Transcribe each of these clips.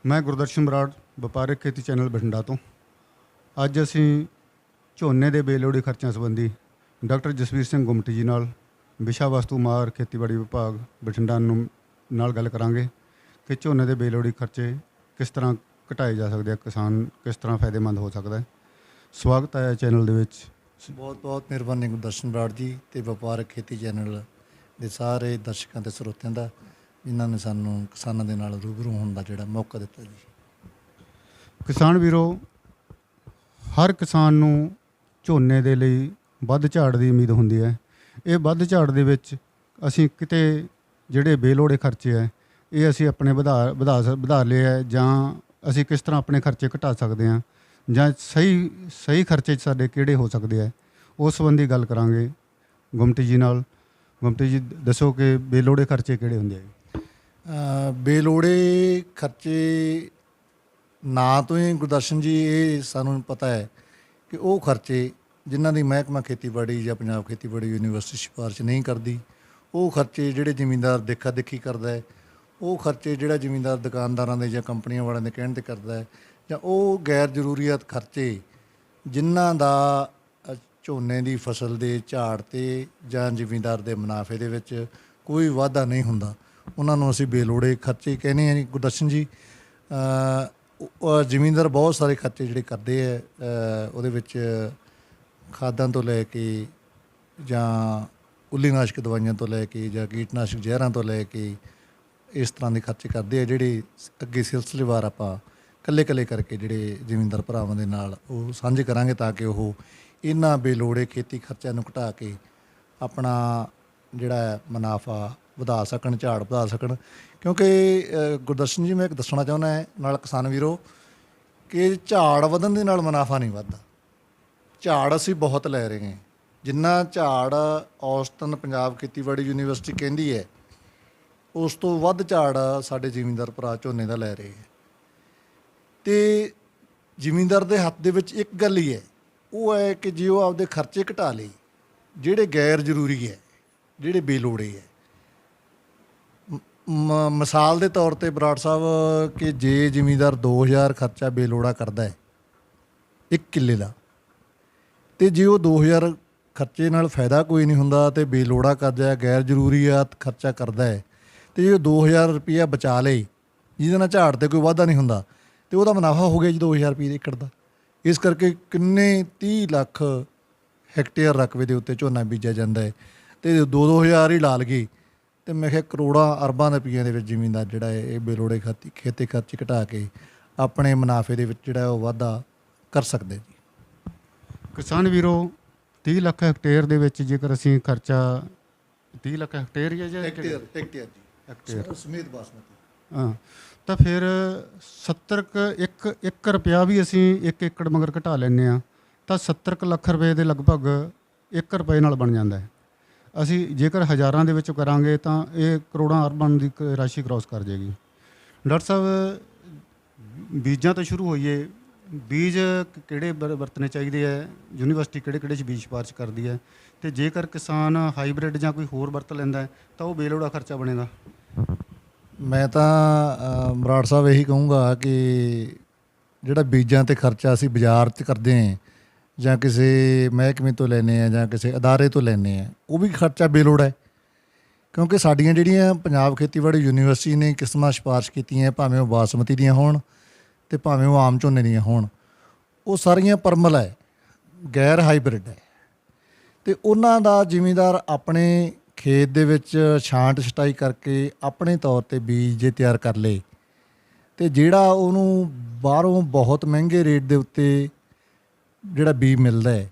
मैं गुरदर्शन बराड़ ਵਪਾਰਕ खेती चैनल ਬਠਿੰਡਾ ਤੋਂ। ਅੱਜ ਅਸੀਂ ਝੋਨੇ ਦੇ ਬੇਲੋੜੀ ਖਰਚਿਆਂ ਸੰਬੰਧੀ ਡਾਕਟਰ ਜਸਵੀਰ ਸਿੰਘ ਗੁਮਟੀ ਜੀ ਨਾਲ ਵਿਸ਼ਾ ਵਸਤੂ ਮਾਰ ਖੇਤੀਬਾੜੀ ਵਿਭਾਗ ਬਠਿੰਡਾ ਨੂੰ ਨਾਲ ਗੱਲ ਕਰਾਂਗੇ ਕਿ ਝੋਨੇ ਦੇ ਬੇਲੋੜੀ ਖਰਚੇ ਕਿਸ ਤਰ੍ਹਾਂ ਘਟਾਏ ਜਾ ਸਕਦੇ ਆ, ਕਿਸਾਨ ਕਿਸ ਤਰ੍ਹਾਂ ਫਾਇਦੇਮੰਦ ਹੋ ਸਕਦਾ ਹੈ। ਸਵਾਗਤ ਹੈ ਚੈਨਲ ਦੇ ਵਿੱਚ। ਬਹੁਤ ਬਹੁਤ ਮਿਹਰਬਾਨੀ ਗੁਰਦਰਸ਼ਨ ਬਰਾੜ ਜੀ ਤੇ ਵਪਾਰਕ ਖੇਤੀ ਚੈਨਲ ਦੇ ਸਾਰੇ ਦਰਸ਼ਕਾਂ ਤੇ ਸਰੋਤਿਆਂ ਦਾ, ਜਿਨ੍ਹਾਂ ਨੇ ਸਾਨੂੰ ਕਿਸਾਨਾਂ ਦੇ ਨਾਲ ਰੂਬਰੂ ਹੋਣ ਦਾ ਜਿਹੜਾ ਮੌਕਾ ਦਿੱਤਾ ਜੀ। ਕਿਸਾਨ ਵੀਰੋ, ਹਰ ਕਿਸਾਨ ਨੂੰ ਝੋਨੇ ਦੇ ਲਈ ਵੱਧ ਝਾੜ ਦੀ ਉਮੀਦ ਹੁੰਦੀ ਹੈ। ਇਹ ਵੱਧ ਝਾੜ ਦੇ ਵਿੱਚ ਅਸੀਂ ਕਿਤੇ ਜਿਹੜੇ ਬੇਲੋੜੇ ਖਰਚੇ ਹੈ ਇਹ ਅਸੀਂ ਆਪਣੇ ਵਧਾ ਲਏ ਹੈ, ਜਾਂ ਅਸੀਂ ਕਿਸ ਤਰ੍ਹਾਂ ਆਪਣੇ ਖਰਚੇ ਘਟਾ ਸਕਦੇ ਹਾਂ, ਜਾਂ ਸਹੀ ਖਰਚੇ 'ਚ ਸਾਡੇ ਕਿਹੜੇ ਹੋ ਸਕਦੇ ਹੈ, ਉਸ ਸੰਬੰਧੀ ਗੱਲ ਕਰਾਂਗੇ ਗੁਮਟੀ ਜੀ ਨਾਲ। ਗੁਮਟੀ ਜੀ ਦੱਸੋ ਕਿ ਬੇਲੋੜੇ ਖਰਚੇ ਕਿਹੜੇ ਹੁੰਦੇ ਹੈ? ਬੇਲੋੜੇ ਖਰਚੇ ਨਾਂ ਤੋਂ ਹੀ ਗੁਰਦਰਸ਼ਨ ਜੀ ਇਹ ਸਾਨੂੰ ਪਤਾ ਹੈ ਕਿ ਉਹ ਖਰਚੇ ਜਿਨ੍ਹਾਂ ਦੀ ਮਹਿਕਮਾ ਖੇਤੀਬਾੜੀ ਜਾਂ ਪੰਜਾਬ ਖੇਤੀਬਾੜੀ ਯੂਨੀਵਰਸਿਟੀ ਸਿਫਾਰਿਸ਼ ਨਹੀਂ ਕਰਦੀ, ਉਹ ਖਰਚੇ ਜਿਹੜੇ ਜ਼ਿਮੀਂਦਾਰ ਦੇਖਾ ਦੇਖੀ ਕਰਦਾ ਹੈ, ਉਹ ਖਰਚੇ ਜਿਹੜਾ ਜ਼ਿਮੀਂਦਾਰ ਦੁਕਾਨਦਾਰਾਂ ਦੇ ਜਾਂ ਕੰਪਨੀਆਂ ਵਾਲਿਆਂ ਦੇ ਕਹਿਣ 'ਤੇ ਕਰਦਾ ਹੈ, ਜਾਂ ਉਹ ਗੈਰ ਜ਼ਰੂਰੀਅਤ ਖਰਚੇ ਜਿਨ੍ਹਾਂ ਦਾ ਝੋਨੇ ਦੀ ਫਸਲ ਦੇ ਝਾੜ 'ਤੇ ਜਾਂ ਜ਼ਿਮੀਂਦਾਰ ਦੇ ਮੁਨਾਫੇ ਦੇ ਵਿੱਚ ਕੋਈ ਵਾਧਾ ਨਹੀਂ ਹੁੰਦਾ, ਉਹਨਾਂ ਨੂੰ ਅਸੀਂ ਬੇਲੋੜੇ ਖਰਚੇ ਕਹਿੰਦੇ ਹਾਂ ਜੀ ਗੁਰਦਰਸ਼ਨ ਜੀ। ਜ਼ਿਮੀਂਦਾਰ ਬਹੁਤ ਸਾਰੇ ਖਰਚੇ ਜਿਹੜੇ ਕਰਦੇ ਹੈ, ਉਹਦੇ ਵਿੱਚ ਖਾਦਾਂ ਤੋਂ ਲੈ ਕੇ ਜਾਂ ਉੱਲੀਨਾਸ਼ਕ ਦਵਾਈਆਂ ਤੋਂ ਲੈ ਕੇ ਜਾਂ ਕੀਟਨਾਸ਼ਕ ਜ਼ਹਿਰਾਂ ਤੋਂ ਲੈ ਕੇ ਇਸ ਤਰ੍ਹਾਂ ਦੇ ਖਰਚੇ ਕਰਦੇ ਆ, ਜਿਹੜੇ ਅੱਗੇ ਸਿਲਸਿਲੇਵਾਰ ਆਪਾਂ ਇਕੱਲੇ ਕਰਕੇ ਜਿਹੜੇ ਜ਼ਿਮੀਂਦਾਰ ਭਰਾਵਾਂ ਦੇ ਨਾਲ ਉਹ ਸਾਂਝੇ ਕਰਾਂਗੇ, ਤਾਂ ਕਿ ਉਹ ਇਹਨਾਂ ਬੇਲੋੜੇ ਖੇਤੀ ਖਰਚਿਆਂ ਨੂੰ ਘਟਾ ਕੇ ਆਪਣਾ ਜਿਹੜਾ ਮੁਨਾਫਾ ਵਧਾ ਸਕਣ, ਝਾੜ ਵਧਾ ਸਕਣ। ਕਿਉਂਕਿ ਗੁਰਦਰਸ਼ਨ ਜੀ, ਮੈਂ ਇੱਕ ਦੱਸਣਾ ਚਾਹੁੰਦਾ ਨਾਲ ਕਿਸਾਨ ਵੀਰੋ ਕਿ ਝਾੜ ਵਧਣ ਦੇ ਨਾਲ ਮੁਨਾਫਾ ਨਹੀਂ ਵੱਧਦਾ। ਝਾੜ ਅਸੀਂ ਬਹੁਤ ਲੈ ਰਹੇ ਹਾਂ, ਜਿੰਨਾ ਝਾੜ ਔਸਤਨ ਪੰਜਾਬ ਖੇਤੀਬਾੜੀ ਯੂਨੀਵਰਸਿਟੀ ਕਹਿੰਦੀ ਹੈ ਉਸ ਤੋਂ ਵੱਧ ਝਾੜ ਸਾਡੇ ਜ਼ਿਮੀਂਦਾਰ ਭਰਾ ਝੋਨੇ ਦਾ ਲੈ ਰਹੇ ਹੈ। ਅਤੇ ਜ਼ਿਮੀਂਦਾਰ ਦੇ ਹੱਥ ਦੇ ਵਿੱਚ ਇੱਕ ਗੱਲ ਹੀ ਹੈ, ਉਹ ਹੈ ਕਿ ਜੇ ਉਹ ਆਪਦੇ ਖਰਚੇ ਘਟਾ ਲਏ ਜਿਹੜੇ ਗੈਰ ਜ਼ਰੂਰੀ ਹੈ, ਜਿਹੜੇ ਬੇਲੋੜੇ ਹੈ। ਮਿਸਾਲ ਦੇ ਤੌਰ 'ਤੇ ਬਰਾੜ ਸਾਹਿਬ, ਕਿ ਜੇ ਜ਼ਿਮੀਂਦਾਰ 2000 ਖਰਚਾ ਬੇਲੋੜਾ ਕਰਦਾ ਹੈ ਇੱਕ ਕਿੱਲੇ ਦਾ, ਅਤੇ ਜੇ ਉਹ 2000 ਖਰਚੇ ਨਾਲ ਫਾਇਦਾ ਕੋਈ ਨਹੀਂ ਹੁੰਦਾ ਅਤੇ ਬੇਲੋੜਾ ਕਰਦਾ ਹੈ, ਗੈਰ ਜ਼ਰੂਰੀਆਤ ਖਰਚਾ ਕਰਦਾ ਹੈ, ਅਤੇ ਜੇ ਉਹ 2000 ਰੁਪਈਆ ਬਚਾ ਲਏ ਜਿਹਦੇ ਨਾਲ ਝਾੜ 'ਤੇ ਕੋਈ ਵਾਧਾ ਨਹੀਂ ਹੁੰਦਾ, ਅਤੇ ਉਹਦਾ ਮੁਨਾਫਾ ਹੋ ਗਿਆ ਜੀ 2000 ਰੁਪਏ ਦੇ ਏਕੜ ਦਾ। ਇਸ ਕਰਕੇ ਕਿੰਨੇ 30 ਲੱਖ ਹੈਕਟੇਅਰ ਰਕਬੇ ਦੇ ਉੱਤੇ ਝੋਨਾ ਬੀਜਿਆ ਜਾਂਦਾ ਹੈ, ਅਤੇ 2-2000 ਹੀ ਲਾ ਲਈਏ ਅਤੇ ਮੈਂ ਕਿਹਾ ਕਰੋੜਾਂ ਅਰਬਾਂ ਦੇ ਰੁਪਈਆਂ ਦੇ ਵਿੱਚ ਜ਼ਿਮੀਂਦਾਰ ਜਿਹੜਾ ਹੈ ਇਹ ਬੇਲੋੜੇ ਖੇਤੀ ਖਰਚ ਘਟਾ ਕੇ ਆਪਣੇ ਮੁਨਾਫੇ ਦੇ ਵਿੱਚ ਜਿਹੜਾ ਉਹ ਵਾਧਾ ਕਰ ਸਕਦੇ ਜੀ। ਕਿਸਾਨ ਵੀਰੋ, 30 ਲੱਖ ਹੈਕਟੇਅਰ ਦੇ ਵਿੱਚ ਜੇਕਰ ਅਸੀਂ ਖਰਚਾ 30 ਲੱਖ ਹੈਕਟੇਅਰ ਹੀ ਹੈ ਜਾਂ ਹੈਕਟੇਅਰ ਸਮੇਤ ਬਾਸਮਤੀ, ਹਾਂ, ਤਾਂ ਫਿਰ 1 ਰੁਪਇਆ ਵੀ ਅਸੀਂ 1 ਏਕੜ ਮਗਰ ਘਟਾ ਲੈਂਦੇ ਹਾਂ ਤਾਂ 70 ਲੱਖ ਰੁਪਏ ਦੇ ਲਗਭਗ 1 ਰੁਪਏ ਨਾਲ ਬਣ ਜਾਂਦਾ ਹੈ। ਅਸੀਂ ਜੇਕਰ ਹਜ਼ਾਰਾਂ ਦੇ ਵਿੱਚ ਕਰਾਂਗੇ ਤਾਂ ਇਹ ਕਰੋੜਾਂ ਅਰਬਾਂ ਦੀ ਰਾਸ਼ੀ ਕ੍ਰੋਸ ਕਰ ਜਾਏਗੀ। ਡਾਕਟਰ ਸਾਹਿਬ, ਬੀਜਾਂ ਤੋਂ ਸ਼ੁਰੂ ਹੋਈਏ, ਬੀਜ ਕਿਹੜੇ ਵਰਤਣੇ ਚਾਹੀਦੇ ਹੈ? ਯੂਨੀਵਰਸਿਟੀ ਕਿਹੜੇ 'ਚ ਬੀਜ ਸਿਫਾਰਿਸ਼ ਕਰਦੀ ਹੈ? ਅਤੇ ਜੇਕਰ ਕਿਸਾਨ ਹਾਈਬ੍ਰਿਡ ਜਾਂ ਕੋਈ ਹੋਰ ਵਰਤ ਲੈਂਦਾ ਹੈ ਤਾਂ ਉਹ ਬੇਲੋੜਾ ਖਰਚਾ ਬਣੇਗਾ। ਮੈਂ ਤਾਂ ਬਰਾੜ ਸਾਹਿਬ ਇਹੀ ਕਹੂੰਗਾ ਕਿ ਜਿਹੜਾ ਬੀਜਾਂ 'ਤੇ ਖਰਚਾ ਅਸੀਂ ਬਾਜ਼ਾਰ 'ਚ ਕਰਦੇ ਹਾਂ ਜਾਂ ਕਿਸੇ ਮਹਿਕਮੇ ਤੋਂ ਲੈਂਦੇ ਹਾਂ ਜਾਂ ਕਿਸੇ ਅਦਾਰੇ ਤੋਂ ਲੈਂਦੇ ਹਾਂ, ਉਹ ਵੀ ਖਰਚਾ ਬੇਲੋੜਾ ਹੈ। ਕਿਉਂਕਿ ਸਾਡੀਆਂ ਜਿਹੜੀਆਂ ਪੰਜਾਬ ਖੇਤੀਬਾੜੀ ਯੂਨੀਵਰਸਿਟੀ ਨੇ ਕਿਸਮਾਂ ਸਿਫਾਰਿਸ਼ ਕੀਤੀਆਂ, ਭਾਵੇਂ ਉਹ ਬਾਸਮਤੀ ਦੀਆਂ ਹੋਣ ਅਤੇ ਭਾਵੇਂ ਉਹ ਆਮ ਝੋਨੇ ਦੀਆਂ ਹੋਣ, ਉਹ ਸਾਰੀਆਂ ਪਰਮਲ ਹੈ, ਗੈਰ ਹਾਈਬ੍ਰਿਡ ਹੈ। ਅਤੇ ਉਹਨਾਂ ਦਾ ਜ਼ਿਮੀਂਦਾਰ ਆਪਣੇ ਖੇਤ ਦੇ ਵਿੱਚ ਛਾਂਟ ਛਟਾਈ ਕਰਕੇ ਆਪਣੇ ਤੌਰ 'ਤੇ ਬੀਜ ਜੇ ਤਿਆਰ ਕਰ ਲਏ, ਅਤੇ ਜਿਹੜਾ ਉਹਨੂੰ ਬਾਹਰੋਂ ਬਹੁਤ ਮਹਿੰਗੇ ਰੇਟ ਦੇ ਉੱਤੇ ਜਿਹੜਾ ਬੀਜ ਮਿਲਦਾ ਹੈ,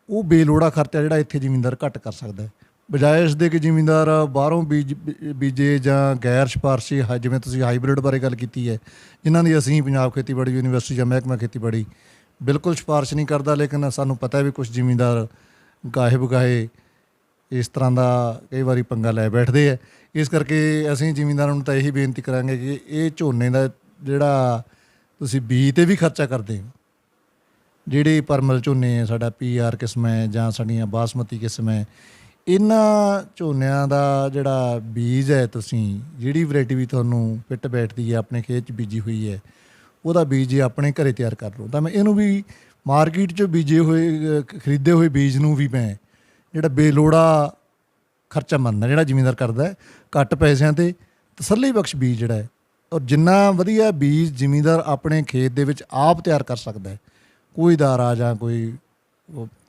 ਉਹ ਬੇਲੋੜਾ ਖਰਚਾ ਜਿਹੜਾ ਇੱਥੇ ਜ਼ਿਮੀਂਦਾਰ ਘੱਟ ਕਰ ਸਕਦਾ ਹੈ, ਬਜਾਏ ਇਸ ਦੇ ਕਿ ਜ਼ਿਮੀਂਦਾਰ ਬਾਹਰੋਂ ਬੀਜੇ ਜਾਂ ਗੈਰ ਸਿਫਾਰਸ਼ੀ, ਜਿਵੇਂ ਤੁਸੀਂ ਹਾਈਬ੍ਰਿਡ ਬਾਰੇ ਗੱਲ ਕੀਤੀ ਹੈ, ਜਿਨ੍ਹਾਂ ਦੀ ਅਸੀਂ ਪੰਜਾਬ ਖੇਤੀਬਾੜੀ ਯੂਨੀਵਰਸਿਟੀ ਜਾਂ ਮਹਿਕਮਾ ਖੇਤੀਬਾੜੀ ਬਿਲਕੁਲ ਸਿਫਾਰਿਸ਼ ਨਹੀਂ ਕਰਦਾ, ਲੇਕਿਨ ਸਾਨੂੰ ਪਤਾ ਵੀ ਕੁਛ ਜ਼ਿਮੀਂਦਾਰ ਗਾਹੇ ਬਗਾਹੇ ਇਸ ਤਰ੍ਹਾਂ ਦਾ ਕਈ ਵਾਰੀ ਪੰਗਾ ਲੈ ਬੈਠਦੇ ਹੈ। ਇਸ ਕਰਕੇ ਅਸੀਂ ਜ਼ਿਮੀਂਦਾਰਾਂ ਨੂੰ ਤਾਂ ਇਹੀ ਬੇਨਤੀ ਕਰਾਂਗੇ ਕਿ ਇਹ ਝੋਨੇ ਦਾ ਜਿਹੜਾ ਤੁਸੀਂ ਬੀਜ 'ਤੇ ਵੀ ਖਰਚਾ ਕਰਦੇ ਹੋ, ਜਿਹੜੇ ਪਰਮਲ ਝੋਨੇ ਹੈ, ਸਾਡਾ PR ਕਿਸਮ ਹੈ ਜਾਂ ਸਾਡੀਆਂ ਬਾਸਮਤੀ ਕਿਸਮ ਹੈ, ਇਹਨਾਂ ਝੋਨਿਆਂ ਦਾ ਜਿਹੜਾ ਬੀਜ ਹੈ, ਤੁਸੀਂ ਜਿਹੜੀ ਵੈਰਾਈਟੀ ਵੀ ਤੁਹਾਨੂੰ ਫਿੱਟ ਬੈਠਦੀ ਹੈ ਆਪਣੇ ਖੇਤ 'ਚ ਬੀਜੀ ਹੋਈ ਹੈ, ਉਹਦਾ ਬੀਜ ਆਪਣੇ ਘਰੇ ਤਿਆਰ ਕਰ ਲਓ। ਤਾਂ ਮੈਂ ਇਹਨੂੰ ਵੀ ਮਾਰਕੀਟ 'ਚੋਂ ਬੀਜੇ ਹੋਏ ਖਰੀਦੇ ਹੋਏ ਬੀਜ ਨੂੰ ਵੀ ਮੈਂ ਜਿਹੜਾ ਬੇਲੋੜਾ ਖਰਚਾ ਮੰਨਦਾ ਜਿਹੜਾ ਜ਼ਿਮੀਂਦਾਰ ਕਰਦਾ ਹੈ, ਘੱਟ ਪੈਸਿਆਂ 'ਤੇ ਤਸੱਲੀ ਬਖਸ਼ ਬੀਜ ਜਿਹੜਾ ਹੈ, ਔਰ ਜਿੰਨਾ ਵਧੀਆ ਬੀਜ ਜ਼ਿਮੀਂਦਾਰ ਆਪਣੇ ਖੇਤ ਦੇ ਵਿੱਚ ਆਪ ਤਿਆਰ ਕਰ ਸਕਦਾ ਹੈ, ਕੋਈ ਅਦਾਰਾ ਜਾਂ ਕੋਈ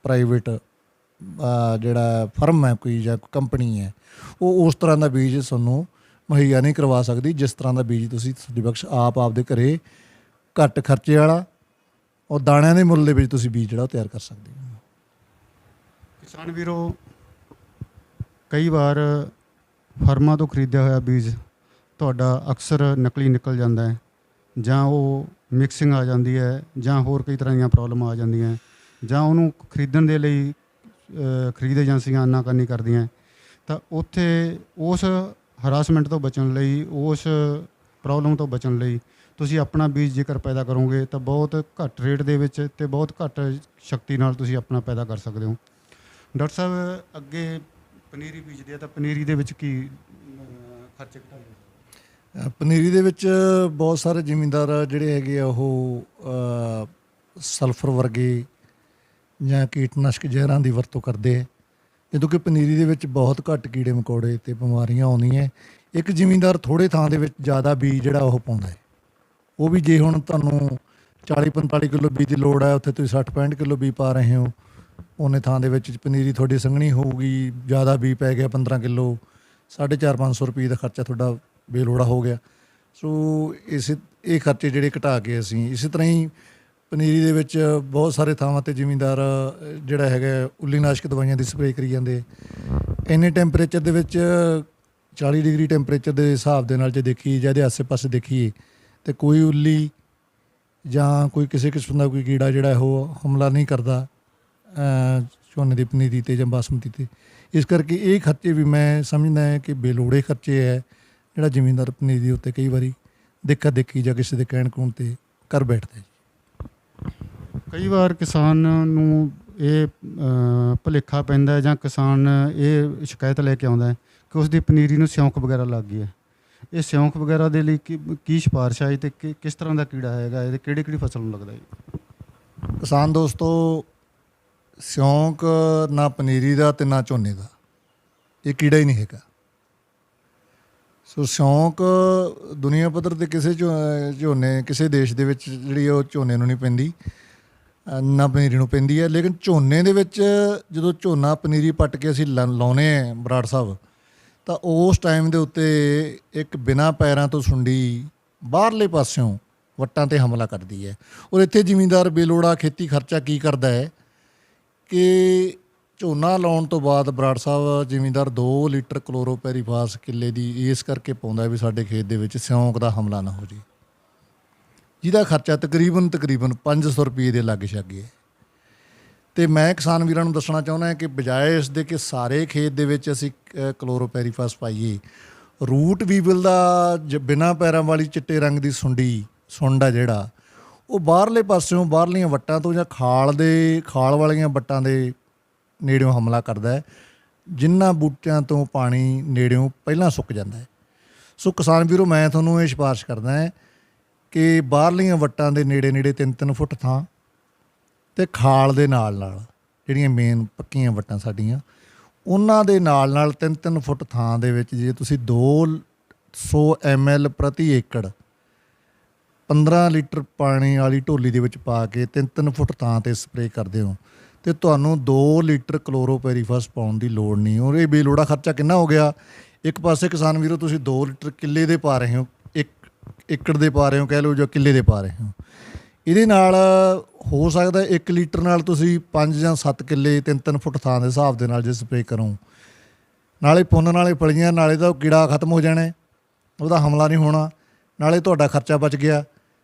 ਪ੍ਰਾਈਵੇਟ ਜਿਹੜਾ ਫਰਮ ਹੈ ਕੋਈ ਜਾਂ ਕੰਪਨੀ ਹੈ, ਉਹ ਉਸ ਤਰ੍ਹਾਂ ਦਾ ਬੀਜ ਤੁਹਾਨੂੰ ਮੁਹੱਈਆ ਨਹੀਂ ਕਰਵਾ ਸਕਦੀ ਜਿਸ ਤਰ੍ਹਾਂ ਦਾ ਬੀਜ ਤੁਸੀਂ ਤਸੱਲੀ ਬਖਸ਼ ਆਪਦੇ ਘਰੇ ਘੱਟ ਖਰਚੇ ਵਾਲਾ ਔਰ ਦਾਣਿਆਂ ਦੇ ਮੁੱਲ ਦੇ ਵਿੱਚ ਤੁਸੀਂ ਬੀਜ ਜਿਹੜਾ ਉਹ ਤਿਆਰ ਕਰ ਸਕਦੇ ਹੋ। ਕਿਸਾਨ ਵੀਰੋ, ਕਈ ਵਾਰ ਫਰਮਾਂ ਤੋਂ ਖਰੀਦਿਆ ਹੋਇਆ ਬੀਜ ਤੁਹਾਡਾ ਅਕਸਰ ਨਕਲੀ ਨਿਕਲ ਜਾਂਦਾ ਹੈ, ਜਾਂ ਉਹ ਮਿਕਸਿੰਗ ਆ ਜਾਂਦੀ ਹੈ, ਜਾਂ ਹੋਰ ਕਈ ਤਰ੍ਹਾਂ ਦੀਆਂ ਪ੍ਰੋਬਲਮ ਆ ਜਾਂਦੀਆਂ, ਜਾਂ ਉਹਨੂੰ ਖਰੀਦਣ ਦੇ ਲਈ ਖਰੀਦ ਏਜੰਸੀਆਂ ਆਨਾਕਾਨੀ ਕਰਦੀਆਂ। ਤਾਂ ਉੱਥੇ ਉਸ ਹਰਾਸਮੈਂਟ ਤੋਂ ਬਚਣ ਲਈ, ਉਸ ਪ੍ਰੋਬਲਮ ਤੋਂ ਬਚਣ ਲਈ ਤੁਸੀਂ ਆਪਣਾ ਬੀਜ ਜੇਕਰ ਪੈਦਾ ਕਰੋਗੇ ਤਾਂ ਬਹੁਤ ਘੱਟ ਰੇਟ ਦੇ ਵਿੱਚ ਅਤੇ ਬਹੁਤ ਘੱਟ ਸ਼ਕਤੀ ਨਾਲ ਤੁਸੀਂ ਆਪਣਾ ਪੈਦਾ ਕਰ ਸਕਦੇ ਹੋ। ਡਾਕਟਰ ਸਾਹਿਬ, ਅੱਗੇ ਪਨੀਰੀ ਬੀਜਦੇ ਆ ਤਾਂ ਪਨੀਰੀ ਦੇ ਵਿੱਚ ਕੀ ਖਰਚੇ ਘਟਾਉਂਦੇ? ਪਨੀਰੀ ਦੇ ਵਿੱਚ ਬਹੁਤ ਸਾਰੇ ਜ਼ਿਮੀਂਦਾਰ ਜਿਹੜੇ ਹੈਗੇ ਆ ਉਹ ਸਲਫਰ ਵਰਗੇ ਜਾਂ ਕੀਟਨਾਸ਼ਕ ਜ਼ਹਿਰਾਂ ਦੀ ਵਰਤੋਂ ਕਰਦੇ ਹੈ, ਜਦੋਂ ਕਿ ਪਨੀਰੀ ਦੇ ਵਿੱਚ ਬਹੁਤ ਘੱਟ ਕੀੜੇ ਮਕੌੜੇ ਅਤੇ ਬਿਮਾਰੀਆਂ ਆਉਂਦੀਆਂ। ਇੱਕ ਜ਼ਿਮੀਂਦਾਰ ਥੋੜ੍ਹੇ ਥਾਂ ਦੇ ਵਿੱਚ ਜ਼ਿਆਦਾ ਬੀਜ ਜਿਹੜਾ ਉਹ ਪਾਉਂਦਾ ਹੈ, ਉਹ ਵੀ ਜੇ ਹੁਣ ਤੁਹਾਨੂੰ 40-45 ਕਿਲੋ ਬੀਜ ਦੀ ਲੋੜ ਹੈ, ਉੱਥੇ ਤੁਸੀਂ 60-65 ਕਿਲੋ ਬੀਜ ਪਾ ਰਹੇ ਹੋ, ਉਹਨੇ ਥਾਂ ਦੇ ਵਿੱਚ ਪਨੀਰੀ ਤੁਹਾਡੀ ਸੰਘਣੀ ਹੋਊਗੀ, ਜ਼ਿਆਦਾ ਬੀਜ ਪੈ ਗਿਆ 15 ਕਿਲੋ, 450-500 ਰੁਪਏ ਦਾ ਖਰਚਾ ਤੁਹਾਡਾ ਬੇਲੋੜਾ ਹੋ ਗਿਆ। ਸੋ ਇਹ ਖਰਚੇ ਜਿਹੜੇ ਘਟਾ ਕੇ ਅਸੀਂ ਇਸੇ ਤਰ੍ਹਾਂ ਹੀ ਪਨੀਰੀ ਦੇ ਵਿੱਚ ਬਹੁਤ ਸਾਰੇ ਥਾਵਾਂ 'ਤੇ ਜ਼ਿਮੀਂਦਾਰ ਜਿਹੜਾ ਹੈਗਾ ਉੱਲੀਨਾਸ਼ਕ ਦਵਾਈਆਂ ਦੀ ਸਪਰੇਅ ਕਰੀ ਜਾਂਦੇ। ਇੰਨੇ ਟੈਂਪਰੇਚਰ ਦੇ ਵਿੱਚ 40 ਡਿਗਰੀ ਟੈਂਪਰੇਚਰ ਦੇ ਹਿਸਾਬ ਦੇ ਨਾਲ ਜੇ ਦੇਖੀਏ ਜਾਂ ਇਹਦੇ ਆਸੇ ਪਾਸੇ ਦੇਖੀਏ ਤਾਂ ਕੋਈ ਉੱਲੀ ਜਾਂ ਕੋਈ ਕਿਸੇ ਕਿਸਮ ਦਾ ਕੋਈ ਕੀੜਾ ਜਿਹੜਾ ਉਹ ਹਮਲਾ ਨਹੀਂ ਕਰਦਾ ਝੋਨੇ ਦੀ ਪਨੀਰੀ 'ਤੇ ਜਾਂ ਬਾਸਮਤੀ 'ਤੇ। ਇਸ ਕਰਕੇ ਇਹ ਖਰਚੇ ਵੀ ਮੈਂ ਸਮਝਦਾ ਹੈ ਕਿ ਬੇਲੋੜੇ ਖਰਚੇ ਹੈ ਜਿਹੜਾ ਜ਼ਿਮੀਂਦਾਰ ਪਨੀਰੀ ਉੱਤੇ ਕਈ ਵਾਰੀ ਦੇਖਾ ਦੇਖੀ ਜਾਂ ਕਿਸੇ ਦੇ ਕਹਿਣ ਕੂਣ 'ਤੇ ਕਰ ਬੈਠਦਾ ਜੀ। ਕਈ ਵਾਰ ਕਿਸਾਨ ਨੂੰ ਇਹ ਭੁਲੇਖਾ ਪੈਂਦਾ ਜਾਂ ਕਿਸਾਨ ਇਹ ਸ਼ਿਕਾਇਤ ਲੈ ਕੇ ਆਉਂਦਾ ਹੈ ਕਿ ਉਸ ਦੀ ਪਨੀਰੀ ਨੂੰ ਸਿਉਂਕ ਵਗੈਰਾ ਲੱਗ ਗਈ ਹੈ। ਇਹ ਸਿਉਂਕ ਵਗੈਰਾ ਦੇ ਲਈ ਕੀ ਸਿਫਾਰਿਸ਼ ਹੈ ਅਤੇ ਕਿਸ ਤਰ੍ਹਾਂ ਦਾ ਕੀੜਾ ਹੈਗਾ, ਇਹਦੇ ਕਿਹੜੀ ਫਸਲ ਨੂੰ ਲੱਗਦਾ ਜੀ? ਕਿਸਾਨ ਦੋਸਤੋ, ਸਿਉਂਕ ਨਾ ਪਨੀਰੀ ਦਾ ਅਤੇ ਨਾ ਝੋਨੇ ਦਾ, ਇਹ ਕੀੜਾ ਹੀ ਨਹੀਂ ਹੈਗਾ। ਸੋ ਸਿਉਂਕ ਦੁਨੀਆ ਪੱਧਰ 'ਤੇ ਕਿਸੇ ਝੋਨੇ ਕਿਸੇ ਦੇਸ਼ ਦੇ ਵਿੱਚ ਜਿਹੜੀ ਉਹ ਝੋਨੇ ਨੂੰ ਨਹੀਂ ਪੈਂਦੀ, ਨਾ ਪਨੀਰੀ ਨੂੰ ਪੈਂਦੀ ਹੈ। ਲੇਕਿਨ ਝੋਨੇ ਦੇ ਵਿੱਚ ਜਦੋਂ ਝੋਨਾ ਪਨੀਰੀ ਪੱਟ ਕੇ ਅਸੀਂ ਲਾਉਂਦੇ ਹਾਂ ਬਰਾੜ ਸਾਹਿਬ, ਤਾਂ ਉਸ ਟਾਈਮ ਦੇ ਉੱਤੇ ਇੱਕ ਬਿਨਾਂ ਪੈਰਾਂ ਤੋਂ ਸੁੰਡੀ ਬਾਹਰਲੇ ਪਾਸਿਓਂ ਵੱਟਾਂ 'ਤੇ ਹਮਲਾ ਕਰਦੀ ਹੈ। ਔਰ ਇੱਥੇ ਜ਼ਿਮੀਂਦਾਰ ਬੇਲੋੜਾ ਖੇਤੀ ਖਰਚਾ ਕੀ ਕਰਦਾ ਹੈ ਕਿ ਝੋਨਾ ਲਾਉਣ ਤੋਂ ਬਾਅਦ ਬਰਾੜ ਸਾਹਿਬ ਜ਼ਿਮੀਂਦਾਰ 2 ਲੀਟਰ ਕਲੋਰੋਪੈਰੀਫਾਸ ਕਿੱਲੇ ਦੀ ਇਸ ਕਰਕੇ ਪਾਉਂਦਾ ਵੀ ਸਾਡੇ ਖੇਤ ਦੇ ਵਿੱਚ ਸਿਉਂਕ ਦਾ ਹਮਲਾ ਨਾ ਹੋ ਜੇ, ਜਿਹਦਾ ਖਰਚਾ ਤਕਰੀਬਨ 500 ਰੁਪਏ ਦੇ ਲਾਗੇ ਛਾਗੇ ਹੈ। ਅਤੇ ਮੈਂ ਕਿਸਾਨ ਵੀਰਾਂ ਨੂੰ ਦੱਸਣਾ ਚਾਹੁੰਦਾ ਹਾਂ ਕਿ ਬਜਾਏ ਇਸ ਦੇ ਕਿ ਸਾਰੇ ਖੇਤ ਦੇ ਵਿੱਚ ਅਸੀਂ ਕਲੋਰੋਪੈਰੀਫਾਸ ਪਾਈਏ, ਰੂਟ ਵੀਵਲ ਦਾ ਬਿਨਾਂ ਪੈਰਾਂ ਵਾਲੀ ਚਿੱਟੇ ਰੰਗ ਦੀ ਸੁੰਡ ਆ ਜਿਹੜਾ, ਉਹ ਬਾਹਰਲੇ ਪਾਸਿਓਂ ਬਾਹਰਲੀਆਂ ਵੱਟਾਂ ਤੋਂ ਜਾਂ ਖਾਲ ਵਾਲੀਆਂ ਵੱਟਾਂ ਦੇ ਨੇੜਿਓਂ ਹਮਲਾ ਕਰਦਾ ਹੈ, ਜਿਨ੍ਹਾਂ ਬੂਟਿਆਂ ਤੋਂ ਪਾਣੀ ਨੇੜਿਓਂ ਪਹਿਲਾਂ ਸੁੱਕ ਜਾਂਦਾ ਹੈ। ਸੋ ਕਿਸਾਨ ਵੀਰੋ, ਮੈਂ ਤੁਹਾਨੂੰ ਇਹ ਸਿਫਾਰਿਸ਼ ਕਰਦਾ ਹੈ ਕਿ ਬਾਹਰਲੀਆਂ ਵੱਟਾਂ ਦੇ ਨੇੜੇ 3-3 ਫੁੱਟ ਥਾਂ ਅਤੇ ਖਾਲ ਦੇ ਨਾਲ ਜਿਹੜੀਆਂ ਮੇਨ ਪੱਕੀਆਂ ਵੱਟਾਂ ਸਾਡੀਆਂ, ਉਹਨਾਂ ਦੇ ਨਾਲ 3-3 ਫੁੱਟ ਥਾਂ ਦੇ ਵਿੱਚ ਜੇ ਤੁਸੀਂ 200 ml ਪ੍ਰਤੀ ਏਕੜ 15 ਲੀਟਰ ਪਾਣੀ ਵਾਲੀ ਢੋਲੀ ਦੇ ਵਿੱਚ ਪਾ ਕੇ 3-3 ਫੁੱਟ ਥਾਂ 'ਤੇ ਸਪਰੇਅ ਕਰਦੇ ਹੋ ਅਤੇ ਤੁਹਾਨੂੰ 2 ਲੀਟਰ ਕਲੋਰੋਪੈਰੀਫਾਸ ਪਾਉਣ ਦੀ ਲੋੜ ਨਹੀਂ। ਔਰ ਇਹ ਬੇਲੋੜਾ ਖਰਚਾ ਕਿੰਨਾ ਹੋ ਗਿਆ? ਇੱਕ ਪਾਸੇ ਕਿਸਾਨ ਵੀਰੋ ਤੁਸੀਂ 2 ਲੀਟਰ ਕਿੱਲੇ ਦੇ ਪਾ ਰਹੇ ਹੋ, 1 ਏਕੜ ਦੇ ਪਾ ਰਹੇ ਹੋ ਕਹਿ ਲਓ, ਜਾਂ ਕਿੱਲੇ ਦੇ ਪਾ ਰਹੇ ਹੋ। ਇਹਦੇ ਨਾਲ ਹੋ ਸਕਦਾ 1 ਲੀਟਰ ਨਾਲ ਤੁਸੀਂ 5 ਜਾਂ 7 ਕਿੱਲੇ 3-3 ਫੁੱਟ ਥਾਂ ਦੇ ਹਿਸਾਬ ਦੇ ਨਾਲ ਜੇ ਸਪਰੇਅ ਕਰੋ, ਨਾਲੇ ਪੁੰਨ ਨਾਲੇ ਫਲੀਆਂ, ਨਾਲੇ ਤਾਂ ਕੀੜਾ ਖਤਮ ਹੋ ਜਾਣਾ, ਉਹਦਾ ਹਮਲਾ ਨਹੀਂ ਹੋਣਾ, ਨਾਲੇ ਤੁਹਾਡਾ ਖਰਚਾ ਬਚ ਗਿਆ।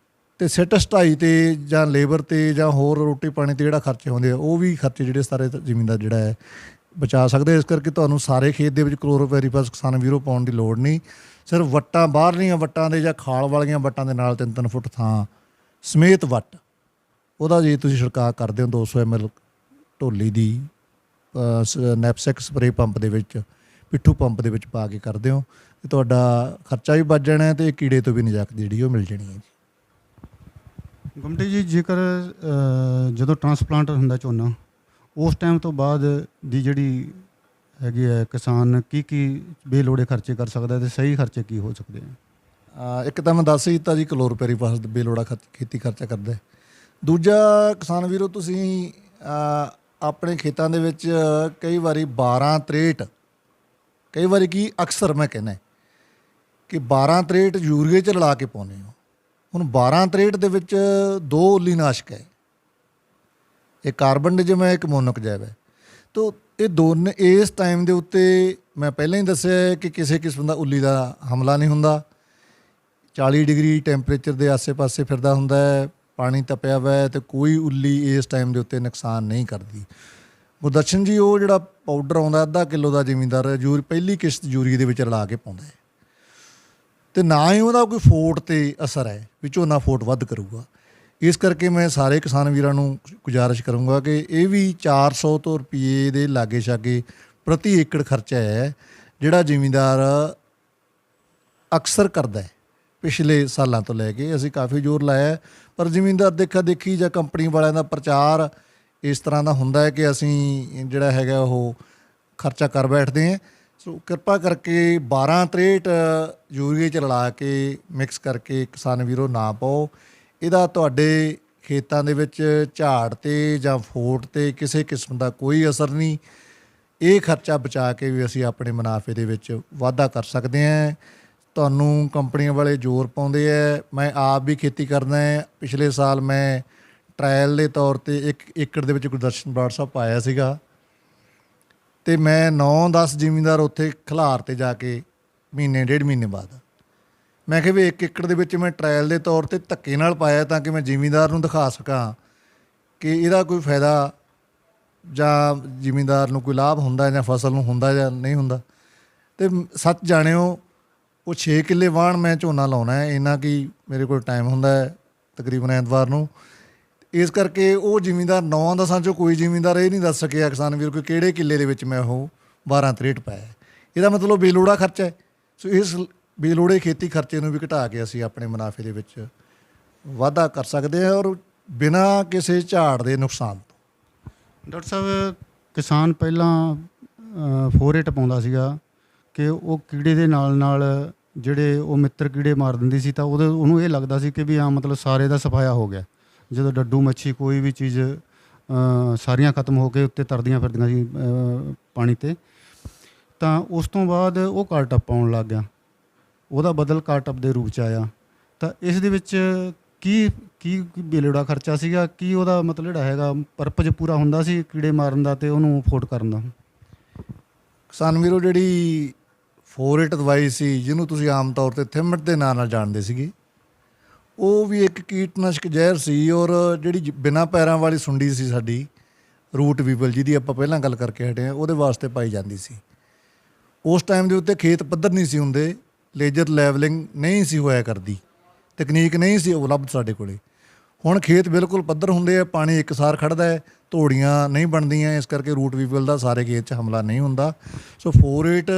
ਅਤੇ ਸਿੱਟ ਸਟਾਈ 'ਤੇ ਜਾਂ ਲੇਬਰ 'ਤੇ ਜਾਂ ਹੋਰ ਰੋਟੀ ਪਾਣੀ 'ਤੇ ਜਿਹੜਾ ਖਰਚੇ ਹੁੰਦੇ ਆ, ਉਹ ਵੀ ਖਰਚੇ ਜਿਹੜੇ ਸਾਰੇ ਜ਼ਿਮੀਂਦਾਰ ਜਿਹੜਾ ਹੈ ਬਚਾ ਸਕਦੇ। ਇਸ ਕਰਕੇ ਤੁਹਾਨੂੰ ਸਾਰੇ ਖੇਤ ਦੇ ਵਿੱਚ ਕਲੋਰੋਪੈਰੀਫਾਸ ਕਿਸਾਨ ਵੀਰੋ ਪਾਉਣ ਦੀ ਲੋੜ ਨਹੀਂ। ਸਿਰਫ ਵੱਟਾਂ, ਬਾਹਰਲੀਆਂ ਵੱਟਾਂ ਦੇ ਜਾਂ ਖਾਲ ਵਾਲੀਆਂ ਵੱਟਾਂ ਦੇ ਨਾਲ 3-3 ਫੁੱਟ ਥਾਂ ਸਮੇਤ ਵੱਟ, ਉਹਦਾ ਜੇ ਤੁਸੀਂ ਛਿੜਕਾਅ ਕਰਦੇ ਹੋ 200 ml ਢੋਲੀ ਦੀ ਨੈਪਸੈਕ ਸਪਰੇ ਪੰਪ ਦੇ ਵਿੱਚ, ਪਿੱਠੂ ਪੰਪ ਦੇ ਵਿੱਚ ਪਾ ਕੇ ਕਰਦੇ ਹੋ ਤੇ ਤੁਹਾਡਾ ਖਰਚਾ ਵੀ ਬਚ ਜਾਣਾ ਤੇ ਕੀੜੇ ਤੋਂ ਵੀ ਨਿਜਾਤ ਜਿਹੜੀ ਉਹ ਮਿਲ ਜਾਣੀ ਹੈ ਜੀ। ਗੁੰਮਟੀ ਜੀ, ਜੇਕਰ ਜਦੋਂ ਟਰਾਂਸਪਲਾਂਟ ਹੁੰਦਾ ਝੋਨਾ, ਉਸ ਟਾਈਮ ਤੋਂ ਬਾਅਦ ਦੀ ਜਿਹੜੀ ਹੈਗੀ ਹੈ, ਕਿਸਾਨ ਕੀ ਬੇਲੋੜੇ ਖਰਚੇ ਕਰ ਸਕਦਾ ਤੇ ਸਹੀ ਖਰਚੇ ਕੀ ਹੋ ਸਕਦੇ ਆ? ਇੱਕ ਤਾਂ ਮੈਂ ਦੱਸ ਹੀ ਦਿੱਤਾ ਜੀ, ਕਲੋਰਪੈਰੀਫਾਸ ਬੇਲੋੜਾ ਖੇਤੀ ਖਰਚਾ ਕਰਦਾ। ਦੂਜਾ, ਕਿਸਾਨ ਵੀਰੋ, ਤੁਸੀਂ ਆਪਣੇ ਖੇਤਾਂ ਦੇ ਵਿੱਚ ਕਈ ਵਾਰੀ 12-63, ਕਈ ਵਾਰੀ ਕੀ ਅਕਸਰ ਮੈਂ ਕਹਿੰਦਾ ਕਿ 12-63 ਯੂਰੀਏ 'ਚ ਰਲਾ ਕੇ ਪਾਉਂਦੇ ਹੋ। ਹੁਣ 12-63 ਦੇ ਵਿੱਚ 2 ਉੱਲੀਨਾਸ਼ਕ ਹੈ, ਇੱਕ ਕਾਰਬਨਡਿਜ਼ਮ ਹੈ, ਇੱਕ ਮੋਨੋਕਜੈਬ ਹੈ। ਤੋ ਇਹ ਦੋਨੇ ਇਸ ਟਾਈਮ ਦੇ ਉੱਤੇ ਮੈਂ ਪਹਿਲਾਂ ਹੀ ਦੱਸਿਆ ਕਿ ਕਿਸੇ ਕਿਸਮ ਦਾ ਉੱਲੀ ਦਾ ਹਮਲਾ ਨਹੀਂ ਹੁੰਦਾ। 40 ਡਿਗਰੀ ਟੈਂਪਰੇਚਰ ਦੇ ਆਸੇ-ਪਾਸੇ ਫਿਰਦਾ ਹੁੰਦਾ ਹੈ, ਪਾਣੀ ਤਪਿਆ ਹੋਇਆ ਹੈ, ਅਤੇ ਕੋਈ ਉੱਲੀ ਇਸ ਟਾਈਮ ਦੇ ਉੱਤੇ ਨੁਕਸਾਨ ਨਹੀਂ ਕਰਦੀ। ਗੁਰਦਰਸ਼ਨ ਜੀ, ਉਹ ਜਿਹੜਾ ਪਾਊਡਰ ਆਉਂਦਾ 1/2 ਕਿਲੋ ਦਾ, ਜ਼ਿਮੀਂਦਾਰ ਪਹਿਲੀ ਕਿਸ਼ਤ ਯੂਰੀਏ ਦੇ ਵਿੱਚ ਰਲਾ ਕੇ ਪਾਉਂਦਾ ਹੈ, ਅਤੇ ਨਾ ਹੀ ਉਹਦਾ ਕੋਈ ਫੋਟ 'ਤੇ ਅਸਰ ਹੈ ਵੀ ਝੋਨਾ ਫੋਟ ਵੱਧ ਕਰੂਗਾ। ਇਸ ਕਰਕੇ ਮੈਂ ਸਾਰੇ ਕਿਸਾਨ ਵੀਰਾਂ ਨੂੰ ਗੁਜ਼ਾਰਿਸ਼ ਕਰੂੰਗਾ ਕਿ ਇਹ ਵੀ 400 ਤੋਂ ਰੁਪਏ ਦੇ ਲਾਗੇ ਛਾਗੇ ਪ੍ਰਤੀ ਏਕੜ ਖਰਚਾ ਹੈ ਜਿਹੜਾ ਜ਼ਿਮੀਂਦਾਰ ਅਕਸਰ ਕਰਦਾ ਹੈ। ਪਿਛਲੇ ਸਾਲਾਂ ਤੋਂ ਲੈ ਕੇ ਅਸੀਂ ਕਾਫੀ ਜ਼ੋਰ ਲਾਇਆ, ਪਰ ਜ਼ਿਮੀਂਦਾਰ ਦੇਖਾ ਦੇਖੀ ਜਾਂ ਕੰਪਨੀ ਵਾਲਿਆਂ ਦਾ ਪ੍ਰਚਾਰ ਇਸ ਤਰ੍ਹਾਂ ਦਾ ਹੁੰਦਾ ਹੈ ਕਿ ਅਸੀਂ ਜਿਹੜਾ ਹੈਗਾ ਉਹ ਖਰਚਾ ਕਰ ਬੈਠਦੇ ਹਾਂ। ਸੋ ਕਿਰਪਾ ਕਰਕੇ 12-63 ਯੂਰੀਏ 'ਚ ਰਲਾ ਕੇ ਮਿਕਸ ਕਰਕੇ ਕਿਸਾਨ ਵੀਰੋ ਨਾ ਪਾਓ। ਇਹਦਾ ਤੁਹਾਡੇ ਖੇਤਾਂ ਦੇ ਵਿੱਚ ਝਾੜ 'ਤੇ ਜਾਂ ਫੋਟ 'ਤੇ ਕਿਸੇ ਕਿਸਮ ਦਾ ਕੋਈ ਅਸਰ ਨਹੀਂ। ਇਹ ਖਰਚਾ ਬਚਾ ਕੇ ਵੀ ਅਸੀਂ ਆਪਣੇ ਮੁਨਾਫੇ ਦੇ ਵਿੱਚ ਵਾਧਾ ਕਰ ਸਕਦੇ ਹਾਂ। ਤੁਹਾਨੂੰ ਕੰਪਨੀਆਂ ਵਾਲੇ ਜ਼ੋਰ ਪਾਉਂਦੇ ਹੈ। ਮੈਂ ਆਪ ਵੀ ਖੇਤੀ ਕਰਦਾ ਹੈ। ਪਿਛਲੇ ਸਾਲ ਮੈਂ ਟਰਾਇਲ ਦੇ ਤੌਰ 'ਤੇ 1 ਏਕੜ ਦੇ ਵਿੱਚ ਗੁਰਦਰਸ਼ਨ ਬਰਾੜ ਸਾਹਿਬ ਪਾਇਆ ਸੀਗਾ, ਅਤੇ ਮੈਂ 9-10 ਜ਼ਿਮੀਂਦਾਰ ਉੱਥੇ ਖਲਾਰ 'ਤੇ ਜਾ ਕੇ ਮਹੀਨੇ 1.5 ਮਹੀਨੇ ਬਾਅਦ ਮੈਂ ਕਿਹਾ ਵੀ 1 ਏਕੜ ਦੇ ਵਿੱਚ ਮੈਂ ਟਰਾਇਲ ਦੇ ਤੌਰ 'ਤੇ ਧੱਕੇ ਨਾਲ ਪਾਇਆ ਤਾਂ ਕਿ ਮੈਂ ਜ਼ਿਮੀਂਦਾਰ ਨੂੰ ਦਿਖਾ ਸਕਾਂ ਕਿ ਇਹਦਾ ਕੋਈ ਫਾਇਦਾ ਜਾਂ ਜ਼ਿਮੀਂਦਾਰ ਨੂੰ ਕੋਈ ਲਾਭ ਹੁੰਦਾ ਜਾਂ ਫਸਲ ਨੂੰ ਹੁੰਦਾ ਜਾਂ ਨਹੀਂ ਹੁੰਦਾ। ਅਤੇ ਸੱਚ ਜਾਣਿਓ, ਉਹ 6 ਕਿੱਲੇ ਵਾਹਣ ਮੈਂ ਝੋਨਾ ਲਾਉਣਾ ਹੈ, ਇੰਨਾ ਕਿ ਮੇਰੇ ਕੋਲ ਟਾਈਮ ਹੁੰਦਾ ਹੈ ਤਕਰੀਬਨ ਐਤਵਾਰ ਨੂੰ। ਇਸ ਕਰਕੇ ਉਹ ਜ਼ਿਮੀਂਦਾਰ 9-10 'ਚੋਂ ਕੋਈ ਜ਼ਿਮੀਂਦਾਰ ਇਹ ਨਹੀਂ ਦੱਸ ਸਕਿਆ ਕਿਸਾਨ ਵੀਰ ਕੋਈ ਕਿਹੜੇ ਕਿੱਲੇ ਦੇ ਵਿੱਚ ਮੈਂ ਉਹ 12-63 ਪਾਇਆ। ਇਹਦਾ ਮਤਲਬ ਬੇਲੋੜਾ ਖਰਚਾ ਹੈ। ਸੋ ਇਸ ਬੇਲੋੜੇ ਖੇਤੀ ਖਰਚੇ ਨੂੰ ਵੀ ਘਟਾ ਕੇ ਅਸੀਂ ਆਪਣੇ ਮੁਨਾਫੇ ਦੇ ਵਿੱਚ ਵਾਧਾ ਕਰ ਸਕਦੇ ਹਾਂ, ਔਰ ਬਿਨਾਂ ਕਿਸੇ ਝਾੜ ਦੇ ਨੁਕਸਾਨ ਤੋਂ। ਡਾਕਟਰ ਸਾਹਿਬ, ਕਿਸਾਨ ਪਹਿਲਾਂ ਫੋਰੇਟ ਪਾਉਂਦਾ ਸੀਗਾ ਕਿ ਉਹ ਕੀੜੇ ਦੇ ਨਾਲ ਜਿਹੜੇ ਉਹ ਮਿੱਤਰ ਕੀੜੇ ਮਾਰ ਦਿੰਦੀ ਸੀ, ਤਾਂ ਉਹਨੂੰ ਇਹ ਲੱਗਦਾ ਸੀ ਕਿ ਵੀ ਹਾਂ ਮਤਲਬ ਸਾਰੇ ਦਾ ਸਫਾਇਆ ਹੋ ਗਿਆ। ਜਦੋਂ ਡੱਡੂ ਮੱਛੀ ਕੋਈ ਵੀ ਚੀਜ਼ ਸਾਰੀਆਂ ਖਤਮ ਹੋ ਕੇ ਉੱਤੇ ਤਰਦੀਆਂ ਫਿਰਦੀਆਂ ਸੀ ਪਾਣੀ 'ਤੇ, ਤਾਂ ਉਸ ਤੋਂ ਬਾਅਦ ਉਹ ਕਾਰਟਪ ਆਉਣ ਲੱਗ ਗਿਆ, ਉਹਦਾ ਬਦਲ ਕਾਰਟਪ ਦੇ ਰੂਪ 'ਚ ਆਇਆ। ਤਾਂ ਇਸ ਦੇ ਵਿੱਚ ਕੀ ਬੇਲੋੜਾ ਖਰਚਾ ਸੀਗਾ? ਕੀ ਉਹਦਾ ਮਤਲਬ ਜਿਹੜਾ ਹੈਗਾ ਪਰਪਜ਼ ਪੂਰਾ ਹੁੰਦਾ ਸੀ ਕੀੜੇ ਮਾਰਨ ਦਾ ਅਤੇ ਉਹਨੂੰ ਫੋਟ ਕਰਨ ਦਾ? ਕਿਸਾਨ ਵੀਰੋ, ਜਿਹੜੀ ਫੋਰੇਟ ਦਵਾਈ ਸੀ ਜਿਹਨੂੰ ਤੁਸੀਂ ਆਮ ਤੌਰ 'ਤੇ ਥਿਮਟ ਦੇ ਨਾਂ ਨਾਲ ਜਾਣਦੇ ਸੀਗੇ, ਉਹ ਵੀ ਇੱਕ ਕੀਟਨਾਸ਼ਕ ਜ਼ਹਿਰ ਸੀ। ਔਰ ਜਿਹੜੀ ਬਿਨਾਂ ਪੈਰਾਂ ਵਾਲੀ ਸੁੰਡੀ ਸੀ ਸਾਡੀ ਰੂਟ ਵੀਬਲ, ਜਿਹਦੀ ਆਪਾਂ ਪਹਿਲਾਂ ਗੱਲ ਕਰਕੇ ਹਟੇ ਹਾਂ, ਉਹਦੇ ਵਾਸਤੇ ਪਾਈ ਜਾਂਦੀ ਸੀ। ਉਸ ਟਾਈਮ ਦੇ ਉੱਤੇ ਖੇਤ ਪੱਧਰ ਨਹੀਂ ਸੀ ਹੁੰਦੇ, ਲੇਜ਼ਰ ਲੈਵਲਿੰਗ ਨਹੀਂ ਸੀ ਹੋਇਆ ਕਰਦੀ, ਤਕਨੀਕ ਨਹੀਂ ਸੀ ਉਪਲਬਧ ਸਾਡੇ ਕੋਲ। ਹੁਣ ਖੇਤ ਬਿਲਕੁਲ ਪੱਧਰ ਹੁੰਦੇ ਆ, ਪਾਣੀ ਇੱਕਸਾਰ ਖੜ੍ਹਦਾ ਹੈ, ਧੋੜੀਆਂ ਨਹੀਂ ਬਣਦੀਆਂ, ਇਸ ਕਰਕੇ ਰੂਟ ਵੀਬਲ ਦਾ ਸਾਰੇ ਖੇਤ 'ਚ ਹਮਲਾ ਨਹੀਂ ਹੁੰਦਾ। ਸੋ ਫੋਰੇਟ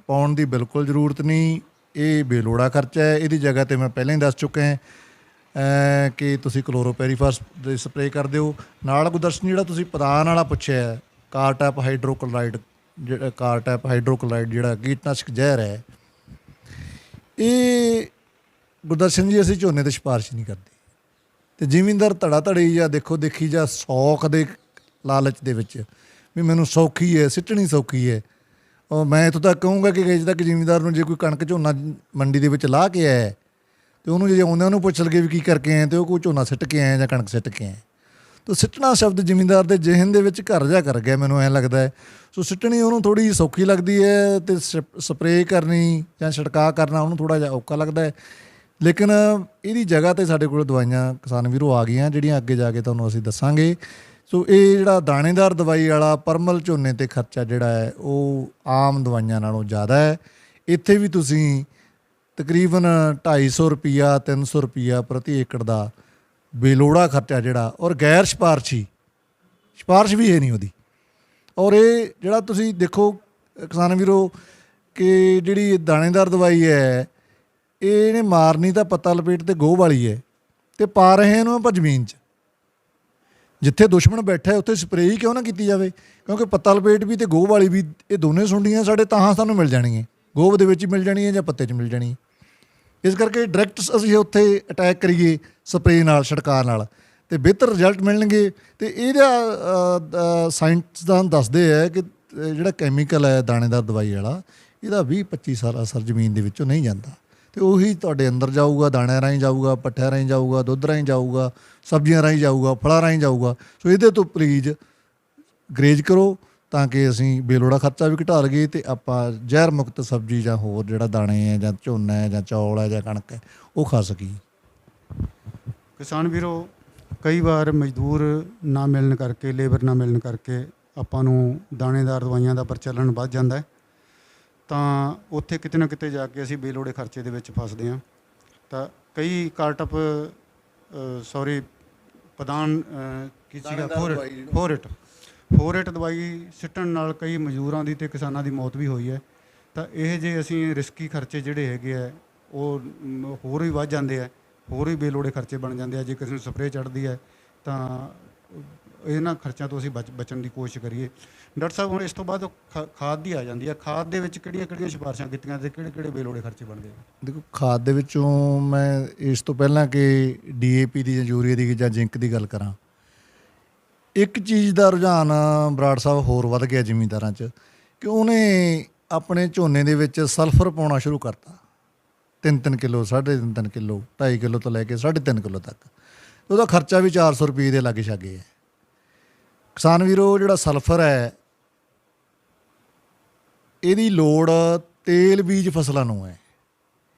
ਪਾਉਣ ਦੀ ਬਿਲਕੁਲ ਜ਼ਰੂਰਤ ਨਹੀਂ। ਇਹ ਬੇਲੋੜਾ ਖਰਚਾ ਹੈ। ਇਹਦੀ ਜਗ੍ਹਾ 'ਤੇ ਮੈਂ ਪਹਿਲਾਂ ਹੀ ਦੱਸ ਚੁੱਕਾ ਕਿ ਤੁਸੀਂ ਕਲੋਰੋਪੈਰੀਫਾਸ ਦੇ ਸਪਰੇਅ ਕਰ ਦਿਓ। ਨਾਲ ਗੁਰਦਰਸ਼ਨ, ਜਿਹੜਾ ਤੁਸੀਂ ਪ੍ਰਧਾਨ ਵਾਲਾ ਪੁੱਛਿਆ, ਕਾਰਟੈਪ ਹਾਈਡਰੋਕਲੋਰਾਈਡ, ਕਾਰਟੈਪ ਹਾਈਡਰੋਕਲੋਰਾਈਡ ਜਿਹੜਾ ਕੀਟਨਾਸ਼ਕ ਜ਼ਹਿਰ ਹੈ, ਇਹ ਗੁਰਦਰਸ਼ਨ ਜੀ ਅਸੀਂ ਝੋਨੇ 'ਤੇ ਸਿਫਾਰਿਸ਼ ਨਹੀਂ ਕਰਦੇ। ਅਤੇ ਜ਼ਿਮੀਂਦਾਰ ਧੜਾ ਧੜੀ ਜਾਂ ਦੇਖੋ ਦੇਖੀ ਜਾਂ ਸੌਖ ਦੇ ਲਾਲਚ ਦੇ ਵਿੱਚ ਵੀ ਮੈਨੂੰ ਸੌਖੀ ਹੈ, ਸਿੱਟਣੀ ਸੌਖੀ ਹੈ, ਔਰ ਮੈਂ ਇੱਥੋਂ ਤੱਕ ਕਹੂੰਗਾ ਕਿ ਅਜੇ ਤੱਕ ਜ਼ਿਮੀਂਦਾਰ ਨੂੰ ਜੇ ਕੋਈ ਕਣਕ ਝੋਨਾ ਮੰਡੀ ਦੇ ਵਿੱਚ ਲਾਹ ਕੇ ਆਇਆ ਅਤੇ ਉਹਨੂੰ ਜੇ ਆਉਂਦਿਆਂ ਨੂੰ ਪੁੱਛ ਲਗੇ ਵੀ ਕੀ ਕਰਕੇ ਆਏ, ਅਤੇ ਉਹ ਕੋਈ ਝੋਨਾ ਸਿੱਟ ਕੇ ਆਏ ਜਾਂ ਕਣਕ ਸਿੱਟ ਕੇ ਆਏ, ਤਾਂ ਸਿੱਟਣਾ ਸ਼ਬਦ ਜ਼ਿਮੀਂਦਾਰ ਦੇ ਜ਼ਿਹਨ ਦੇ ਵਿੱਚ ਘਰ ਜਾ ਕਰ ਗਿਆ, ਮੈਨੂੰ ਐਂ ਲੱਗਦਾ ਹੈ। ਸੋ ਸਿੱਟਣੀ ਉਹਨੂੰ ਥੋੜ੍ਹੀ ਸੌਖੀ ਲੱਗਦੀ ਹੈ, ਅਤੇ ਸਪਰੇਅ ਕਰਨੀ ਜਾਂ ਛਿੜਕਾਅ ਕਰਨਾ ਉਹਨੂੰ ਥੋੜ੍ਹਾ ਜਿਹਾ ਔਖਾ ਲੱਗਦਾ ਹੈ। ਲੇਕਿਨ ਇਹਦੀ ਜਗ੍ਹਾ 'ਤੇ ਸਾਡੇ ਕੋਲ ਦਵਾਈਆਂ ਕਿਸਾਨ ਵੀਰੋ ਆ ਗਈਆਂ, ਜਿਹੜੀਆਂ ਅੱਗੇ ਜਾ ਕੇ ਤੁਹਾਨੂੰ ਅਸੀਂ ਦੱਸਾਂਗੇ। ਸੋ ਇਹ ਜਿਹੜਾ ਦਾਣੇਦਾਰ ਦਵਾਈ ਵਾਲਾ ਪਰਮਲ ਝੋਨੇ 'ਤੇ ਖਰਚਾ ਜਿਹੜਾ ਹੈ ਉਹ ਆਮ ਦਵਾਈਆਂ ਨਾਲੋਂ ਜ਼ਿਆਦਾ ਹੈ। ਇੱਥੇ ਵੀ ਤੁਸੀਂ ਤਕਰੀਬਨ 250 ਰੁਪਈਆ 300 ਰੁਪਈਆ ਪ੍ਰਤੀ ਏਕੜ ਦਾ ਬੇਲੋੜਾ ਖਰਚਾ ਜਿਹੜਾ, ਔਰ ਗੈਰ ਸਿਫਾਰਸ਼ ਵੀ ਹੈ ਨਹੀਂ ਉਹਦੀ, ਔਰ ਇਹ ਜਿਹੜਾ ਤੁਸੀਂ ਦੇਖੋ ਕਿਸਾਨ ਵੀਰੋ ਕਿ ਜਿਹੜੀ ਦਾਣੇਦਾਰ ਦਵਾਈ ਹੈ ਇਹਨੇ ਮਾਰਨੀ ਤਾਂ ਪੱਤਾ ਲਪੇਟ ਤੇ ਗੋਹ ਵਾਲੀ ਹੈ, ਤੇ ਪਾ ਰਹੇ ਇਹਨੂੰ ਆਪਾਂ ਜ਼ਮੀਨ 'ਚ। ਜਿੱਥੇ ਦੁਸ਼ਮਣ ਬੈਠਾ ਉੱਥੇ ਸਪਰੇਅ ਹੀ ਕਿਉਂ ਨਾ ਕੀਤੀ ਜਾਵੇ, ਕਿਉਂਕਿ ਪੱਤਾ ਲਪੇਟ ਵੀ ਤੇ ਗੋਹ ਵਾਲੀ ਵੀ ਇਹ ਦੋਨੇ ਸੁੰਡੀਆਂ ਸਾਡੇ ਤਾਂ ਸਾਨੂੰ ਮਿਲ ਜਾਣਗੀਆਂ, ਗੋਹ ਦੇ ਵਿੱਚ ਹੀ ਮਿਲ ਜਾਣੀ ਹੈ ਜਾਂ ਪੱਤੇ 'ਚ ਮਿਲ ਜਾਣੀ ਹੈ। ਇਸ ਕਰਕੇ ਡਾਇਰੈਕਟ ਅਸੀਂ ਉੱਥੇ ਅਟੈਕ ਕਰੀਏ ਸਪਰੇਅ ਨਾਲ, ਛਿੜਕਾਅ ਨਾਲ, ਤੇ ਬਿਹਤਰ ਰਿਜ਼ਲਟ ਮਿਲਣਗੇ। ਤੇ ਇਹਦਾ ਸਾਇੰਸਦਾਨ ਦੱਸਦੇ ਹੈ ਕਿ ਜਿਹੜਾ ਕੈਮੀਕਲ ਹੈ ਦਾਣੇਦਾਰ ਦਵਾਈ ਵਾਲਾ, ਇਹਦਾ 20-25 ਸਾਲ ਅਸਰ ਜ਼ਮੀਨ ਦੇ ਵਿੱਚੋਂ ਨਹੀਂ ਜਾਂਦਾ, ਤੇ ਉਹੀ ਤੁਹਾਡੇ ਅੰਦਰ ਜਾਊਗਾ, ਦਾਣਿਆਂ ਰਾਹੀਂ ਜਾਊਗਾ, ਪੱਠਿਆਂ ਰਾਹੀਂ ਜਾਊਗਾ, ਦੁੱਧ ਰਾਹੀਂ ਜਾਊਗਾ, ਸਬਜ਼ੀਆਂ ਰਾਹੀਂ ਜਾਊਗਾ, ਫਲਾਂ ਰਾਹੀਂ ਜਾਊਗਾ। ਸੋ ਇਹਦੇ ਤੋਂ ਪਰਹੇਜ਼ ਗਰੇਜ ਕਰੋ ਤਾਂ ਕਿ ਅਸੀਂ ਬੇਲੋੜਾ ਖਰਚਾ ਵੀ ਘਟਾ ਲਈਏ ਤੇ ਆਪਾਂ ਜ਼ਹਿਰ ਮੁਕਤ ਸਬਜ਼ੀ ਜਾਂ ਹੋਰ ਜਿਹੜਾ ਦਾਣੇ ਹੈ ਜਾਂ ਝੋਨਾ ਹੈ ਜਾਂ ਚੌਲ ਹੈ ਜਾਂ ਕਣਕ ਹੈ ਉਹ ਖਾ ਸਕੀਏ। ਕਿਸਾਨ ਵੀਰੋ, ਕਈ ਵਾਰ ਮਜ਼ਦੂਰ ਨਾ ਮਿਲਣ ਕਰਕੇ, ਲੇਬਰ ਨਾ ਮਿਲਣ ਕਰਕੇ ਆਪਾਂ ਨੂੰ ਦਾਣੇਦਾਰ ਦਵਾਈਆਂ ਦਾ ਪ੍ਰਚਲਨ ਵੱਧ ਜਾਂਦਾ ਹੈ, ਤਾਂ ਉੱਥੇ ਕਿਤੇ ਨਾ ਕਿਤੇ ਜਾ ਕੇ ਅਸੀਂ ਬੇਲੋੜੇ ਖਰਚੇ ਦੇ ਵਿੱਚ ਫਸਦੇ ਹਾਂ। ਤਾਂ ਕਈ ਕਾਰਟਅਪ ਪ੍ਰਧਾਨ ਕੀ ਸੀਗਾ ਫੋਰੇਟ ਦਵਾਈ ਸਿੱਟਣ ਨਾਲ ਕਈ ਮਜ਼ਦੂਰਾਂ ਦੀ ਅਤੇ ਕਿਸਾਨਾਂ ਦੀ ਮੌਤ ਵੀ ਹੋਈ ਹੈ। ਤਾਂ ਇਹ ਜੇ ਅਸੀਂ ਰਿਸਕੀ ਖਰਚੇ ਜਿਹੜੇ ਹੈਗੇ ਆ ਉਹ ਹੋਰ ਵੀ ਵੱਧ ਜਾਂਦੇ ਆ, ਹੋਰ ਵੀ ਬੇਲੋੜੇ ਖਰਚੇ ਬਣ ਜਾਂਦੇ ਆ। ਜੇ ਕਿਸੇ ਨੂੰ ਸਪਰੇਅ ਚੜ੍ਹਦੀ ਹੈ ਤਾਂ ਇਹਨਾਂ ਖਰਚਿਆਂ ਤੋਂ ਅਸੀਂ ਬਚਣ ਦੀ ਕੋਸ਼ਿਸ਼ ਕਰੀਏ। ਡਾਕਟਰ ਸਾਹਿਬ, ਹੁਣ ਇਸ ਤੋਂ ਬਾਅਦ ਖਾਦ ਦੀ ਆ ਜਾਂਦੀ ਹੈ। ਖਾਦ ਦੇ ਵਿੱਚ ਕਿਹੜੀਆਂ ਸਿਫਾਰਸ਼ਾਂ ਕੀਤੀਆਂ ਅਤੇ ਕਿਹੜੇ ਬੇਲੋੜੇ ਖਰਚੇ ਬਣਦੇ ਆ? ਦੇਖੋ, ਖਾਦ ਦੇ ਵਿੱਚੋਂ ਮੈਂ ਇਸ ਤੋਂ ਪਹਿਲਾਂ ਕਿ DAP ਦੀ ਜਾਂ ਯੂਰੀਆ ਦੀ ਜਾਂ ਜ਼ਿੰਕ ਦੀ ਗੱਲ ਕਰਾਂ, ਇੱਕ ਚੀਜ਼ ਦਾ ਰੁਝਾਨ ਬਰਾੜ ਸਾਹਿਬ ਹੋਰ ਵੱਧ ਗਿਆ ਜ਼ਿਮੀਂਦਾਰਾਂ 'ਚ ਕਿ ਉਹਨੇ ਆਪਣੇ ਝੋਨੇ ਦੇ ਵਿੱਚ ਸਲਫਰ ਪਾਉਣਾ ਸ਼ੁਰੂ ਕਰਤਾ। 3-3 ਕਿਲੋ, 3.5 ਕਿਲੋ, 2.5 ਕਿਲੋ ਤੋਂ ਲੈ ਕੇ 3.5 ਕਿਲੋ ਤੱਕ। ਉਹਦਾ ਖਰਚਾ ਵੀ 400 ਰੁਪਏ ਦੇ ਲਾਗੇ ਛਾਗੇ ਹੈ। ਕਿਸਾਨ ਵੀਰੋ, ਜਿਹੜਾ ਸਲਫਰ ਹੈ ਇਹਦੀ ਲੋੜ ਤੇਲ ਬੀਜ ਫਸਲਾਂ ਨੂੰ ਹੈ।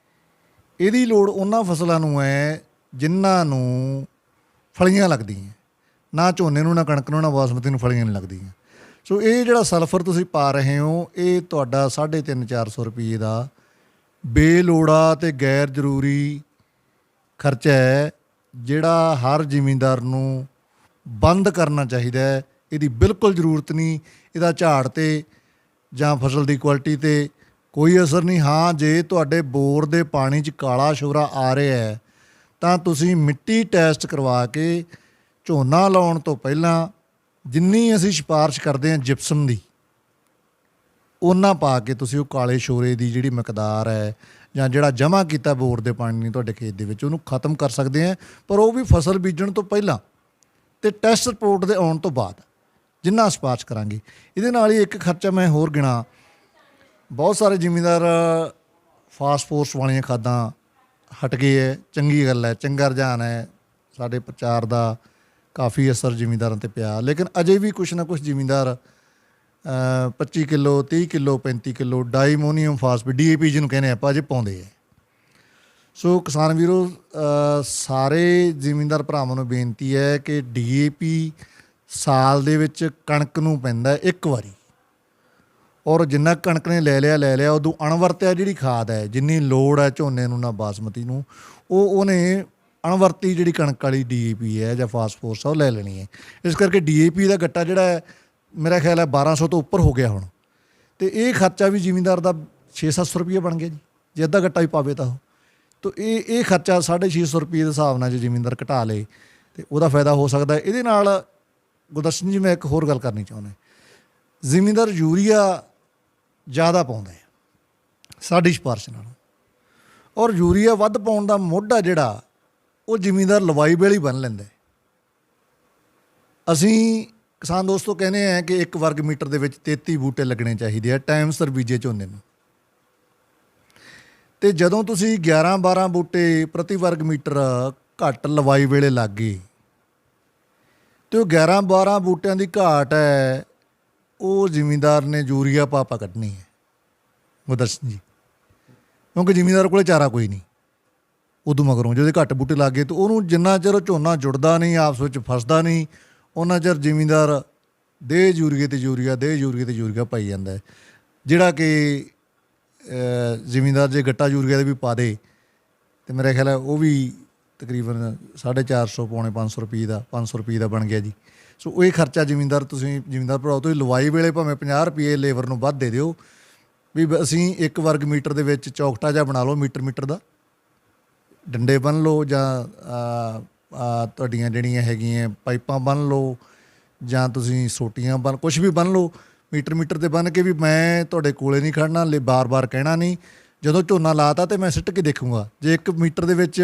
ਇਹਦੀ ਲੋੜ ਉਹਨਾਂ ਫਸਲਾਂ ਨੂੰ ਹੈ ਜਿਨ੍ਹਾਂ ਨੂੰ ਫਲੀਆਂ ਲੱਗਦੀਆਂ, ਨਾ ਝੋਨੇ ਨੂੰ, ਨਾ ਕਣਕ ਨੂੰ, ਨਾ ਬਾਸਮਤੀ ਨੂੰ ਫਲੀਆਂ ਨਹੀਂ ਲੱਗਦੀਆਂ। ਸੋ ਇਹ ਜਿਹੜਾ ਸਲਫਰ ਤੁਸੀਂ ਪਾ ਰਹੇ ਹੋ ਇਹ ਤੁਹਾਡਾ 350-400 ਰੁਪਏ ਦਾ ਬੇਲੋੜਾ ਅਤੇ ਗੈਰ ਜ਼ਰੂਰੀ ਖਰਚਾ ਹੈ, ਜਿਹੜਾ ਹਰ ਜ਼ਿਮੀਂਦਾਰ ਨੂੰ ਬੰਦ ਕਰਨਾ ਚਾਹੀਦਾ ਹੈ। ਇਹਦੀ ਬਿਲਕੁਲ ਜ਼ਰੂਰਤ ਨਹੀਂ। ਇਹਦਾ ਝਾੜ 'ਤੇ ਜਾਂ ਫਸਲ ਦੀ ਕੁਆਲਿਟੀ 'ਤੇ ਕੋਈ ਅਸਰ ਨਹੀਂ। ਹਾਂ, ਜੇ ਤੁਹਾਡੇ ਬੋਰ ਦੇ ਪਾਣੀ 'ਚ ਕਾਲਾ ਸ਼ੋਰਾ ਆ ਰਿਹਾ ਹੈ ਤਾਂ ਤੁਸੀਂ ਮਿੱਟੀ ਟੈਸਟ ਕਰਵਾ ਕੇ ਝੋਨਾ ਲਾਉਣ ਤੋਂ ਪਹਿਲਾਂ ਜਿੰਨੀ ਅਸੀਂ ਸਿਫਾਰਿਸ਼ ਕਰਦੇ ਹਾਂ ਜਿਪਸਮ ਦੀ, ਉਹਨਾਂ ਪਾ ਕੇ ਤੁਸੀਂ ਉਹ ਕਾਲੇ ਸ਼ੋਰੇ ਦੀ ਜਿਹੜੀ ਮਿਕਦਾਰ ਹੈ ਜਾਂ ਜਿਹੜਾ ਜਮ੍ਹਾਂ ਕੀਤਾ ਬੋਰ ਦੇ ਪਾਣੀ ਤੁਹਾਡੇ ਖੇਤ ਦੇ ਵਿੱਚ, ਉਹਨੂੰ ਖਤਮ ਕਰ ਸਕਦੇ ਹਾਂ। ਪਰ ਉਹ ਵੀ ਫਸਲ ਬੀਜਣ ਤੋਂ ਪਹਿਲਾਂ ਅਤੇ ਟੈਸਟ ਰਿਪੋਰਟ ਦੇ ਆਉਣ ਤੋਂ ਬਾਅਦ ਜਿੰਨਾ ਸਿਫਾਰਿਸ਼ ਕਰਾਂਗੇ। ਇਹਦੇ ਨਾਲ ਹੀ ਇੱਕ ਖਰਚਾ ਮੈਂ ਹੋਰ ਗਿਣਾ, ਬਹੁਤ ਸਾਰੇ ਜ਼ਿਮੀਂਦਾਰ ਫਾਸਫੋਰਸ ਵਾਲੀਆਂ ਖਾਦਾਂ ਹਟ ਗਏ ਹੈ। ਚੰਗੀ ਗੱਲ ਹੈ, ਚੰਗਾ ਰੁਝਾਨ ਹੈ। ਸਾਡੇ ਪ੍ਰਚਾਰ ਦਾ ਕਾਫੀ ਅਸਰ ਜ਼ਿਮੀਂਦਾਰਾਂ 'ਤੇ ਪਿਆ, ਲੇਕਿਨ ਅਜੇ ਵੀ ਕੁਛ ਨਾ ਕੁਛ ਜ਼ਿਮੀਂਦਾਰ 25 kilo, 30 kilo, 35 kilo diammonium phosphate DAP ਜਿਹਨੂੰ ਕਹਿੰਦੇ ਆਪਾਂ ਅਜੇ ਪਾਉਂਦੇ ਹੈ। ਸੋ ਕਿਸਾਨ ਵੀਰੋ, ਸਾਰੇ ਜ਼ਿਮੀਂਦਾਰ ਭਰਾਵਾਂ ਨੂੰ ਬੇਨਤੀ ਹੈ ਕਿ DAP ਸਾਲ ਦੇ ਵਿੱਚ ਕਣਕ ਨੂੰ ਪੈਂਦਾ ਇੱਕ ਵਾਰੀ, ਔਰ ਜਿੰਨਾ ਕਣਕ ਨੇ ਲੈ ਲਿਆ ਉਦੋਂ ਅਣਵਰਤਿਆ ਜਿਹੜੀ ਖਾਦ ਹੈ, ਜਿੰਨੀ ਲੋੜ ਹੈ ਝੋਨੇ ਨੂੰ ਨਾ ਬਾਸਮਤੀ ਨੂੰ, ਉਹਨੇ ਅਣਵਰਤੀ ਜਿਹੜੀ ਕਣਕ ਵਾਲੀ DAP ਹੈ ਜਾਂ ਫਾਸਫੋਰਸ ਆ ਉਹ ਲੈ ਲੈਣੀ ਹੈ। ਇਸ ਕਰਕੇ DAP ਦਾ ਗੱਟਾ ਜਿਹੜਾ ਹੈ ਮੇਰਾ ਖਿਆਲ ਹੈ 1200 ਤੋਂ ਉੱਪਰ ਹੋ ਗਿਆ ਹੁਣ, ਅਤੇ ਇਹ ਖਰਚਾ ਵੀ ਜ਼ਿਮੀਂਦਾਰ ਦਾ 600-700 ਰੁਪਏ ਬਣ ਗਿਆ ਜੀ, ਜੇ ਅੱਧਾ ਗੱਟਾ ਵੀ ਪਾਵੇ ਤਾਂ ਉਹ। ਤਾਂ ਇਹ ਖਰਚਾ 650 ਰੁਪਏ ਦੇ ਹਿਸਾਬ ਨਾਲ ਜੇ ਜ਼ਿਮੀਂਦਾਰ ਘਟਾ ਲਏ ਤਾਂ ਉਹਦਾ ਫਾਇਦਾ ਹੋ ਸਕਦਾ। ਇਹਦੇ ਨਾਲ ਗੁਰਦਰਸ਼ਨ ਜੀ, ਮੈਂ ਇੱਕ ਹੋਰ ਗੱਲ ਕਰਨੀ ਚਾਹੁੰਦਾ। ਜ਼ਿਮੀਂਦਾਰ ਯੂਰੀਆ ਜ਼ਿਆਦਾ ਪਾਉਂਦਾ ਹੈ ਸਾਡੀ ਸਿਫਾਰਿਸ਼ ਨਾਲੋਂ, ਔਰ ਯੂਰੀਆ ਵੱਧ ਪਾਉਣ ਦਾ ਮੋਢਾ ਜਿਹੜਾ ਉਹ ਜ਼ਿਮੀਂਦਾਰ ਲਵਾਈ ਵੇਲੇ ਹੀ ਬੰਨ੍ਹ ਲੈਂਦਾ। ਅਸੀਂ ਕਿਸਾਨ ਦੋਸਤੋ ਕਹਿੰਦੇ ਹਾਂ ਕਿ 1 ਵਰਗ ਮੀਟਰ ਦੇ ਵਿੱਚ 33 ਬੂਟੇ ਲੱਗਣੇ ਚਾਹੀਦੇ ਆ ਟਾਈਮ ਸਿਰ ਬੀਜੇ ਝੋਨੇ ਨੂੰ, ਅਤੇ ਜਦੋਂ ਤੁਸੀਂ 11-12 ਬੂਟੇ ਪ੍ਰਤੀ ਵਰਗ ਮੀਟਰ ਘੱਟ ਲਵਾਈ ਵੇਲੇ ਲੱਗ ਗਏ, ਅਤੇ ਉਹ 11-12 ਬੂਟਿਆਂ ਦੀ ਘਾਟ ਹੈ, ਉਹ ਜ਼ਿਮੀਂਦਾਰ ਨੇ ਯੂਰੀਆ ਪਾ ਕੱਢਣੀ ਹੈ ਗੁਰਦਰਸ਼ਨ ਜੀ, ਕਿਉਂਕਿ ਜ਼ਿਮੀਂਦਾਰ ਕੋਲ ਚਾਰਾ ਕੋਈ ਨਹੀਂ। ਉਦੋਂ ਮਗਰੋਂ ਜਦੋਂ ਘੱਟ ਬੂਟੇ ਲੱਗ ਗਏ ਤਾਂ ਉਹਨੂੰ ਜਿੰਨਾ ਚਿਰ ਝੋਨਾ ਜੁੜਦਾ ਨਹੀਂ, ਆਪਸ ਵਿੱਚ ਫਸਦਾ ਨਹੀਂ, ਉਹਨਾਂ ਚਿਰ ਜ਼ਿਮੀਂਦਾਰ ਦੇ ਯੂਰੀਏ 'ਤੇ ਯੂਰੀਆ ਪਾਈ ਜਾਂਦਾ ਹੈ। ਜਿਹੜਾ ਕਿ ਜ਼ਿਮੀਂਦਾਰ ਜੇ ਗੱਟਾ ਯੂਰੀਆ ਦਾ ਵੀ ਪਾ ਦੇ ਅਤੇ ਮੇਰਾ ਖਿਆਲ ਹੈ ਉਹ ਵੀ ਤਕਰੀਬਨ 450 ਪੌਣੇ 500 ਰੁਪਏ ਦਾ 500 ਰੁਪਏ ਦਾ ਬਣ ਗਿਆ ਜੀ। ਸੋ ਇਹ ਖਰਚਾ ਜ਼ਿਮੀਂਦਾਰ ਭਰਾਓ ਤੁਸੀਂ ਲਵਾਈ ਵੇਲੇ ਭਾਵੇਂ 50 ਰੁਪਏ ਲੇਬਰ ਨੂੰ ਵੱਧ ਦੇ ਦਿਓ ਵੀ ਅਸੀਂ 1 ਵਰਗ ਮੀਟਰ ਦੇ ਵਿੱਚ ਚੌਕਟਾ ਜਿਹਾ ਬਣਾ ਲਓ ਮੀਟਰ ਦਾ, ਡੰਡੇ ਬੰਨ੍ਹ ਲਓ ਜਾਂ ਤੁਹਾਡੀਆਂ ਜਿਹੜੀਆਂ ਹੈਗੀਆਂ ਪਾਈਪਾਂ ਬੰਨ੍ਹ ਲਓ ਜਾਂ ਤੁਸੀਂ ਸੋਟੀਆਂ ਕੁਛ ਵੀ ਬੰਨ੍ਹ ਲਓ ਮੀਟਰ ਤੇ ਬੰਨ੍ਹ ਕੇ ਵੀ ਮੈਂ ਤੁਹਾਡੇ ਕੋਲੇ ਨਹੀਂ ਖੜਨਾ, ਬਾਰ-ਬਾਰ ਕਹਿਣਾ ਨਹੀਂ। ਜਦੋਂ ਝੋਨਾ ਲਾਤਾ ਤੇ ਮੈਂ ਸਿੱਟ ਕੇ ਦੇਖੂੰਗਾ, ਜੇ 1 ਮੀਟਰ ਦੇ ਵਿੱਚ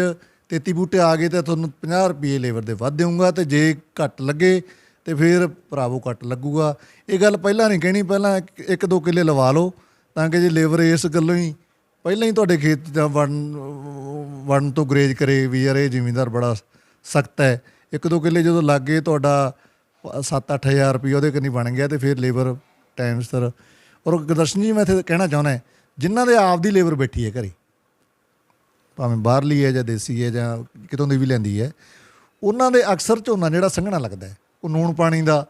33 ਬੂਟੇ ਆ ਗਏ ਤਾਂ ਤੁਹਾਨੂੰ 50 ਰੁਪਏ ਲੇਬਰ ਦੇ ਵੱਧ ਦੇਊਂਗਾ, ਤੇ ਜੇ ਘੱਟ ਲੱਗੇ ਤੇ ਫਿਰ ਭਰਾਵੋ ਘੱਟ ਲੱਗੂਗਾ। ਇਹ ਗੱਲ ਪਹਿਲਾਂ ਨਹੀਂ ਕਹਿਣੀ, ਪਹਿਲਾਂ 1-2 ਕਿੱਲੇ ਲਵਾ ਲਓ ਤਾਂ ਕਿ ਜੇ ਲੇਬਰ ਇਸ ਗੱਲੋਂ ਹੀ ਪਹਿਲਾਂ ਹੀ ਤੁਹਾਡੇ ਖੇਤ ਦਾ ਵੜਨ ਤੋਂ ਗੁਰੇਜ਼ ਕਰੇ ਵੀ ਯਾਰ ਇਹ ਜ਼ਿਮੀਂਦਾਰ ਬੜਾ ਸਖਤ ਹੈ। 1-2 ਕਿੱਲੇ ਜਦੋਂ ਲੱਗ ਗਏ ਤੁਹਾਡਾ 7-8 ਹਜ਼ਾਰ ਰੁਪਏ ਉਹਦੇ ਕੰਨੀ ਬਣ ਗਿਆ, ਤੇ ਫਿਰ ਲੇਬਰ ਟਾਈਮ ਸਿਰ। ਔਰ ਗੁਰਦਰਸ਼ਨ ਜੀ ਮੈਂ ਇੱਥੇ ਕਹਿਣਾ ਚਾਹੁੰਦਾ ਜਿਨ੍ਹਾਂ ਦੇ ਆਪ ਦੀ ਲੇਬਰ ਬੈਠੀ ਹੈ ਘਰੇ, ਭਾਵੇਂ ਬਾਹਰਲੀ ਹੈ ਜਾਂ ਦੇਸੀ ਹੈ ਜਾਂ ਕਿਤੋਂ ਦੀ ਵੀ ਲੈਂਦੀ ਹੈ, ਉਹਨਾਂ ਦੇ ਅਕਸਰ ਝੋਨਾ ਜਿਹੜਾ ਸੰਘਣਾ ਲੱਗਦਾ ਹੈ, ਉਹ ਨੂਣ ਪਾਣੀ ਦਾ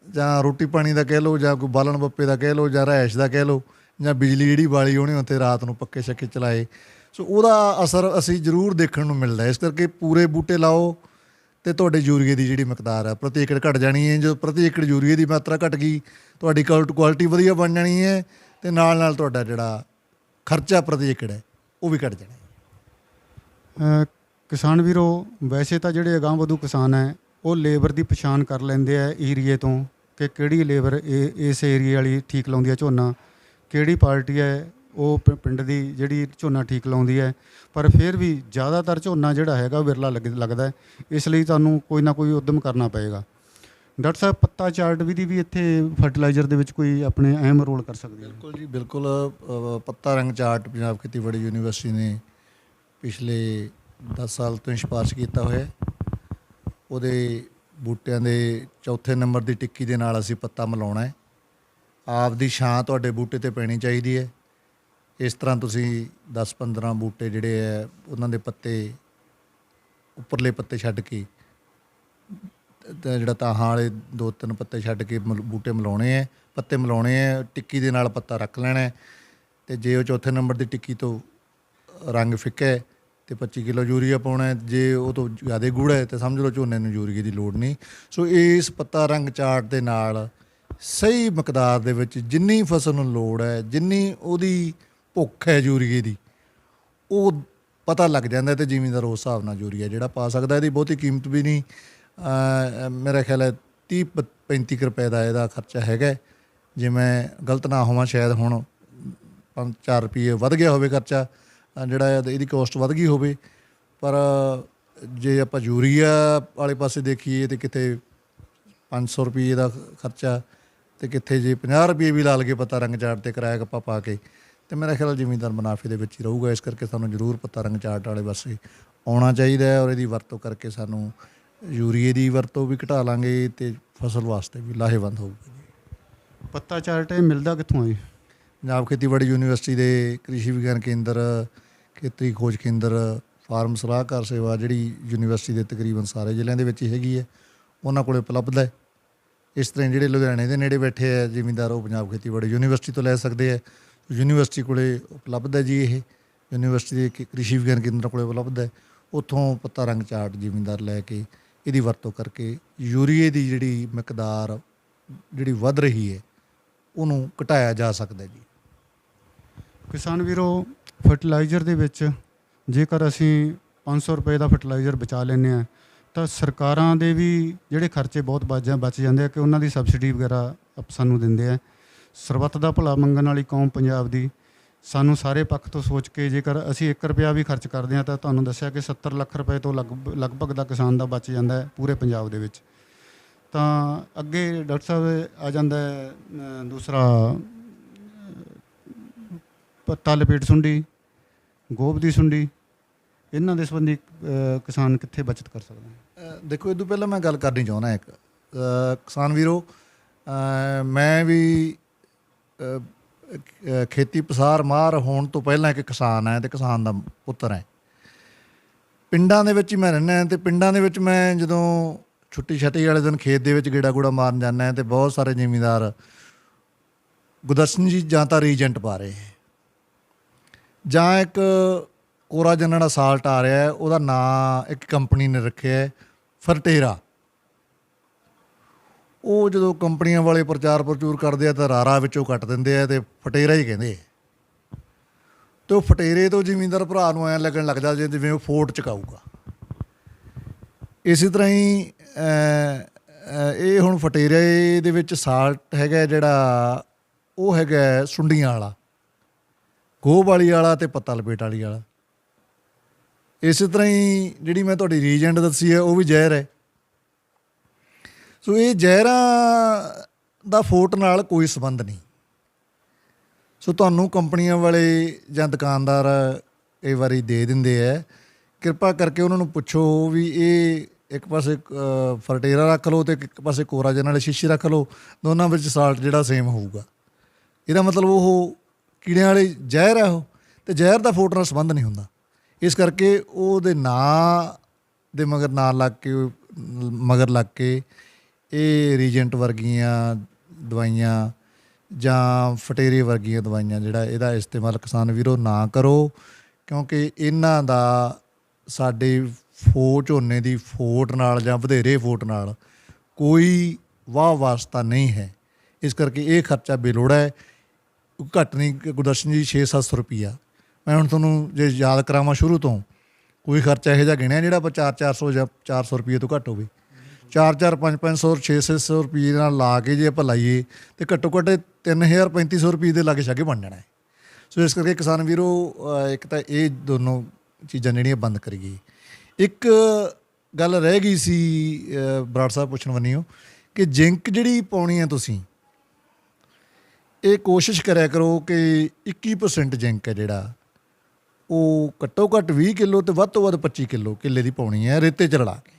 ਜਾਂ ਰੋਟੀ ਪਾਣੀ ਦਾ ਕਹਿ ਲਓ ਜਾਂ ਕੋਈ ਬਾਲਣ ਬੱਪੇ ਦਾ ਕਹਿ ਲਓ ਜਾਂ ਰਿਹਾਇਸ਼ ਦਾ ਕਹਿ ਲਓ ਜਾਂ ਬਿਜਲੀ ਜਿਹੜੀ ਬਾਲੀ ਉਹਨੇ ਉੱਤੇ ਰਾਤ ਨੂੰ ਪੱਕੇ ਛੱਕੇ ਚਲਾਏ, ਸੋ ਉਹਦਾ ਅਸਰ ਅਸੀਂ ਜ਼ਰੂਰ ਦੇਖਣ ਨੂੰ ਮਿਲਦਾ। ਇਸ ਕਰਕੇ ਪੂਰੇ ਬੂਟੇ ਲਾਓ ਤੇ ਤੁਹਾਡੇ ਯੂਰੀਏ ਦੀ ਜਿਹੜੀ ਮਿਕਦਾਰ ਹੈ ਪ੍ਰਤੀ ਏਕੜ ਘਟ ਜਾਣੀ ਹੈ। ਜਦੋਂ ਪ੍ਰਤੀ ਏਕੜ ਯੂਰੀਏ ਦੀ ਮਾਤਰਾ ਘਟ ਗਈ ਤੁਹਾਡੀ ਕੁਆਲਿਟੀ ਵਧੀਆ ਬਣ ਜਾਣੀ ਹੈ, ਤੇ ਨਾਲ ਤੁਹਾਡਾ ਜਿਹੜਾ ਖਰਚਾ ਪ੍ਰਤੀ ਏਕੜ ਹੈ ਉਹ ਵੀ ਘਟ ਜਾਣਾ। ਕਿਸਾਨ ਵੀਰੋ, ਵੈਸੇ ਤਾਂ ਜਿਹੜੇ ਅਗਾਂਹ ਵਧੂ ਕਿਸਾਨ ਹੈ ਉਹ ਲੇਬਰ ਦੀ ਪਛਾਣ ਕਰ ਲੈਂਦੇ ਆ ਏਰੀਏ ਤੋਂ ਕਿ ਕਿਹੜੀ ਲੇਬਰ ਇਸ ਏਰੀਏ ਵਾਲੀ ਠੀਕ ਲਾਉਂਦੀ ਹੈ ਝੋਨਾ, ਕਿਹੜੀ ਪਾਰਟੀ ਹੈ ਉਹ ਪਿੰਡ ਦੀ ਜਿਹੜੀ ਝੋਨਾ ਠੀਕ ਲਾਉਂਦੀ ਹੈ। ਪਰ ਫਿਰ ਵੀ ਜ਼ਿਆਦਾਤਰ ਝੋਨਾ ਜਿਹੜਾ ਹੈਗਾ ਉਹ ਵਿਰਲਾ ਲੱਗਦਾ ਹੈ, ਇਸ ਲਈ ਤੁਹਾਨੂੰ ਕੋਈ ਨਾ ਕੋਈ ਉੱਦਮ ਕਰਨਾ ਪਏਗਾ। ਡਾਕਟਰ ਸਾਹਿਬ, ਪੱਤਾ ਚਾਰਟ ਵਿਧੀ ਵੀ ਇੱਥੇ ਫਰਟੀਲਾਈਜ਼ਰ ਦੇ ਵਿੱਚ ਕੋਈ ਆਪਣੇ ਅਹਿਮ ਰੋਲ ਕਰ ਸਕਦੀ ਹੈ? ਬਿਲਕੁਲ ਜੀ, ਬਿਲਕੁਲ। ਪੱਤਾ ਰੰਗ ਚਾਰਟ ਪੰਜਾਬ ਖੇਤੀਬਾੜੀ ਯੂਨੀਵਰਸਿਟੀ ਨੇ ਪਿਛਲੇ 10 ਸਾਲ ਤੋਂ ਸਿਫਾਰਿਸ਼ ਕੀਤਾ ਹੋਇਆ। ਉਹਦੇ ਬੂਟਿਆਂ ਦੇ 4ਥੇ ਨੰਬਰ ਦੀ ਟਿੱਕੀ ਦੇ ਨਾਲ ਅਸੀਂ ਪੱਤਾ ਮਿਲਾਉਣਾ ਹੈ। ਆਪ ਦੀ ਛਾਂ ਤੁਹਾਡੇ ਬੂਟੇ 'ਤੇ ਪੈਣੀ ਚਾਹੀਦੀ ਹੈ। ਇਸ ਤਰ੍ਹਾਂ ਤੁਸੀਂ 10-15 ਬੂਟੇ ਜਿਹੜੇ ਹੈ ਉਹਨਾਂ ਦੇ ਪੱਤੇ ਉੱਪਰਲੇ ਪੱਤੇ ਛੱਡ ਕੇ ਜਿਹੜਾ ਤਾਹਾਂ ਵਾਲੇ 2-3 ਪੱਤੇ ਛੱਡ ਕੇ ਬੂਟੇ ਮਿਲਾਉਣੇ ਹੈ, ਪੱਤੇ ਮਿਲਾਉਣੇ ਹੈ। ਟਿੱਕੀ ਦੇ ਨਾਲ ਪੱਤਾ ਰੱਖ ਲੈਣਾ, ਅਤੇ ਜੇ ਉਹ 4ਥੇ ਨੰਬਰ ਦੀ ਟਿੱਕੀ ਤੋਂ ਰੰਗ ਫਿੱਕਾ ਹੈ ਅਤੇ 25 ਕਿਲੋ ਯੂਰੀਆ ਪਾਉਣਾ ਹੈ। ਜੇ ਉਹ ਤੋਂ ਜ਼ਿਆਦਾ ਗੂੜਾ ਹੈ ਤਾਂ ਸਮਝ ਲਓ ਝੋਨੇ ਨੂੰ ਯੂਰੀਏ ਦੀ ਲੋੜ ਨਹੀਂ। ਸੋ ਇਸ ਪੱਤਾ ਰੰਗ ਚਾਰਟ ਦੇ ਨਾਲ ਸਹੀ ਮਿਕਦਾਰ ਦੇ ਵਿੱਚ ਜਿੰਨੀ ਫਸਲ ਨੂੰ ਲੋੜ ਹੈ, ਜਿੰਨੀ ਉਹਦੀ ਭੁੱਖ ਹੈ ਯੂਰੀਏ ਦੀ, ਉਹ ਪਤਾ ਲੱਗ ਜਾਂਦਾ, ਅਤੇ ਜ਼ਿਮੀਂਦਾਰ ਉਸ ਹਿਸਾਬ ਨਾਲ ਯੂਰੀਆ ਜਿਹੜਾ ਪਾ ਸਕਦਾ। ਇਹਦੀ ਬਹੁਤੀ ਕੀਮਤ ਵੀ ਨਹੀਂ, ਮੇਰਾ ਖਿਆਲ ਹੈ 30-35 ਰੁਪਏ ਦਾ ਇਹਦਾ ਖਰਚਾ ਹੈਗਾ। ਜੇ ਮੈਂ ਗਲਤ ਨਾ ਹੋਵਾਂ, ਸ਼ਾਇਦ ਹੁਣ 5-4 ਰੁਪਏ ਵੱਧ ਗਿਆ ਹੋਵੇ ਖਰਚਾ, ਜਿਹੜਾ ਇਹਦੀ ਕੋਸਟ ਵੱਧ ਗਈ ਹੋਵੇ। ਪਰ ਜੇ ਆਪਾਂ ਯੂਰੀਆ ਵਾਲੇ ਪਾਸੇ ਦੇਖੀਏ ਤਾਂ ਕਿਤੇ 500 ਰੁਪਏ ਦਾ ਖਰਚਾ, ਅਤੇ ਕਿੱਥੇ ਜੇ 50 ਰੁਪਏ ਵੀ ਲਾ ਲਈਏ ਪੱਤਾ ਰੰਗ ਚਾਰਟ 'ਤੇ ਕਿਰਾਇਆ ਗੱਪਾ ਪਾ ਕੇ, ਅਤੇ ਮੇਰਾ ਖਿਆਲ ਜ਼ਿਮੀਂਦਾਰ ਮੁਨਾਫੇ ਦੇ ਵਿੱਚ ਹੀ ਰਹੂਗਾ। ਇਸ ਕਰਕੇ ਸਾਨੂੰ ਜ਼ਰੂਰ ਪੱਤਾ ਰੰਗ ਚਾਰਟ ਵਾਲੇ ਪਾਸੇ ਆਉਣਾ ਚਾਹੀਦਾ ਹੈ, ਔਰ ਇਹਦੀ ਵਰਤੋਂ ਕਰਕੇ ਸਾਨੂੰ ਯੂਰੀਏ ਦੀ ਵਰਤੋਂ ਵੀ ਘਟਾ ਲਾਂਗੇ ਅਤੇ ਫਸਲ ਵਾਸਤੇ ਵੀ ਲਾਹੇਵੰਦ ਹੋਊਗਾ ਜੀ। ਪੱਤਾ ਚਾਰਟ ਇਹ ਮਿਲਦਾ ਕਿੱਥੋਂ ਹੈ? ਪੰਜਾਬ ਖੇਤੀਬਾੜੀ ਯੂਨੀਵਰਸਿਟੀ ਦੇ ਕ੍ਰਿਸ਼ੀ ਵਿਗਿਆਨ ਕੇਂਦਰ, ਖੇਤਰੀ ਖੋਜ ਕੇਂਦਰ, ਫਾਰਮ ਸਲਾਹਕਾਰ ਸੇਵਾ ਜਿਹੜੀ ਯੂਨੀਵਰਸਿਟੀ ਦੇ ਤਕਰੀਬਨ ਸਾਰੇ ਜ਼ਿਲ੍ਹਿਆਂ ਦੇ ਵਿੱਚ ਹੀ ਹੈਗੀ ਹੈ, ਉਹਨਾਂ ਕੋਲ ਉਪਲਬਧ ਹੈ। ਇਸ ਤਰ੍ਹਾਂ ਜਿਹੜੇ ਲੁਧਿਆਣੇ ਦੇ ਨੇੜੇ ਬੈਠੇ ਹੈ ਜ਼ਿਮੀਂਦਾਰ, ਉਹ ਪੰਜਾਬ ਖੇਤੀਬਾੜੀ ਯੂਨੀਵਰਸਿਟੀ ਤੋਂ ਲੈ ਸਕਦੇ ਹੈ। ਯੂਨੀਵਰਸਿਟੀ ਕੋਲ ਉਪਲਬਧ ਹੈ ਜੀ, ਇਹ ਯੂਨੀਵਰਸਿਟੀ ਦੇ ਕ੍ਰਿਸ਼ੀ ਵਿਗਿਆਨ ਕੇਂਦਰ ਕੋਲ ਉਪਲਬਧ ਹੈ। ਉੱਥੋਂ ਪੱਤਾ ਰੰਗ ਚਾਰਟ ਜ਼ਿਮੀਂਦਾਰ ਲੈ ਕੇ ਇਹਦੀ ਵਰਤੋਂ ਕਰਕੇ ਯੂਰੀਏ ਦੀ ਜਿਹੜੀ ਮਿਕਦਾਰ ਜਿਹੜੀ ਵੱਧ ਰਹੀ ਹੈ ਉਹਨੂੰ ਘਟਾਇਆ ਜਾ ਸਕਦਾ ਜੀ। ਕਿਸਾਨ ਵੀਰੋ, ਫਰਟੀਲਾਈਜ਼ਰ ਦੇ ਵਿੱਚ ਜੇਕਰ ਅਸੀਂ 500 ਰੁਪਏ ਦਾ ਫਰਟੀਲਾਈਜ਼ਰ ਬਚਾ ਲੈਂਦੇ ਹਾਂ ਤਾਂ ਸਰਕਾਰਾਂ ਦੇ ਵੀ ਜਿਹੜੇ ਖਰਚੇ ਬਹੁਤ ਬਚ ਜਾਂਦੇ ਆ ਕਿ ਉਹਨਾਂ ਦੀ ਸਬਸਿਡੀ ਵਗੈਰਾ ਸਾਨੂੰ ਦਿੰਦੇ ਆ। ਸਰਬੱਤ ਦਾ ਭਲਾ ਮੰਗਣ ਵਾਲੀ ਕੌਮ ਪੰਜਾਬ ਦੀ, ਸਾਨੂੰ ਸਾਰੇ ਪੱਖ ਤੋਂ ਸੋਚ ਕੇ ਜੇਕਰ ਅਸੀਂ 1 ਰੁਪਇਆ ਵੀ ਖਰਚ ਕਰਦੇ ਹਾਂ ਤਾਂ ਤੁਹਾਨੂੰ ਦੱਸਿਆ ਕਿ 70 ਲੱਖ ਰੁਪਏ ਤੋਂ ਲਗਭਗ ਦਾ ਕਿਸਾਨ ਦਾ ਬਚ ਜਾਂਦਾ ਹੈ ਪੂਰੇ ਪੰਜਾਬ ਦੇ ਵਿੱਚ। ਤਾਂ ਅੱਗੇ ਡਾਕਟਰ ਸਾਹਿਬ ਆ ਜਾਂਦਾ ਦੂਸਰਾ ਪੱਤਾ ਲਪੇਟ ਸੁੰਡੀ, ਗੋਭ ਦੀ ਸੁੰਡੀ, ਇਹਨਾਂ ਦੇ ਸੰਬੰਧੀ ਕਿਸਾਨ ਕਿੱਥੇ ਬਚਤ ਕਰ ਸਕਦਾ? ਦੇਖੋ, ਇਹ ਤੋਂ ਪਹਿਲਾਂ ਮੈਂ ਗੱਲ ਕਰਨੀ ਚਾਹੁੰਦਾ ਇੱਕ ਕਿਸਾਨ ਵੀਰੋ, ਮੈਂ ਵੀ ਖੇਤੀ ਪਸਾਰ ਮਾਹਰ ਹੋਣ ਤੋਂ ਪਹਿਲਾਂ ਇੱਕ ਕਿਸਾਨ ਹੈ ਅਤੇ ਕਿਸਾਨ ਦਾ ਪੁੱਤਰ ਹੈ। ਪਿੰਡਾਂ ਦੇ ਵਿੱਚ ਹੀ ਮੈਂ ਰਹਿੰਦਾ, ਅਤੇ ਪਿੰਡਾਂ ਦੇ ਵਿੱਚ ਮੈਂ ਜਦੋਂ ਛੁੱਟੀ ਛੱਟੀ ਵਾਲੇ ਦਿਨ ਖੇਤ ਦੇ ਵਿੱਚ ਗੇੜਾ ਗੂੜਾ ਮਾਰਨ ਜਾਂਦਾ ਅਤੇ ਬਹੁਤ ਸਾਰੇ ਜ਼ਿਮੀਂਦਾਰ ਗੁਰਦਰਸ਼ਨ ਜੀ ਜਾਂ ਤਾਂ ਰੀਜੈਂਟ ਪਾ ਰਹੇ ਹੈ, ਜਾਂ ਇੱਕ ਕੋਰਾ ਜੰਨਾ ਦਾ ਸਾਲਟ ਆ ਰਿਹਾ, ਉਹਦਾ ਨਾਂ ਇੱਕ ਕੰਪਨੀ ਨੇ ਰੱਖਿਆ ਹੈ ਫਰਟੇਰਾ। ਉਹ ਜਦੋਂ ਕੰਪਨੀਆਂ ਵਾਲੇ ਪ੍ਰਚਾਰ ਪ੍ਰਚੂਰ ਕਰਦੇ ਆ ਤਾਂ ਰਾਰਾ ਵਿੱਚੋਂ ਕੱਟ ਦਿੰਦੇ ਆ ਅਤੇ ਫਟੇਰਾ ਹੀ ਕਹਿੰਦੇ ਆ। ਅਤੇ ਉਹ ਫਟੇਰੇ ਤੋਂ ਜ਼ਿਮੀਂਦਾਰ ਭਰਾ ਨੂੰ ਐਂ ਲੱਗਣ ਲੱਗਦਾ ਜਿਵੇਂ ਉਹ ਫੋਟ ਚੁਕਾਊਗਾ। ਇਸੇ ਤਰ੍ਹਾਂ ਹੀ ਇਹ ਹੁਣ ਫਟੇਰੇ ਦੇ ਵਿੱਚ ਸਾਲਟ ਹੈਗਾ ਜਿਹੜਾ, ਉਹ ਹੈਗਾ ਸੁੰਡੀਆਂ ਵਾਲਾ, ਗੋਹ ਵਾਲੀ ਵਾਲਾ ਅਤੇ ਪੱਤਾ ਲਪੇਟ ਵਾਲੀ ਵਾਲਾ। ਇਸੇ ਤਰ੍ਹਾਂ ਹੀ ਜਿਹੜੀ ਮੈਂ ਤੁਹਾਡੀ ਰੀਜੈਂਟ ਦੱਸੀ ਹੈ ਉਹ ਵੀ ਜ਼ਹਿਰ ਹੈ। ਸੋ ਇਹ ਜ਼ਹਿਰਾਂ ਦਾ ਫੋਟ ਨਾਲ ਕੋਈ ਸੰਬੰਧ ਨਹੀਂ। ਸੋ ਤੁਹਾਨੂੰ ਕੰਪਨੀਆਂ ਵਾਲੇ ਜਾਂ ਦੁਕਾਨਦਾਰ ਕਈ ਵਾਰੀ ਦੇ ਦਿੰਦੇ ਹੈ, ਕਿਰਪਾ ਕਰਕੇ ਉਹਨਾਂ ਨੂੰ ਪੁੱਛੋ ਵੀ ਇਹ ਇੱਕ ਪਾਸੇ ਫਰਟੇਰਾ ਰੱਖ ਲਓ ਅਤੇ ਇੱਕ ਪਾਸੇ ਕੋਰਾਜਨ ਵਾਲੀ ਸ਼ੀਸ਼ੀ ਰੱਖ ਲਓ, ਦੋਨਾਂ ਵਿੱਚ ਸਾਲਟ ਜਿਹੜਾ ਸੇਮ ਹੋਊਗਾ। ਇਹਦਾ ਮਤਲਬ ਉਹ ਕੀੜਿਆਂ ਵਾਲੀ ਜ਼ਹਿਰ ਹੈ ਉਹ, ਅਤੇ ਜ਼ਹਿਰ ਦਾ ਫੋਟ ਨਾਲ ਸੰਬੰਧ ਨਹੀਂ ਹੁੰਦਾ। ਇਸ ਕਰਕੇ ਉਹਦੇ ਨਾਂ ਦੇ ਮਗਰ ਲੱਗ ਕੇ ਇਹ ਰੀਜੈਂਟ ਵਰਗੀਆਂ ਦਵਾਈਆਂ ਜਾਂ ਫਟੇਰੇ ਵਰਗੀਆਂ ਦਵਾਈਆਂ ਜਿਹੜਾ ਇਹਦਾ ਇਸਤੇਮਾਲ ਕਿਸਾਨ ਵੀਰੋ ਨਾ ਕਰੋ, ਕਿਉਂਕਿ ਇਹਨਾਂ ਦਾ ਸਾਡੇ ਝੋਨੇ ਦੀ ਫੋਟ ਨਾਲ ਜਾਂ ਵਧੇਰੇ ਫੋਟ ਨਾਲ ਕੋਈ ਵਾਹ ਵਾਸਤਾ ਨਹੀਂ ਹੈ। ਇਸ ਕਰਕੇ ਇਹ ਖਰਚਾ ਬੇਲੋੜਾ ਹੈ। ਘੱਟ ਨਹੀਂ ਗੁਰਦਰਸ਼ਨ ਜੀ, 600-700 ਰੁਪਈਆ। ਮੈਂ ਹੁਣ ਤੁਹਾਨੂੰ ਜੇ ਯਾਦ ਕਰਾਵਾਂ ਸ਼ੁਰੂ ਤੋਂ, ਕੋਈ ਖਰਚਾ ਇਹੋ ਜਿਹਾ ਗਿਣਿਆ ਜਿਹੜਾ ਆਪਾਂ 400 ਜਾਂ 400 ਰੁਪਈਏ ਤੋਂ ਘੱਟ ਹੋਵੇ। 400, 500, 600 ਰੁਪਈਏ ਨਾਲ ਲਾ ਕੇ ਜੇ ਆਪਾਂ ਲਾਈਏ ਤਾਂ ਘੱਟੋ ਘੱਟ 3000, 3500 ਰੁਪਈਏ ਦੇ ਲਾਗੇ ਛਾਗੇ ਬਣ ਜਾਣਾ ਹੈ। ਸੋ ਇਸ ਕਰਕੇ ਕਿਸਾਨ ਵੀਰੋ ਇੱਕ ਤਾਂ ਇਹ ਦੋਨੋਂ ਚੀਜ਼ਾਂ ਜਿਹੜੀਆਂ ਬੰਦ ਕਰੀਏ। ਇੱਕ ਗੱਲ ਰਹਿ ਗਈ ਸੀ ਬਰਾੜ ਸਾਹਿਬ ਪੁੱਛਣ ਬੰਨਿਓ ਕਿ ਜਿੰਕ ਜਿਹੜੀ ਪਾਉਣੀ ਹੈ ਤੁਸੀਂ, ਇਹ ਕੋਸ਼ਿਸ਼ ਕਰਿਆ ਕਰੋ ਕਿ 21% ਜਿੰਕ ਹੈ ਜਿਹੜਾ ਉਹ ਘੱਟੋ ਘੱਟ 20 ਕਿਲੋ ਅਤੇ ਵੱਧ ਤੋਂ ਵੱਧ 25 ਕਿਲੋ ਕਿੱਲੇ ਦੀ ਪਾਉਣੀ ਹੈ ਰੇਤੇ 'ਚ ਰਲਾ ਕੇ।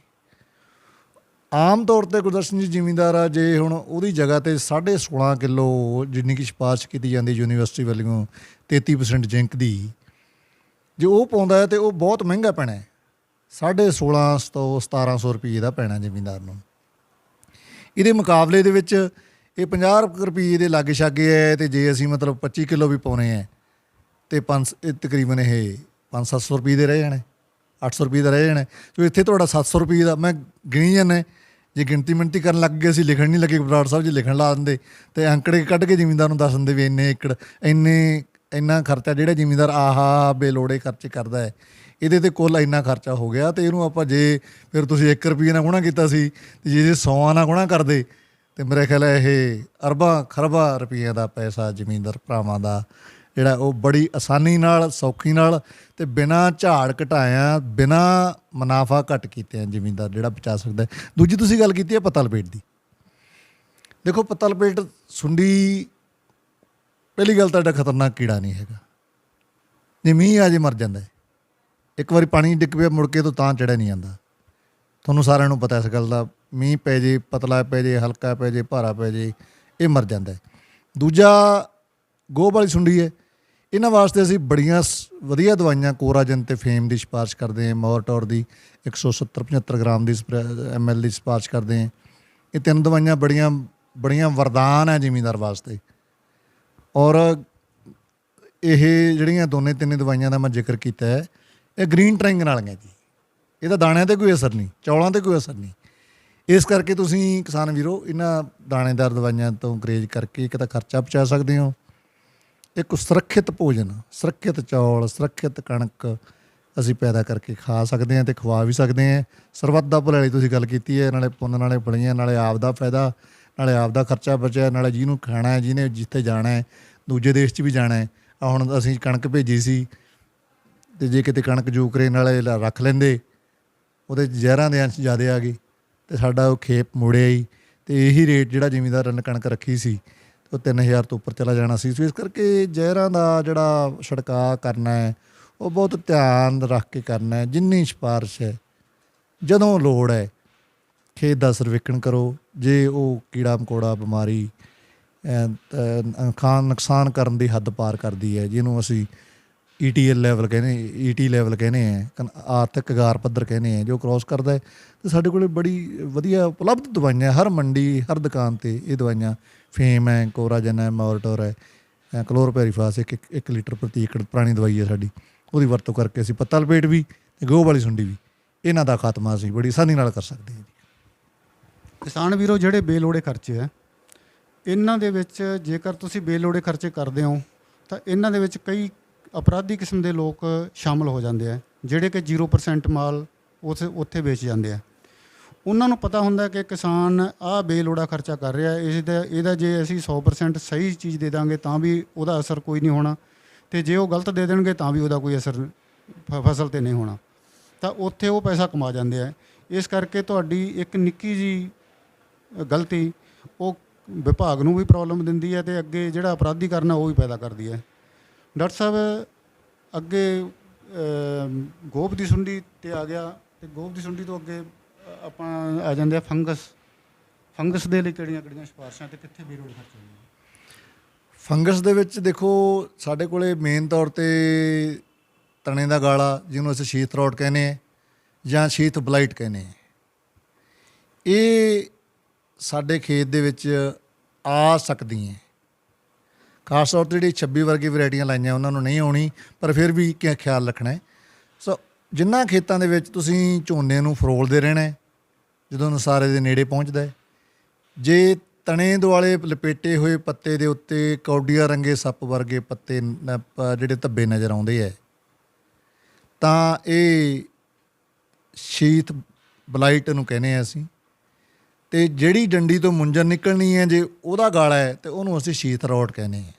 ਆਮ ਤੌਰ 'ਤੇ ਗੁਰਦਰਸ਼ਨ ਜੀ ਜ਼ਿਮੀਂਦਾਰ ਆ, ਜੇ ਹੁਣ ਉਹਦੀ ਜਗ੍ਹਾ 'ਤੇ 16.5 ਕਿਲੋ ਜਿੰਨੀ ਕਿ ਸਿਫਾਰਿਸ਼ ਕੀਤੀ ਜਾਂਦੀ ਯੂਨੀਵਰਸਿਟੀ ਵੱਲੋਂ 33% ਜਿੰਕ ਦੀ, ਜੇ ਉਹ ਪਾਉਂਦਾ ਹੈ ਤਾਂ ਉਹ ਬਹੁਤ ਮਹਿੰਗਾ ਪੈਣਾ। 1650 ਤੋਂ 1700 ਰੁਪਈਏ ਦਾ ਪੈਣਾ ਜ਼ਿਮੀਂਦਾਰ ਨੂੰ। ਇਹਦੇ ਮੁਕਾਬਲੇ ਦੇ ਵਿੱਚ ਇਹ 50 ਰੁਪਈਏ ਦੇ ਲਾਗੇ ਛਾਗੇ ਹੈ, ਅਤੇ ਜੇ ਅਸੀਂ ਮਤਲਬ 25 ਕਿਲੋ ਵੀ ਪਾਉਣੇ ਹੈ ਅਤੇ ਤਕਰੀਬਨ ਇਹ 500-700 ਰੁਪਏ ਦੇ ਰਹਿ ਜਾਣੇ, 800 ਰੁਪਏ ਦਾ ਰਹਿ ਜਾਣਾ। ਸੋ ਇੱਥੇ ਤੁਹਾਡਾ 700 ਰੁਪਏ ਦਾ ਮੈਂ ਗਿਣੀ ਜਾਂਦਾ। ਜੇ ਗਿਣਤੀ ਮਿਣਤੀ ਕਰਨ ਲੱਗ ਗਏ, ਅਸੀਂ ਲਿਖਣ ਨਹੀਂ ਲੱਗੇ, ਬਰਾੜ ਸਾਹਿਬ ਜੀ ਲਿਖਣ ਲਾ ਦਿੰਦੇ ਅਤੇ ਅੰਕੜੇ ਕੱਢ ਕੇ ਜ਼ਿਮੀਂਦਾਰ ਨੂੰ ਦੱਸ ਦਿੰਦੇ ਵੀ ਇੰਨੇ ਏਕੜ ਇੰਨਾ ਖਰਚਾ ਜਿਹੜਾ ਜ਼ਿਮੀਂਦਾਰ ਬੇਲੋੜੇ ਖਰਚੇ ਕਰਦਾ ਹੈ, ਇਹਦੇ 'ਤੇ ਕੁੱਲ ਇੰਨਾ ਖਰਚਾ ਹੋ ਗਿਆ। ਅਤੇ ਇਹਨੂੰ ਆਪਾਂ ਜੇ ਫਿਰ ਤੁਸੀਂ 1 ਰੁਪਈਏ ਨਾਲ ਗੁਣਾ ਕੀਤਾ ਸੀ, ਅਤੇ ਜੇ 100 ਨਾਲ ਗੁਣਾ ਕਰਦੇ ਅਤੇ ਮੇਰੇ ਖਿਆਲ ਹੈ ਇਹ ਅਰਬਾਂ ਖਰਬਾਂ ਰੁਪਈਆਂ ਦਾ ਪੈਸਾ ਜ਼ਿਮੀਂਦਾਰ ਭਰਾਵਾਂ ਦਾ ਜਿਹੜਾ ਉਹ ਬੜੀ ਆਸਾਨੀ ਨਾਲ, ਸੌਖੀ ਨਾਲ ਅਤੇ ਬਿਨਾਂ ਝਾੜ ਘਟਾਇਆ, ਬਿਨਾਂ ਮੁਨਾਫਾ ਘੱਟ ਕੀਤਿਆਂ ਜ਼ਿਮੀਂਦਾਰ ਜਿਹੜਾ ਬਚਾ ਸਕਦਾ। ਦੂਜੀ ਤੁਸੀਂ ਗੱਲ ਕੀਤੀ ਹੈ ਪੱਤਾ ਲਪੇਟ ਦੀ। ਦੇਖੋ ਪੱਤਾ ਲਪੇਟ ਸੁੰਡੀ, ਪਹਿਲੀ ਗੱਲ ਤੁਹਾਡਾ ਖਤਰਨਾਕ ਕੀੜਾ ਨਹੀਂ ਹੈਗਾ। ਜੇ ਮੀਂਹ ਆ ਜੇ ਮਰ ਜਾਂਦਾ, ਇੱਕ ਵਾਰੀ ਪਾਣੀ ਡਿੱਗ ਪਿਆ ਮੁੜ ਕੇ ਤਾਂ ਚੜ੍ਹਿਆ ਨਹੀਂ ਜਾਂਦਾ। ਤੁਹਾਨੂੰ ਸਾਰਿਆਂ ਨੂੰ ਪਤਾ ਇਸ ਗੱਲ ਦਾ। ਮੀਂਹ ਪੈ ਜੇ, ਪਤਲਾ ਪੈ ਜੇ, ਹਲਕਾ ਪੈ ਜੇ, ਭਾਰਾ ਪੈ ਜੇ, ਇਹ ਮਰ ਜਾਂਦਾ। ਦੂਜਾ ਗੋਹ ਵਾਲੀ ਸੁੰਡੀ ਹੈ। ਇਹਨਾਂ ਵਾਸਤੇ ਅਸੀਂ ਬੜੀਆਂ ਵਧੀਆ ਦਵਾਈਆਂ ਕੋਰਾਜਨ ਅਤੇ ਫੇਮ ਦੀ ਸਿਫਾਰਿਸ਼ ਕਰਦੇ ਹਾਂ। ਮੋਰਟੋਰ ਦੀ 170-75 ਗ੍ਰਾਮ ਦੀ ml ਦੀ ਸਿਫਾਰਿਸ਼ ਕਰਦੇ ਹਾਂ। ਇਹ 3 ਦਵਾਈਆਂ ਬੜੀਆਂ ਵਰਦਾਨ ਹੈ ਜ਼ਿਮੀਂਦਾਰ ਵਾਸਤੇ। ਔਰ ਇਹ ਜਿਹੜੀਆਂ ਤਿੰਨੇ ਦਵਾਈਆਂ ਦਾ ਮੈਂ ਜ਼ਿਕਰ ਕੀਤਾ ਹੈ, ਇਹ ਗ੍ਰੀਨ ਟ੍ਰਾਇੰਗਲ ਵਾਲੀਆਂ ਜੀ। ਇਹਦਾ ਦਾਣਿਆਂ 'ਤੇ ਕੋਈ ਅਸਰ ਨਹੀਂ, ਚੌਲਾਂ 'ਤੇ ਕੋਈ ਅਸਰ ਨਹੀਂ। ਇਸ ਕਰਕੇ ਤੁਸੀਂ ਕਿਸਾਨ ਵੀਰੋ ਇਹਨਾਂ ਦਾਣੇਦਾਰ ਦਵਾਈਆਂ ਤੋਂ ਗਰੇਜ ਕਰਕੇ ਇੱਕ ਤਾਂ ਖਰਚਾ ਬਚਾ ਸਕਦੇ ਹੋ, ਇੱਕ ਸੁਰੱਖਿਅਤ ਭੋਜਨ, ਸੁਰੱਖਿਅਤ ਚੌਲ, ਸੁਰੱਖਿਅਤ ਕਣਕ ਅਸੀਂ ਪੈਦਾ ਕਰਕੇ ਖਾ ਸਕਦੇ ਹਾਂ ਅਤੇ ਖਵਾ ਵੀ ਸਕਦੇ ਹਾਂ। ਸਰਬੱਤ ਦਾ ਭਲੇ ਵਾਲੀ ਤੁਸੀਂ ਗੱਲ ਕੀਤੀ ਹੈ, ਨਾਲੇ ਪੁੰਨ ਨਾਲੇ ਬੜੀਆਂ, ਨਾਲੇ ਆਪ ਦਾ ਫਾਇਦਾ, ਨਾਲੇ ਆਪ ਦਾ ਖਰਚਾ ਬਚਿਆ, ਨਾਲੇ ਜਿਹਨੂੰ ਖਾਣਾ ਹੈ, ਜਿਹਨੇ ਜਿੱਥੇ ਜਾਣਾ ਹੈ, ਦੂਜੇ ਦੇਸ਼ 'ਚ ਵੀ ਜਾਣਾ ਹੈ। ਹੁਣ ਅਸੀਂ ਕਣਕ ਭੇਜੀ ਸੀ, ਅਤੇ ਜੇ ਕਿਤੇ ਕਣਕ ਜੂਕਰੇ ਨਾਲੇ ਰੱਖ ਲੈਂਦੇ, ਉਹਦੇ ਜ਼ਹਿਰਾਂ ਦੇ ਅੰਸ਼ ਜ਼ਿਆਦਾ ਆ ਗਏ ਅਤੇ ਸਾਡਾ ਉਹ ਖੇਪ ਮੁੜਿਆ ਹੀ, ਅਤੇ ਇਹੀ ਰੇਟ ਜਿਹੜਾ ਜ਼ਿਮੀਂਦਾਰ ਨੇ ਕਣਕ ਰੱਖੀ ਸੀ ਉਹ 3000 ਤੋਂ ਉੱਪਰ ਚਲਾ ਜਾਣਾ ਸੀ। ਸੋ ਇਸ ਕਰਕੇ ਜ਼ਹਿਰਾਂ ਦਾ ਜਿਹੜਾ ਛਿੜਕਾਅ ਕਰਨਾ ਹੈ ਉਹ ਬਹੁਤ ਧਿਆਨ ਰੱਖ ਕੇ ਕਰਨਾ ਹੈ। ਜਿੰਨੀ ਸਿਫਾਰਿਸ਼ ਹੈ, ਜਦੋਂ ਲੋੜ ਹੈ, ਖੇਤ ਦਾ ਸਰਵੇਖਣ ਕਰੋ। ਜੇ ਉਹ ਕੀੜਾ ਮਕੌੜਾ ਬਿਮਾਰੀ ਨੁਕਸਾਨ ਕਰਨ ਦੀ ਹੱਦ ਪਾਰ ਕਰਦੀ ਹੈ, ਜਿਹਨੂੰ ਅਸੀਂ ETL ਲੈਵਲ ਕਹਿੰਦੇ ਹਾਂ, ਆਰਥਿਕ ਅਗਾਰ ਪੱਧਰ ਕਹਿੰਦੇ ਹਾਂ, ਜੋ ਕ੍ਰੋਸ ਕਰਦਾ ਹੈ, ਅਤੇ ਸਾਡੇ ਕੋਲ ਬੜੀ ਵਧੀਆ ਉਪਲਬਧ ਦਵਾਈਆਂ ਹਰ ਮੰਡੀ, ਹਰ ਦੁਕਾਨ 'ਤੇ ਇਹ ਦਵਾਈਆਂ ਫੇਮ ਹੈ, ਕੋਰਾਜਨ ਹੈ, ਮੋਰਟੋਰ ਹੈ, ਕਲੋਰਪੈਰੀਫਾਸ 1 ਲੀਟਰ ਪ੍ਰਤੀ ਏਕੜ ਪੁਰਾਣੀ ਦਵਾਈ ਹੈ ਸਾਡੀ। ਉਹਦੀ ਵਰਤੋਂ ਕਰਕੇ ਅਸੀਂ ਪੱਤਾ ਲਪੇਟ ਵੀ ਅਤੇ ਗੋਹ ਵਾਲੀ ਸੁੰਡੀ ਵੀ, ਇਹਨਾਂ ਦਾ ਖਾਤਮਾ ਅਸੀਂ ਬੜੀ ਆਸਾਨੀ ਨਾਲ ਕਰ ਸਕਦੇ ਹਾਂ। ਕਿਸਾਨ ਵੀਰੋ, ਜਿਹੜੇ ਬੇਲੋੜੇ ਖਰਚੇ ਆ, ਇਹਨਾਂ ਦੇ ਵਿੱਚ ਜੇਕਰ ਤੁਸੀਂ ਬੇਲੋੜੇ ਖਰਚੇ ਕਰਦੇ ਹੋ ਤਾਂ ਇਹਨਾਂ ਦੇ ਵਿੱਚ ਕਈ ਅਪਰਾਧੀ ਕਿਸਮ ਦੇ ਲੋਕ ਸ਼ਾਮਲ ਹੋ ਜਾਂਦੇ ਆ, ਜਿਹੜੇ ਕਿ 0% ਮਾਲ ਉੱਥੇ ਵੇਚ ਜਾਂਦੇ ਆ। ਉਹਨਾਂ ਨੂੰ ਪਤਾ ਹੁੰਦਾ ਕਿ ਕਿਸਾਨ ਆਹ ਬੇਲੋੜਾ ਖਰਚਾ ਕਰ ਰਿਹਾ, ਇਹਦਾ ਜੇ ਅਸੀਂ 100% ਸਹੀ ਚੀਜ਼ ਦੇ ਦਾਂਗੇ ਤਾਂ ਵੀ ਉਹਦਾ ਅਸਰ ਕੋਈ ਨਹੀਂ ਹੋਣਾ, ਅਤੇ ਜੇ ਉਹ ਗਲਤ ਦੇ ਦੇਣਗੇ ਤਾਂ ਵੀ ਉਹਦਾ ਕੋਈ ਅਸਰ ਫਸਲ 'ਤੇ ਨਹੀਂ ਹੋਣਾ, ਤਾਂ ਉੱਥੇ ਉਹ ਪੈਸਾ ਕਮਾ ਜਾਂਦੇ ਆ। ਇਸ ਕਰਕੇ ਤੁਹਾਡੀ ਇੱਕ ਨਿੱਕੀ ਜਿਹੀ ਗਲਤੀ ਉਹ ਵਿਭਾਗ ਨੂੰ ਵੀ ਪ੍ਰੋਬਲਮ ਦਿੰਦੀ ਹੈ ਅਤੇ ਅੱਗੇ ਜਿਹੜਾ ਅਪਰਾਧੀ ਕਰਨਾ ਉਹ ਵੀ ਪੈਦਾ ਕਰਦੀ ਹੈ। ਡਾਕਟਰ ਸਾਹਿਬ, ਅੱਗੇ ਗੋਭ ਦੀ ਸੁੰਡੀ 'ਤੇ ਆ ਗਿਆ, ਅਤੇ ਗੋਭ ਦੀ ਸੁੰਡੀ ਤੋਂ ਅੱਗੇ ਆਪਾਂ ਆ ਜਾਂਦੇ ਆ ਫੰਗਸ ਦੇ ਲਈ ਕਿਹੜੀਆਂ ਸਿਫਾਰਸ਼ਾਂ ਅਤੇ ਕਿੱਥੇ ਬੇਲੋੜੇ ਖਰਚ ਹੁੰਦੇ? ਫੰਗਸ ਦੇ ਵਿੱਚ ਦੇਖੋ, ਸਾਡੇ ਕੋਲੇ ਮੇਨ ਤੌਰ 'ਤੇ ਤਣੇ ਦਾ ਗਾਲਾ, ਜਿਹਨੂੰ ਅਸੀਂ ਸ਼ੀਥ ਰੋਟ ਕਹਿੰਦੇ ਹਾਂ ਜਾਂ ਸ਼ੀਥ ਬਲਾਈਟ ਕਹਿੰਦੇ ਹਾਂ, ਇਹ ਸਾਡੇ ਖੇਤ ਦੇ ਵਿੱਚ ਆ ਸਕਦੀ ਹੈ। ਖਾਸ ਤੌਰ 'ਤੇ ਜਿਹੜੀ 26 ਵਰਗੀ ਵੈਰਾਈਟੀਆਂ ਲਾਈਆਂ ਉਹਨਾਂ ਨੂੰ ਨਹੀਂ ਆਉਣੀ, ਪਰ ਫਿਰ ਵੀ ਖਿਆਲ ਰੱਖਣਾ ਹੈ। ਸੋ ਜਿਨ੍ਹਾਂ ਖੇਤਾਂ ਦੇ ਵਿੱਚ ਤੁਸੀਂ ਝੋਨੇ ਨੂੰ ਫਰੋਲਦੇ ਰਹਿਣਾ ਜਦੋਂ ਨਸਾਰੇ ਦੇ ਨੇੜੇ ਪਹੁੰਚਦਾ ਹੈ, ਜੇ ਤਣੇ ਦੁਆਲੇ ਲਪੇਟੇ ਹੋਏ ਪੱਤੇ ਦੇ ਉੱਤੇ ਕੌਡੀਆਂ ਰੰਗੇ ਸੱਪ ਵਰਗੇ ਪੱਤੇ ਜਿਹੜੇ ਧੱਬੇ ਨਜ਼ਰ ਆਉਂਦੇ ਹੈ, ਤਾਂ ਇਹ ਸ਼ੀਥ ਬਲਾਈਟ ਨੂੰ ਕਹਿੰਦੇ ਹਾਂ ਅਸੀਂ। ਅਤੇ ਜਿਹੜੀ ਡੰਡੀ ਤੋਂ ਮੁੰਜਰ ਨਿਕਲਣੀ ਹੈ, ਜੇ ਉਹਦਾ ਗਾਲਾ ਹੈ ਤਾਂ ਉਹਨੂੰ ਅਸੀਂ ਸ਼ੀਥ ਰੋਟ ਕਹਿੰਦੇ ਹਾਂ।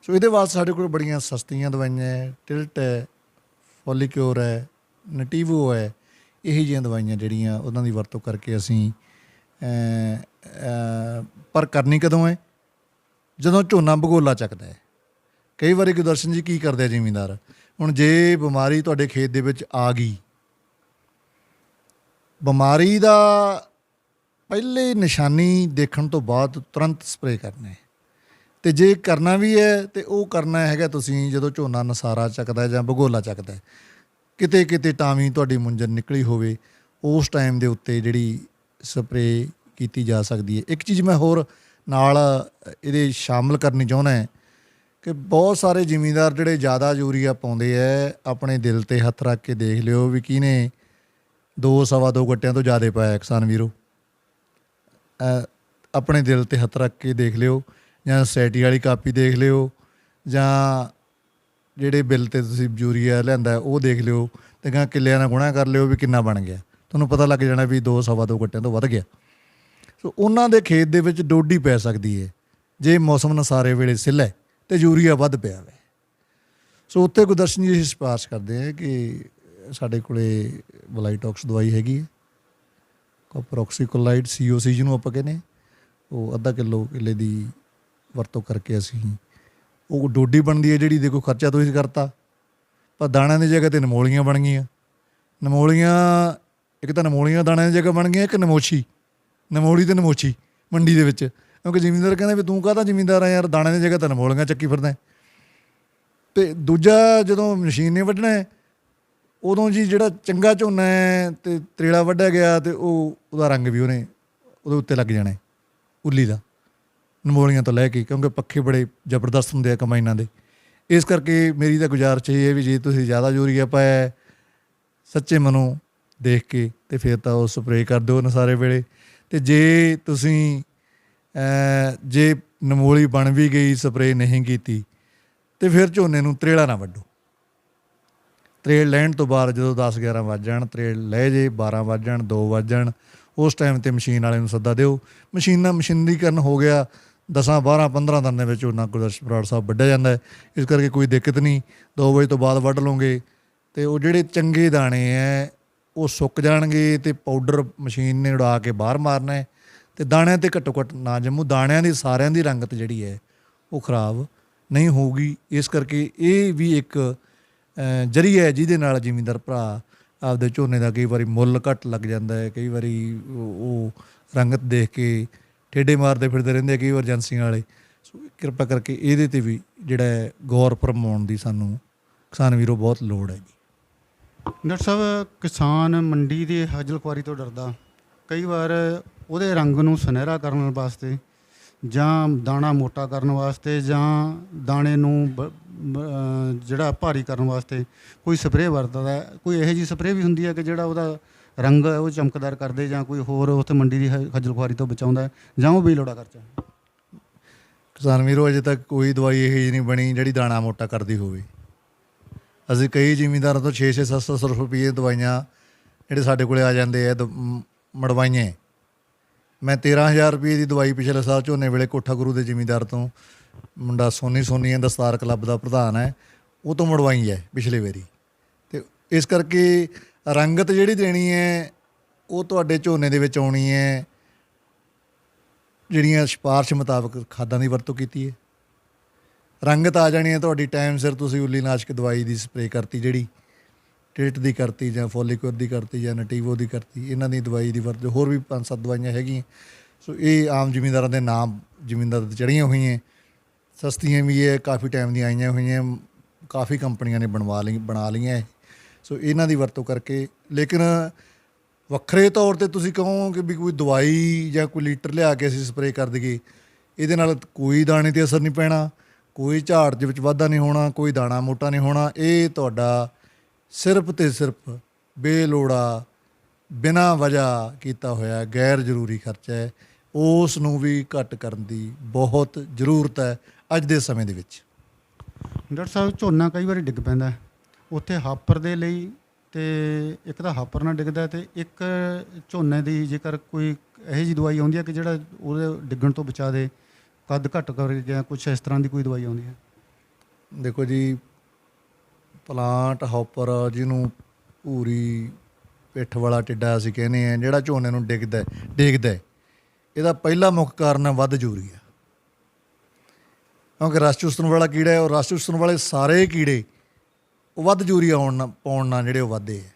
ਸੋ ਇਹਦੇ ਵਾਸਤੇ ਸਾਡੇ ਕੋਲ ਬੜੀਆਂ ਸਸਤੀਆਂ ਦਵਾਈਆਂ ਹੈ, ਟਿਲਟ ਹੈ, ਫੋਲੀਕਿਓਰ ਹੈ, ਨਟੀਵੋ ਹੈ, ਇਹੋ ਜਿਹੀਆਂ ਦਵਾਈਆਂ ਜਿਹੜੀਆਂ ਉਹਨਾਂ ਦੀ ਵਰਤੋਂ ਕਰਕੇ ਅਸੀਂ ਪਰ ਕਰਨੀ ਕਦੋਂ ਹੈ? ਜਦੋਂ ਝੋਨਾ ਭਗੋਲਾ ਚੱਕਦਾ ਹੈ। ਕਈ ਵਾਰੀ ਗੁਰਦਰਸ਼ਨ ਜੀ ਕੀ ਕਰਦੇ ਆ ਜ਼ਿਮੀਂਦਾਰ, ਹੁਣ ਜੇ ਬਿਮਾਰੀ ਤੁਹਾਡੇ ਖੇਤ ਦੇ ਵਿੱਚ ਆ ਗਈ, ਬਿਮਾਰੀ ਦਾ ਪਹਿਲੇ ਨਿਸ਼ਾਨੀ ਦੇਖਣ ਤੋਂ ਬਾਅਦ ਤੁਰੰਤ ਸਪਰੇਅ ਕਰਨਾ ਹੈ। ਅਤੇ ਜੇ ਕਰਨਾ ਵੀ ਹੈ ਤਾਂ ਉਹ ਕਰਨਾ ਹੈਗਾ ਤੁਸੀਂ ਜਦੋਂ ਝੋਨਾ ਨਸਾਰਾ ਚੱਕਦਾ ਜਾਂ ਭਗੋਲਾ ਚੱਕਦਾ, ਕਿਤੇ ਕਿਤੇ ਟਾਵੀਂ ਤੁਹਾਡੀ ਮੁੰਜਰ ਨਿਕਲੀ ਹੋਵੇ, ਉਸ ਟਾਈਮ ਦੇ ਉੱਤੇ ਜਿਹੜੀ ਸਪਰੇਅ ਕੀਤੀ ਜਾ ਸਕਦੀ ਹੈ। ਇੱਕ ਚੀਜ਼ ਮੈਂ ਹੋਰ ਨਾਲ ਇਹਦੇ ਸ਼ਾਮਲ ਕਰਨੀ ਚਾਹੁੰਦਾ ਹੈ ਕਿ ਬਹੁਤ ਸਾਰੇ ਜ਼ਿਮੀਂਦਾਰ ਜਿਹੜੇ ਜ਼ਿਆਦਾ ਯੂਰੀਆ ਪਾਉਂਦੇ ਹੈ, ਆਪਣੇ ਦਿਲ 'ਤੇ ਹੱਥ ਰੱਖ ਕੇ ਦੇਖ ਲਿਓ ਵੀ ਕਿਹਨੇ 2-2.25 ਗੱਟਿਆਂ ਤੋਂ ਜ਼ਿਆਦਾ ਪਾਇਆ ਕਿਸਾਨ ਵੀਰੋ। ਆਪਣੇ ਦਿਲ 'ਤੇ ਹੱਥ ਰੱਖ ਕੇ ਦੇਖ ਲਿਓ, ਜਾਂ ਸੋਸਾਇਟੀ ਵਾਲੀ ਕਾਪੀ ਦੇਖ ਲਿਓ, ਜਾਂ ਜਿਹੜੇ ਬਿੱਲ 'ਤੇ ਤੁਸੀਂ ਯੂਰੀਆ ਲਿਆਂਦਾ ਉਹ ਦੇਖ ਲਿਓ, ਅਤੇ ਗਾਂ ਕਿੱਲਿਆਂ ਨਾਲ ਗੁਣਾ ਕਰ ਲਿਓ ਵੀ ਕਿੰਨਾ ਬਣ ਗਿਆ। ਤੁਹਾਨੂੰ ਪਤਾ ਲੱਗ ਜਾਣਾ ਵੀ 2-2.25 ਗੱਟਿਆਂ ਤੋਂ ਵੱਧ ਗਿਆ। ਸੋ ਉਹਨਾਂ ਦੇ ਖੇਤ ਦੇ ਵਿੱਚ ਡੋਡੀ ਪੈ ਸਕਦੀ ਹੈ ਜੇ ਮੌਸਮ ਨਸਾਰੇ ਵੇਲੇ ਸਿੱਲ ਹੈ ਅਤੇ ਯੂਰੀਆ ਵੱਧ ਪਿਆ ਹੋਵੇ। ਸੋ ਉੱਥੇ ਗੁਰਦਰਸ਼ਨ ਜੀ ਅਸੀਂ ਸਿਫਾਰਿਸ਼ ਕਰਦੇ ਹਾਂ ਕਿ ਸਾਡੇ ਕੋਲ ਬਲਾਈਟੌਕਸ ਦਵਾਈ ਹੈਗੀ ਹੈ, ਕਾਪਰੋਕਸੀਕਲੋਰਾਈਡ COC ਜਿਹਨੂੰ ਆਪਾਂ ਕਹਿੰਦੇ ਹਾਂ, ਉਹ ਅੱਧਾ ਕਿੱਲੇ ਦੀ ਵਰਤੋਂ ਕਰਕੇ ਅਸੀਂ ਉਹ ਡੋਡੀ ਬਣਦੀ ਹੈ ਜਿਹੜੀ ਦੇਖੋ ਖਰਚਾ ਤੁਸੀਂ ਕਰਤਾ, ਪਰ ਦਾਣਿਆਂ ਦੀ ਜਗ੍ਹਾ 'ਤੇ ਨਮੋਲੀਆਂ ਬਣ ਗਈਆਂ। ਨਮੋਲੀਆਂ ਇੱਕ ਤਾਂ ਨਮੋਲੀਆਂ ਦਾਣਿਆਂ ਦੀ ਜਗ੍ਹਾ ਬਣ ਗਈਆਂ, ਇੱਕ ਨਮੋਲੀ ਅਤੇ ਨਮੋਚੀ ਮੰਡੀ ਦੇ ਵਿੱਚ, ਕਿਉਂਕਿ ਜ਼ਿਮੀਂਦਾਰ ਕਹਿੰਦੇ ਵੀ ਤੂੰ ਕਾਹਦਾ ਜ਼ਿਮੀਂਦਾਰ ਆ ਯਾਰ, ਦਾਣਿਆਂ ਦੀ ਜਗ੍ਹਾ ਤਾਂ ਨਮੋਲੀਆਂ ਚੱਕੀ ਫਿਰਦਾ। ਅਤੇ ਦੂਜਾ ਜਦੋਂ ਮਸ਼ੀਨ ਨੇ ਵੱਢਣਾ ਉਦੋਂ ਜੀ ਜਿਹੜਾ ਚੰਗਾ ਝੋਨਾ ਹੈ ਅਤੇ ਤਰੇੜਾ ਵੱਢਿਆ ਗਿਆ ਅਤੇ ਉਹਦਾ ਰੰਗ ਵੀ ਉਹਦੇ ਉੱਤੇ ਲੱਗ ਜਾਣਾ ਉੱਲੀ ਦਾ, ਨਮੋਲੀਆਂ ਤੋਂ ਲੈ ਕੇ, ਕਿਉਂਕਿ ਪੱਖੇ ਬੜੇ ਜ਼ਬਰਦਸਤ ਹੁੰਦੇ ਆ ਕੰਬਾਈਨਾਂ ਦੇ। ਇਸ ਕਰਕੇ ਮੇਰੀ ਤਾਂ ਗੁਜ਼ਾਰਿਸ਼ ਇਹ ਹੈ ਵੀ ਜੇ ਤੁਸੀਂ ਜ਼ਿਆਦਾ ਯੂਰੀਆ ਪਾਇਆ ਸੱਚੇ ਮਨੋਂ ਦੇਖ ਕੇ ਅਤੇ ਫਿਰ ਤਾਂ ਉਹ ਸਪਰੇਅ ਕਰ ਦਿਓ ਨਸਾਰੇ ਵੇਲੇ। ਅਤੇ ਜੇ ਤੁਸੀਂ ਜੇ ਨਮੋਲੀ ਬਣ ਵੀ ਗਈ, ਸਪਰੇਅ ਨਹੀਂ ਕੀਤੀ, ਅਤੇ ਫਿਰ ਝੋਨੇ ਨੂੰ ਤਰੇੜਾ ਨਾ ਵੱਢੋ। ਤਰੇੜ ਲੈਣ ਤੋਂ ਬਾਅਦ ਜਦੋਂ 10-11 ਵੱਜ ਜਾਣ, ਤਰੇੜ ਲੈ ਜੇ 12 ਵੱਜ ਜਾਣ, 2 ਵੱਜ ਜਾਣ, ਉਸ ਟਾਈਮ 'ਤੇ ਮਸ਼ੀਨ ਵਾਲੇ ਨੂੰ ਸੱਦਾ ਦਿਓ। ਮਸ਼ੀਨੀਕਰਨ ਹੋ ਗਿਆ, 10-12-15 ਦਿਨ ਦੇ ਵਿੱਚ ਝੋਨਾ ਗੁਰਦਰਸ਼ਨ ਬਰਾੜ ਸਾਹਿਬ ਵੱਢਿਆ ਜਾਂਦਾ ਹੈ। ਇਸ ਕਰਕੇ ਕੋਈ ਦਿੱਕਤ ਨਹੀਂ, 2 ਵਜੇ ਤੋਂ ਬਾਅਦ ਵੱਢ ਲਓਗੇ ਅਤੇ ਉਹ ਜਿਹੜੇ ਚੰਗੇ ਦਾਣੇ ਹੈ ਉਹ ਸੁੱਕ ਜਾਣਗੇ, ਅਤੇ ਪਾਊਡਰ ਮਸ਼ੀਨ ਨੇ ਉਡਾ ਕੇ ਬਾਹਰ ਮਾਰਨਾ ਹੈ, ਅਤੇ ਦਾਣਿਆਂ 'ਤੇ ਘੱਟੋ ਘੱਟ ਨਾ ਜੰਮੂ। ਦਾਣਿਆਂ ਦੀ ਸਾਰਿਆਂ ਦੀ ਰੰਗਤ ਜਿਹੜੀ ਹੈ ਉਹ ਖਰਾਬ ਨਹੀਂ ਹੋਊਗੀ। ਇਸ ਕਰਕੇ ਇਹ ਵੀ ਇੱਕ ਜ਼ਰੀਆ ਹੈ ਜਿਹਦੇ ਨਾਲ ਜ਼ਿਮੀਂਦਾਰ ਭਰਾ ਆਪਦੇ ਝੋਨੇ ਦਾ ਕਈ ਵਾਰੀ ਮੁੱਲ ਘੱਟ ਲੱਗ ਜਾਂਦਾ ਹੈ, ਕਈ ਵਾਰੀ ਉਹ ਰੰਗਤ ਦੇਖ ਕੇ ਠੇਡੇ ਮਾਰਦੇ ਫਿਰਦੇ ਰਹਿੰਦੇ ਆ ਕਈ ਵਾਰ ਏਜੰਸੀਆਂ ਵਾਲੇ। ਸੋ ਕਿਰਪਾ ਕਰਕੇ ਇਹਦੇ 'ਤੇ ਵੀ ਜਿਹੜਾ ਗੌਰ ਫਰਮਾਉਣ ਦੀ ਸਾਨੂੰ ਕਿਸਾਨ ਵੀਰੋ ਬਹੁਤ ਲੋੜ ਹੈ ਜੀ। ਡਾਕਟਰ ਸਾਹਿਬ, ਕਿਸਾਨ ਮੰਡੀ ਦੇ ਹਾਜ਼ਲ ਖੁਆਰੀ ਤੋਂ ਡਰਦਾ, ਕਈ ਵਾਰ ਉਹਦੇ ਰੰਗ ਨੂੰ ਸੁਨਹਿਰਾ ਕਰਨ ਵਾਸਤੇ ਜਾਂ ਦਾਣਾ ਮੋਟਾ ਕਰਨ ਵਾਸਤੇ ਜਾਂ ਦਾਣੇ ਨੂੰ ਜਿਹੜਾ ਭਾਰੀ ਕਰਨ ਵਾਸਤੇ ਕੋਈ ਸਪਰੇਅ ਵਰਤਦਾ। ਕੋਈ ਇਹੋ ਜਿਹੀ ਸਪਰੇਅ ਵੀ ਹੁੰਦੀ ਹੈ ਕਿ ਜਿਹੜਾ ਉਹਦਾ ਰੰਗ ਉਹ ਚਮਕਦਾਰ ਕਰਦੇ ਜਾਂ ਕੋਈ ਹੋਰ ਉੱਥੇ ਮੰਡੀ ਦੀ ਖੱਜਲ ਖੁਆਰੀ ਤੋਂ ਬਚਾਉਂਦਾ ਹੈ, ਜਾਂ ਉਹ ਬੀਜ ਲੋੜਾ ਖਰਚਾ? ਕਿਸਾਨ ਵੀਰੋ, ਅਜੇ ਤੱਕ ਕੋਈ ਦਵਾਈ ਇਹੋ ਜਿਹੀ ਨਹੀਂ ਬਣੀ ਜਿਹੜੀ ਦਾਣਾ ਮੋਟਾ ਕਰਦੀ ਹੋਵੇ। ਅਸੀਂ ਕਈ ਜ਼ਿਮੀਂਦਾਰਾਂ ਤੋਂ 6-6 700 ਰੁਪਏ ਦਵਾਈਆਂ ਜਿਹੜੇ ਸਾਡੇ ਕੋਲੇ ਆ ਜਾਂਦੇ ਆ ਮੜਵਾਈਆਂ। ਮੈਂ 13,000 ਰੁਪਏ ਦੀ ਦਵਾਈ ਪਿਛਲੇ ਸਾਲ ਝੋਨੇ ਵੇਲੇ ਕੋਠਾ ਗੁਰੂ ਦੇ ਜ਼ਿਮੀਂਦਾਰ ਤੋਂ, ਮੁੰਡਾ ਸੋਨੀ ਹੈ, ਦਸਤਾਰ ਕਲੱਬ ਦਾ ਪ੍ਰਧਾਨ ਹੈ, ਉਹ ਤੋਂ ਮੜਵਾਈ ਹੈ ਪਿਛਲੇ ਵਾਰੀ। ਅਤੇ ਇਸ ਕਰਕੇ ਰੰਗਤ ਜਿਹੜੀ ਦੇਣੀ ਹੈ ਉਹ ਤੁਹਾਡੇ ਝੋਨੇ ਦੇ ਵਿੱਚ ਆਉਣੀ ਹੈ ਜਿਹੜੀਆਂ ਸਿਫਾਰਿਸ਼ ਮੁਤਾਬਕ ਖਾਦਾਂ ਦੀ ਵਰਤੋਂ ਕੀਤੀ ਹੈ। ਰੰਗਤ ਆ ਜਾਣੀ ਹੈ ਤੁਹਾਡੀ ਟਾਈਮ ਸਿਰ ਤੁਸੀਂ ਉੱਲੀਨਾਸ਼ਕ ਦਵਾਈ ਦੀ ਸਪਰੇਅ ਕਰਤੀ, ਜਿਹੜੀ ਟਿਲਟ ਦੀ ਕਰਤੀ ਜਾਂ ਫੋਲੀਕੁਰ ਦੀ ਕਰਤੀ ਜਾਂ ਨਟੀਵੋ ਦੀ ਕਰਤੀ, ਇਹਨਾਂ ਦੀ ਦਵਾਈ ਦੀ ਵਰਤੋਂ, ਹੋਰ ਵੀ 5-7 ਦਵਾਈਆਂ ਹੈਗੀਆਂ। ਸੋ ਇਹ ਆਮ ਜ਼ਿਮੀਂਦਾਰਾਂ ਦੇ ਨਾਮ ਜ਼ਿਮੀਂਦਾਰ 'ਤੇ ਚੜ੍ਹੀਆਂ ਹੋਈਆਂ, ਸਸਤੀਆਂ ਵੀ ਹੈ, ਕਾਫੀ ਟਾਈਮ ਦੀਆਂ ਆਈਆਂ ਹੋਈਆਂ, ਕਾਫੀ ਕੰਪਨੀਆਂ ਨੇ ਬਣਾ ਲਈਆਂ। ਸੋ ਇਹਨਾਂ ਦੀ ਵਰਤੋਂ ਕਰਕੇ, ਲੇਕਿਨ ਵੱਖਰੇ ਤੌਰ 'ਤੇ ਤੁਸੀਂ ਕਹੋਗੇ ਵੀ ਕੋਈ ਦਵਾਈ ਜਾਂ ਕੋਈ ਲੀਟਰ ਲਿਆ ਕੇ ਅਸੀਂ ਸਪਰੇਅ ਕਰ ਦਈਏ, ਇਹਦੇ ਨਾਲ ਕੋਈ ਦਾਣੇ 'ਤੇ ਅਸਰ ਨਹੀਂ ਪੈਣਾ, ਕੋਈ ਝਾੜ ਦੇ ਵਿੱਚ ਵਾਧਾ ਨਹੀਂ ਹੋਣਾ, ਕੋਈ ਦਾਣਾ ਮੋਟਾ ਨਹੀਂ ਹੋਣਾ। ਇਹ ਤੁਹਾਡਾ ਸਿਰਫ ਅਤੇ ਸਿਰਫ ਬੇਲੋੜਾ, ਬਿਨਾਂ ਵਜ੍ਹਾ ਕੀਤਾ ਹੋਇਆ ਗੈਰ ਜ਼ਰੂਰੀ ਖਰਚਾ ਹੈ। ਉਸ ਨੂੰ ਵੀ ਘੱਟ ਕਰਨ ਦੀ ਬਹੁਤ ਜ਼ਰੂਰਤ ਹੈ ਅੱਜ ਦੇ ਸਮੇਂ ਦੇ ਵਿੱਚ। ਡਾਕਟਰ ਸਾਹਿਬ, ਝੋਨਾ ਕਈ ਵਾਰੀ ਡਿੱਗ ਪੈਂਦਾ, ਉੱਥੇ ਹਾਪਰ ਦੇ ਲਈ, ਅਤੇ ਇੱਕ ਤਾਂ ਹਾਪਰ ਨਾਲ ਡਿੱਗਦਾ, ਅਤੇ ਇੱਕ ਝੋਨੇ ਦੀ ਜੇਕਰ ਕੋਈ ਇਹੋ ਜਿਹੀ ਦਵਾਈ ਆਉਂਦੀ ਹੈ ਕਿ ਜਿਹੜਾ ਉਹਦੇ ਡਿੱਗਣ ਤੋਂ ਬਚਾ ਦੇ, ਕੱਦ ਘੱਟ ਕਰ ਜਾਂ ਕੁਛ ਇਸ ਤਰ੍ਹਾਂ ਦੀ ਕੋਈ ਦਵਾਈ ਆਉਂਦੀ ਹੈ? ਦੇਖੋ ਜੀ, ਪਲਾਂਟ ਹੌਪਰ, ਜਿਹਨੂੰ ਭੂਰੀ ਪਿੱਠ ਵਾਲਾ ਟਿੱਡਾ ਅਸੀਂ ਕਹਿੰਦੇ ਹਾਂ, ਜਿਹੜਾ ਝੋਨੇ ਨੂੰ ਡਿੱਗਦਾ, ਇਹਦਾ ਪਹਿਲਾ ਮੁੱਖ ਕਾਰਨ ਹੈ ਵੱਧ ਯੂਰੀਆ। ਕਿਉਂਕਿ ਰਸ ਚੂਸਣ ਵਾਲਾ ਕੀੜਾ ਹੈ, ਉਹ ਰਸ ਚੂਸਣ ਵਾਲੇ ਸਾਰੇ ਕੀੜੇ ਉਹ ਵੱਧ ਯੂਰੀਆ ਪਾਉਣ ਨਾਲ ਜਿਹੜੇ ਉਹ ਵੱਧਦੇ ਹੈ।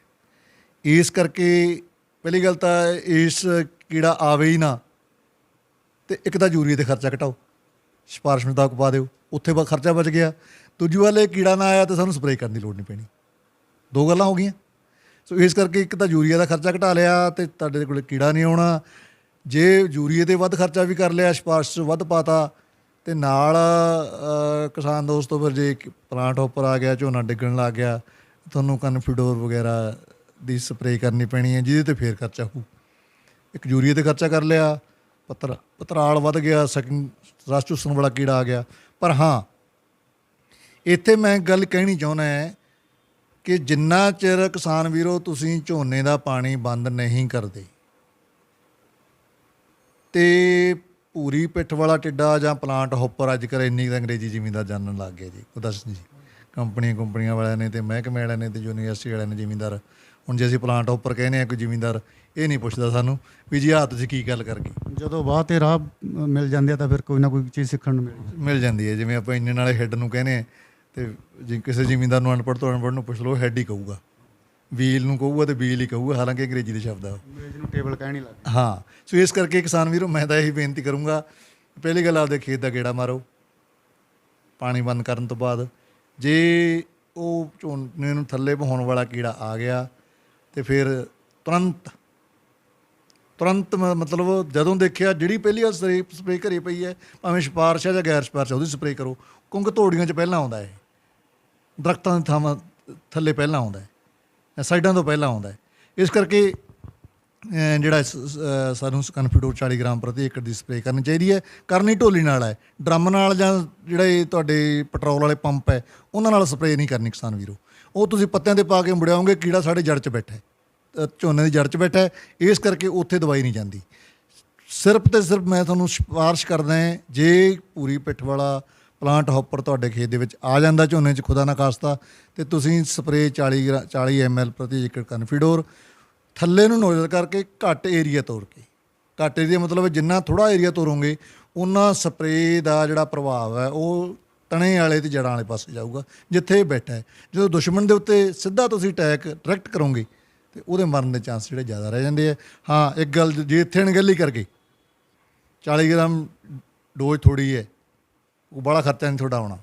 ਇਸ ਕਰਕੇ ਪਹਿਲੀ ਗੱਲ ਤਾਂ ਇਸ ਕੀੜਾ ਆਵੇ ਹੀ ਨਾ, ਅਤੇ ਇੱਕ ਤਾਂ ਯੂਰੀਆ 'ਤੇ ਖਰਚਾ ਘਟਾਓ, ਸਿਫਾਰਿਸ਼ ਮੁਤਾਬਕ ਪਾ ਦਿਓ, ਉੱਥੇ ਖਰਚਾ ਬਚ ਗਿਆ। ਦੂਜੀ ਵੱਲ ਇਹ ਕੀੜਾ ਨਾ ਆਇਆ ਤਾਂ ਸਾਨੂੰ ਸਪਰੇਅ ਕਰਨ ਦੀ ਲੋੜ ਨਹੀਂ ਪੈਣੀ, ਦੋ ਗੱਲਾਂ ਹੋ ਗਈਆਂ। ਸੋ ਇਸ ਕਰਕੇ ਇੱਕ ਤਾਂ ਯੂਰੀਆ ਦਾ ਖਰਚਾ ਘਟਾ ਲਿਆ ਅਤੇ ਤੁਹਾਡੇ ਕੋਲ ਕੀੜਾ ਨਹੀਂ ਆਉਣਾ। ਜੇ ਯੂਰੀਏ 'ਤੇ ਵੱਧ ਖਰਚਾ ਵੀ ਕਰ ਲਿਆ, ਸਿਫਾਰਿਸ਼ 'ਚ ਵੱਧ ਪਾਤਾ, ਅਤੇ ਨਾਲ ਕਿਸਾਨ ਦੋਸਤੋ ਫਿਰ ਜੇ ਪਲਾਂਟ ਉੱਪਰ ਆ ਗਿਆ, ਝੋਨਾ ਡਿੱਗਣ ਲੱਗ ਗਿਆ, ਤੁਹਾਨੂੰ ਕਨਫੀਡੋਰ ਵਗੈਰਾ ਦੀ ਸਪਰੇਅ ਕਰਨੀ ਪੈਣੀ ਹੈ, ਜਿਹਦੇ 'ਤੇ ਫੇਰ ਖਰਚਾ ਹੋਊ। ਇੱਕ ਯੂਰੀਏ 'ਤੇ ਖਰਚਾ ਕਰ ਲਿਆ, ਪਤਰਾਲ ਵੱਧ ਗਿਆ, ਰਸ ਚੂਸਣ ਵਾਲਾ ਕੀੜਾ ਆ ਗਿਆ। ਪਰ ਹਾਂ, ਇੱਥੇ ਮੈਂ ਗੱਲ ਕਹਿਣੀ ਚਾਹੁੰਦਾ ਹੈ ਕਿ ਜਿੰਨਾ ਚਿਰ ਕਿਸਾਨ ਵੀਰੋ ਤੁਸੀਂ ਝੋਨੇ ਦਾ ਪਾਣੀ ਬੰਦ ਨਹੀਂ ਕਰਦੇ, ਅਤੇ ਭੂਰੀ ਪਿੱਠ ਵਾਲਾ ਟਿੱਡਾ ਜਾਂ ਪਲਾਂਟ ਹੌਪਰ, ਅੱਜ ਕੱਲ੍ਹ ਇੰਨੀ ਤਾਂ ਅੰਗਰੇਜ਼ੀ ਜ਼ਿਮੀਂਦਾਰ ਜਾਣਨ ਲੱਗ ਗਏ ਜੀ, ਉਹ ਦੱਸ ਜੀ, ਕੰਪਨੀਆਂ ਵਾਲਿਆਂ ਨੇ ਅਤੇ ਮਹਿਕਮੇ ਵਾਲਿਆਂ ਨੇ ਅਤੇ ਯੂਨੀਵਰਸਿਟੀ ਵਾਲਿਆਂ ਨੇ ਜ਼ਿਮੀਂਦਾਰ। ਹੁਣ ਜੇ ਅਸੀਂ ਪਲਾਂਟ ਹੌਪਰ ਕਹਿੰਦੇ ਹਾਂ, ਕੋਈ ਜ਼ਿਮੀਂਦਾਰ ਇਹ ਨਹੀਂ ਪੁੱਛਦਾ ਸਾਨੂੰ ਵੀ ਜੀ ਆਹ ਤੁਸੀਂ ਕੀ ਗੱਲ ਕਰ ਗਏ। ਜਦੋਂ ਵਾਹ ਤੇ ਰਾਹ ਮਿਲ ਜਾਂਦੇ ਆ ਤਾਂ ਫਿਰ ਕੋਈ ਨਾ ਕੋਈ ਚੀਜ਼ ਸਿੱਖਣ ਨੂੰ ਮਿਲ ਜਾਂਦੀ ਹੈ। ਜਿਵੇਂ ਆਪਾਂ ਇੰਜਣ ਵਾਲੇ ਹੈੱਡ ਨੂੰ ਕਹਿੰਦੇ ਹਾਂ, ਅਤੇ ਜੇ ਕਿਸੇ ਜ਼ਿਮੀਂਦਾਰ ਨੂੰ ਅਨਪੜ੍ਹ ਤੋਂ ਅਨਪੜ੍ਹ ਨੂੰ ਪੁੱਛ ਲਓ, ਹੈੱਡ ਹੀ ਕਹੂਗਾ, ਵੀਲ ਨੂੰ ਕਹੂਗਾ ਅਤੇ ਵੀਲ ਹੀ ਕਹੂਗਾ, ਹਾਲਾਂਕਿ ਅੰਗਰੇਜ਼ੀ ਦੇ ਸ਼ਬਦ ਆ, ਨੂੰ ਟੇਬਲ ਕਹਿਣੀ ਲੱਗਦਾ। ਹਾਂ, ਸੋ ਇਸ ਕਰਕੇ ਕਿਸਾਨ ਵੀਰੋ, ਮੈਂ ਤਾਂ ਇਹੀ ਬੇਨਤੀ ਕਰੂੰਗਾ, ਪਹਿਲੀ ਗੱਲ ਆਪਦੇ ਖੇਤ ਦਾ ਗੇੜਾ ਮਾਰੋ ਪਾਣੀ ਬੰਦ ਕਰਨ ਤੋਂ ਬਾਅਦ। ਜੇ ਉਹ ਝੋਨੇ ਨੂੰ ਥੱਲੇ ਵਹਾਉਣ ਵਾਲਾ ਕੀੜਾ ਆ ਗਿਆ ਅਤੇ ਫਿਰ ਤੁਰੰਤ ਮਤਲਬ ਜਦੋਂ ਦੇਖਿਆ, ਜਿਹੜੀ ਪਹਿਲੀ ਵਾਰ ਸਪਰੇਅ ਘਰੇ ਪਈ ਹੈ, ਭਾਵੇਂ ਸਿਫਾਰਿਸ਼ ਹੈ ਜਾਂ ਗੈਰ ਸਿਫਾਰਿਸ਼, ਉਹਦੀ ਸਪਰੇਅ ਕਰੋ, ਕਿਉਂਕਿ ਤੋੜੀਆਂ 'ਚ ਪਹਿਲਾਂ ਆਉਂਦਾ ਹੈ, ਦਰਖਤਾਂ ਦੀ ਥਾਵਾਂ ਥੱਲੇ ਪਹਿਲਾਂ ਆਉਂਦਾ ਹੈ, ਸਾਈਡਾਂ ਤੋਂ ਪਹਿਲਾਂ ਆਉਂਦਾ ਹੈ। ਇਸ ਕਰਕੇ ਜਿਹੜਾ ਸਾਨੂੰ ਕਨਫੀਡੋਰ 40 ਗ੍ਰਾਮ ਪ੍ਰਤੀ ਏਕੜ ਦੀ ਸਪਰੇਅ ਕਰਨੀ ਚਾਹੀਦੀ ਹੈ। ਕਰਨੀ ਢੋਲੀ ਨਾਲ ਹੈ, ਡਰਮ ਨਾਲ ਜਾਂ ਜਿਹੜੇ ਤੁਹਾਡੇ ਪੈਟਰੋਲ ਵਾਲੇ ਪੰਪ ਹੈ ਉਹਨਾਂ ਨਾਲ ਸਪਰੇਅ ਨਹੀਂ ਕਰਨੀ ਕਿਸਾਨ ਵੀਰੋ। ਉਹ ਤੁਸੀਂ ਪੱਤਿਆਂ 'ਤੇ ਪਾ ਕੇ ਮੁੜਿਆਓਗੇ, ਕੀੜਾ ਸਾਡੇ ਜੜ੍ਹ 'ਚ ਬੈਠਾ ਹੈ, ਝੋਨੇ ਦੀ ਜੜ੍ਹ 'ਚ ਬੈਠਾ ਹੈ, ਇਸ ਕਰਕੇ ਉੱਥੇ ਦਵਾਈ ਨਹੀਂ ਜਾਂਦੀ। ਸਿਰਫ ਅਤੇ ਸਿਰਫ ਮੈਂ ਤੁਹਾਨੂੰ ਸਿਫਾਰਿਸ਼ ਕਰਦਾ, ਜੇ ਭੂਰੀ ਪਿੱਠ ਵਾਲਾ ਪਲਾਂਟ ਹੌਪਰ ਤੁਹਾਡੇ ਖੇਤ ਦੇ ਵਿੱਚ ਆ ਜਾਂਦਾ ਝੋਨੇ 'ਚ, ਖੁਦਾ ਨਾ ਖਾਸਤਾ, ਅਤੇ ਤੁਸੀਂ ਸਪਰੇਅ 40 ml ਪ੍ਰਤੀ ਏਕੜ ਕਨਫੀਡੋਰ ਥੱਲੇ ਨੂੰ ਨੋਜ਼ਲ ਕਰਕੇ ਘੱਟ ਏਰੀਆ ਤੋੜ ਕੇ, ਘੱਟ ਏਰੀਆ ਮਤਲਬ ਜਿੰਨਾ ਥੋੜ੍ਹਾ ਏਰੀਆ ਤੋਰੋਗੇ ਉਹਨਾਂ ਸਪਰੇਅ ਦਾ ਜਿਹੜਾ ਪ੍ਰਭਾਵ ਹੈ ਉਹ ਤਣੇ ਵਾਲੇ ਅਤੇ ਜੜ੍ਹਾਂ ਵਾਲੇ ਪਾਸੇ ਜਾਊਗਾ, ਜਿੱਥੇ ਇਹ ਬੈਠਾ ਹੈ। ਜਦੋਂ ਦੁਸ਼ਮਣ ਦੇ ਉੱਤੇ ਸਿੱਧਾ ਤੁਸੀਂ ਅਟੈਕ ਡਾਇਰੈਕਟ ਕਰੋਗੇ ਅਤੇ ਉਹਦੇ ਮਰਨ ਦੇ ਚਾਂਸ ਜਿਹੜੇ ਜ਼ਿਆਦਾ ਰਹਿ ਜਾਂਦੇ ਆ। ਹਾਂ, ਇੱਕ ਗੱਲ, ਜੇ ਇੱਥੇ ਅਣਗਹਿਲੀ ਕਰਕੇ 40 ਗ੍ਰਾਮ ਡੋਜ਼ ਥੋੜ੍ਹੀ ਹੈ, ਉਹ ਬੜਾ ਖਰਚਾ ਨਹੀਂ ਤੁਹਾਡਾ ਆਉਣਾ,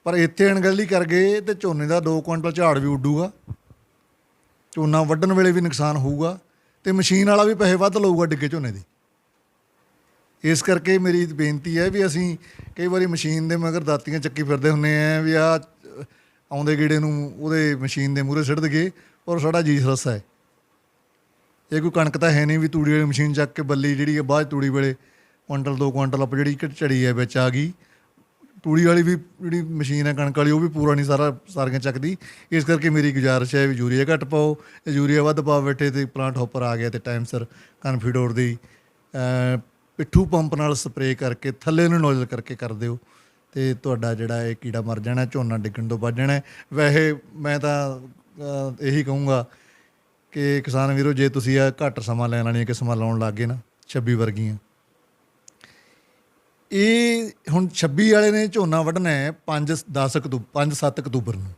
ਪਰ ਇੱਥੇ ਅਣਗਹਿਲੀ ਕਰ ਗਏ ਅਤੇ ਝੋਨੇ ਦਾ 2 ਕੁਇੰਟਲ ਝਾੜ ਵੀ ਉੱਡੂਗਾ, ਝੋਨਾ ਵੱਢਣ ਵੇਲੇ ਵੀ ਨੁਕਸਾਨ ਹੋਊਗਾ, ਅਤੇ ਮਸ਼ੀਨ ਵਾਲਾ ਵੀ ਪੈਸੇ ਵੱਧ ਲਊਗਾ ਡਿੱਗੇ ਝੋਨੇ ਦੇ। ਇਸ ਕਰਕੇ ਮੇਰੀ ਬੇਨਤੀ ਹੈ ਵੀ ਅਸੀਂ ਕਈ ਵਾਰੀ ਮਸ਼ੀਨ ਦੇ ਮਗਰ ਦਾਤੀਆਂ ਚੱਕੀ ਫਿਰਦੇ ਹੁੰਦੇ ਹਾਂ ਵੀ ਆਹ ਆਉਂਦੇ ਗੇੜੇ ਨੂੰ ਉਹਦੇ ਮਸ਼ੀਨ ਦੇ ਮੂਹਰੇ ਸਿੱਟ ਦਈਏ, ਔਰ ਸਾਡਾ ਜੀ ਸਰੱਸਾ ਹੈ। ਇਹ ਕੋਈ ਕਣਕ ਤਾਂ ਹੈ ਨਹੀਂ ਵੀ ਤੂੜੀ ਵਾਲੀ ਮਸ਼ੀਨ ਚੱਕ ਕੇ ਬੱਲੀ ਜਿਹੜੀ ਹੈ ਬਾਅਦ 'ਚ ਤੂੜੀ ਵੇਲੇ ਕੁਆਂਟਲ 2 ਕੁਆਂਟਲ ਆਪ ਜਿਹੜੀ ਝੜੀ ਹੈ ਵਿੱਚ ਆ ਗਈ। ਤੂੜੀ ਵਾਲੀ ਵੀ ਜਿਹੜੀ ਮਸ਼ੀਨ ਹੈ ਕਣਕ ਵਾਲੀ ਉਹ ਵੀ ਪੂਰਾ ਨਹੀਂ ਸਾਰੀਆਂ ਚੱਕਦੀ। ਇਸ ਕਰਕੇ ਮੇਰੀ ਗੁਜ਼ਾਰਿਸ਼ ਹੈ ਵੀ ਯੂਰੀਆ ਘੱਟ ਪਾਓ, ਯੂਰੀਆ ਵੱਧ ਪਾ ਬੈਠੇ ਤੇ ਪਲਾਂਟ ਹੌਪਰ ਆ ਗਿਆ ਤੇ ਟਾਈਮ ਸਿਰ ਕਨਫੀਡੋਰ ਦੀ ਪਿੱਠੂ ਪੰਪ ਨਾਲ ਸਪਰੇਅ ਕਰਕੇ ਥੱਲੇ ਨੂੰ ਨੋਜ਼ਲ ਕਰਕੇ ਕਰ ਦਿਓ ਤੇ ਤੁਹਾਡਾ ਜਿਹੜਾ ਇਹ ਕੀੜਾ ਮਰ ਜਾਣਾ, ਝੋਨਾ ਡਿੱਗਣ ਤੋਂ ਬਚ ਜਾਣਾ। ਵੈਸੇ ਮੈਂ ਤਾਂ ਇਹੀ ਕਹੂੰਗਾ ਕਿ ਕਿਸਾਨ ਵੀਰੋ, ਜੇ ਤੁਸੀਂ ਆ ਘੱਟ ਸਮਾਂ ਲੈਣ ਵਾਲੀਆਂ ਕਿਸਮਾਂ ਲਾਉਣ ਲੱਗ ਗਏ ਨਾ 26 ਵਰਗੀਆਂ, ਇਹ ਹੁਣ 26 ਵਾਲੇ ਨੇ ਝੋਨਾ ਵੱਢਣਾ ਹੈ 5-7 ਅਕਤੂਬਰ ਨੂੰ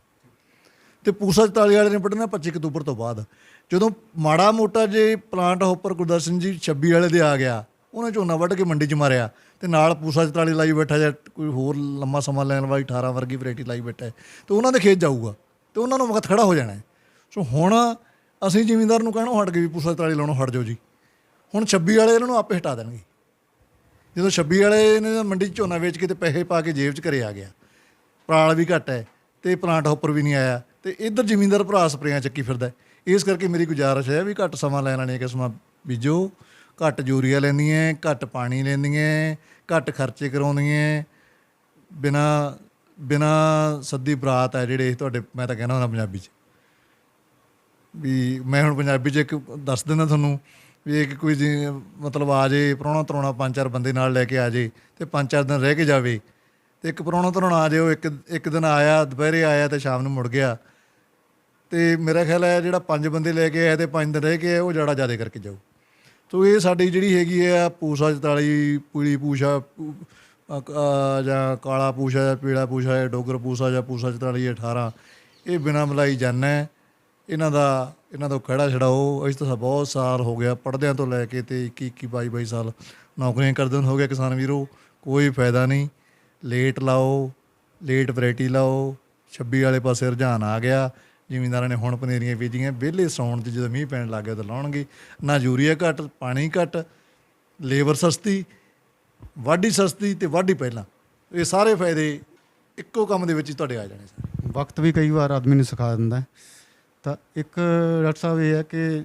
ਤੇ ਪੂਸਾ 44 ਵਾਲੇ ਨੇ ਵੱਢਣਾ 25 ਅਕਤੂਬਰ ਤੋਂ ਬਾਅਦ। ਜਦੋਂ ਮਾੜਾ ਮੋਟਾ ਜੇ ਪਲਾਂਟ ਹੌਪਰ ਗੁਰਦਰਸ਼ਨ ਜੀ 26 ਵਾਲੇ ਦੇ ਆ ਗਿਆ, ਉਹਨੇ ਝੋਨਾ ਵੱਢ ਕੇ ਮੰਡੀ 'ਚ ਮਾਰਿਆ ਤੇ ਨਾਲ ਪੂਸਾ 44 ਲਾਈ ਬੈਠਾ ਜਾਂ ਕੋਈ ਹੋਰ ਲੰਮਾ ਸਮਾਂ ਲੈਣ ਵਾਲੀ 18 ਵਰਗੀ ਵੈਰਾਈਟੀ ਲਾਈ ਬੈਠਾ ਤੇ ਉਹਨਾਂ ਦੇ ਖੇਤ ਜਾਊਗਾ ਤੇ ਉਹਨਾਂ ਨੂੰ ਵਕਤ ਖੜਾ ਹੋ ਜਾਣਾ। ਸੋ ਹੁਣ ਅਸੀਂ ਜ਼ਿਮੀਂਦਾਰ ਨੂੰ ਕਹਿਣੋਂ ਹਟ ਗਏ ਵੀ ਪੂਸਾ 44 ਲਾਉਣੋਂ ਹਟ ਜਾਓ ਜੀ। ਹੁਣ 26 ਵਾਲੇ ਇਹਨਾਂ ਨੂੰ ਆਪੇ ਹਟਾ ਦੇਣਗੇ। ਜਦੋਂ 26 ਵਾਲੇ ਨੇ ਮੰਡੀ 'ਚ ਝੋਨਾ ਵੇਚ ਕੇ ਤੇ ਪੈਸੇ ਪਾ ਕੇ ਜੇਬ 'ਚ ਘਰੇ ਆ ਗਿਆ, ਪਰਾਲ ਵੀ ਘੱਟ ਹੈ ਤੇ ਪਲਾਂਟ ਹੌਪਰ ਵੀ ਨਹੀਂ ਆਇਆ ਤੇ ਇੱਧਰ ਜ਼ਿਮੀਂਦਾਰ ਭਰਾ ਸਪਰੇਆਂ ਚੱਕੀ ਫਿਰਦਾ। ਇਸ ਕਰਕੇ ਮੇਰੀ ਗੁਜ਼ਾਰਿਸ਼ ਹੈ ਵੀ ਘੱਟ ਸਮਾਂ ਲੈਣ ਵਾਲੀਆਂ ਕਿਸਮਾਂ ਬੀਜੋ, ਘੱਟ ਯੂਰੀਆ ਲੈਂਦੀਆਂ, ਘੱਟ ਪਾਣੀ ਲੈਂਦੀਆਂ, ਘੱਟ ਖਰਚੇ ਕਰਾਉਂਦੀਆਂ, ਬਿਨਾ ਸੱਦੀ ਬਰਾਤ ਹੈ ਜਿਹੜੇ ਤੁਹਾਡੇ। ਮੈਂ ਤਾਂ ਕਹਿਣਾ ਹੁੰਦਾ ਪੰਜਾਬੀ 'ਚ ਵੀ, ਮੈਂ ਹੁਣ ਪੰਜਾਬੀ 'ਚ ਇੱਕ ਦੱਸ ਦਿੰਦਾ ਤੁਹਾਨੂੰ ਵੀ ਇੱਕ ਕੋਈ ਮਤਲਬ ਆ ਜੇ ਪ੍ਰਾਹੁਣਾ ਧਰਾਉਣਾ 5-4 ਬੰਦੇ ਨਾਲ ਲੈ ਕੇ ਆ ਜੇ ਤੇ 5-4 ਦਿਨ ਰਹਿ ਕੇ ਜਾਵੇ ਤੇ ਇੱਕ ਪ੍ਰਾਹੁਣਾ ਧਰਾਉਣਾ ਆ ਜੇ ਉਹ ਇੱਕ ਦਿਨ ਆਇਆ, ਦੁਪਹਿਰੇ ਆਇਆ ਤੇ ਸ਼ਾਮ ਨੂੰ ਮੁੜ ਗਿਆ ਤੇ ਮੇਰਾ ਖਿਆਲ ਹੈ ਜਿਹੜਾ 5 ਬੰਦੇ ਲੈ ਕੇ ਆਇਆ ਤੇ 5 ਦਿਨ ਰਹਿ ਕੇ ਆਇਆ ਉਹ ਜਾੜਾ ਜ਼ਿਆਦਾ ਕਰਕੇ ਜਾਊ। ਸੋ ਇਹ ਸਾਡੀ ਜਿਹੜੀ ਹੈਗੀ ਆ ਪੂਸਾ 44, ਪੀਲੀ ਪੂਸ਼ਾ ਜਾਂ ਕਾਲਾ ਪੂਸ਼ਾ ਜਾਂ ਪੀਲਾ ਪੂਸ਼ਾ ਜਾਂ ਡੋਗਰ ਪੂਸਾ ਜਾਂ ਪੂਸਾ 44 18, ਇਹ ਬਿਨਾਂ ਮਲਾਈ ਜਾਨਾ। ਇਹਨਾਂ ਦਾ ਖੜਾ ਛਡਾਓ। ਅਸੀਂ ਤਾਂ ਬਹੁਤ ਸਾਲ ਹੋ ਗਿਆ ਪੜ੍ਹਦਿਆਂ ਤੋਂ ਲੈ ਕੇ ਤੇ 21-22 ਸਾਲ ਨੌਕਰੀਆਂ ਕਰਦੇ ਹੋ ਗਿਆ ਕਿਸਾਨ ਵੀਰੋ, ਕੋਈ ਫਾਇਦਾ ਨਹੀਂ। ਲੇਟ ਲਾਓ, ਲੇਟ ਵੈਰਾਈਟੀ ਲਾਓ। 26 ਵਾਲੇ ਪਾਸੇ ਰੁਝਾਨ ਆ ਗਿਆ। ਜ਼ਿਮੀਂਦਾਰਾਂ ਨੇ ਹੁਣ ਪਨੀਰੀਆਂ ਬੀਜੀਆਂ, ਵਿਹਲੇ ਸਾਉਣ 'ਚ ਜਦੋਂ ਮੀਂਹ ਪੈਣ ਲੱਗ ਗਿਆ ਤਾਂ ਲਾਉਣਗੇ। ਨਾ ਯੂਰੀਆ ਘੱਟ, ਪਾਣੀ ਘੱਟ, ਲੇਬਰ ਸਸਤੀ, ਵਾਢੀ ਸਸਤੀ ਤੇ ਵਾਢੀ ਪਹਿਲਾਂ। ਇਹ ਸਾਰੇ ਫਾਇਦੇ ਇੱਕੋ ਕੰਮ ਦੇ ਵਿੱਚ ਹੀ ਤੁਹਾਡੇ ਆ ਜਾਣੇ ਸਰ। ਵਕਤ ਵੀ ਕਈ ਵਾਰ ਆਦਮੀ ਨੂੰ ਸਿਖਾ ਦਿੰਦਾ ਹੈ। ਤਾਂ ਇੱਕ ਡਾਕਟਰ ਸਾਹਿਬ ਇਹ ਹੈ ਕਿ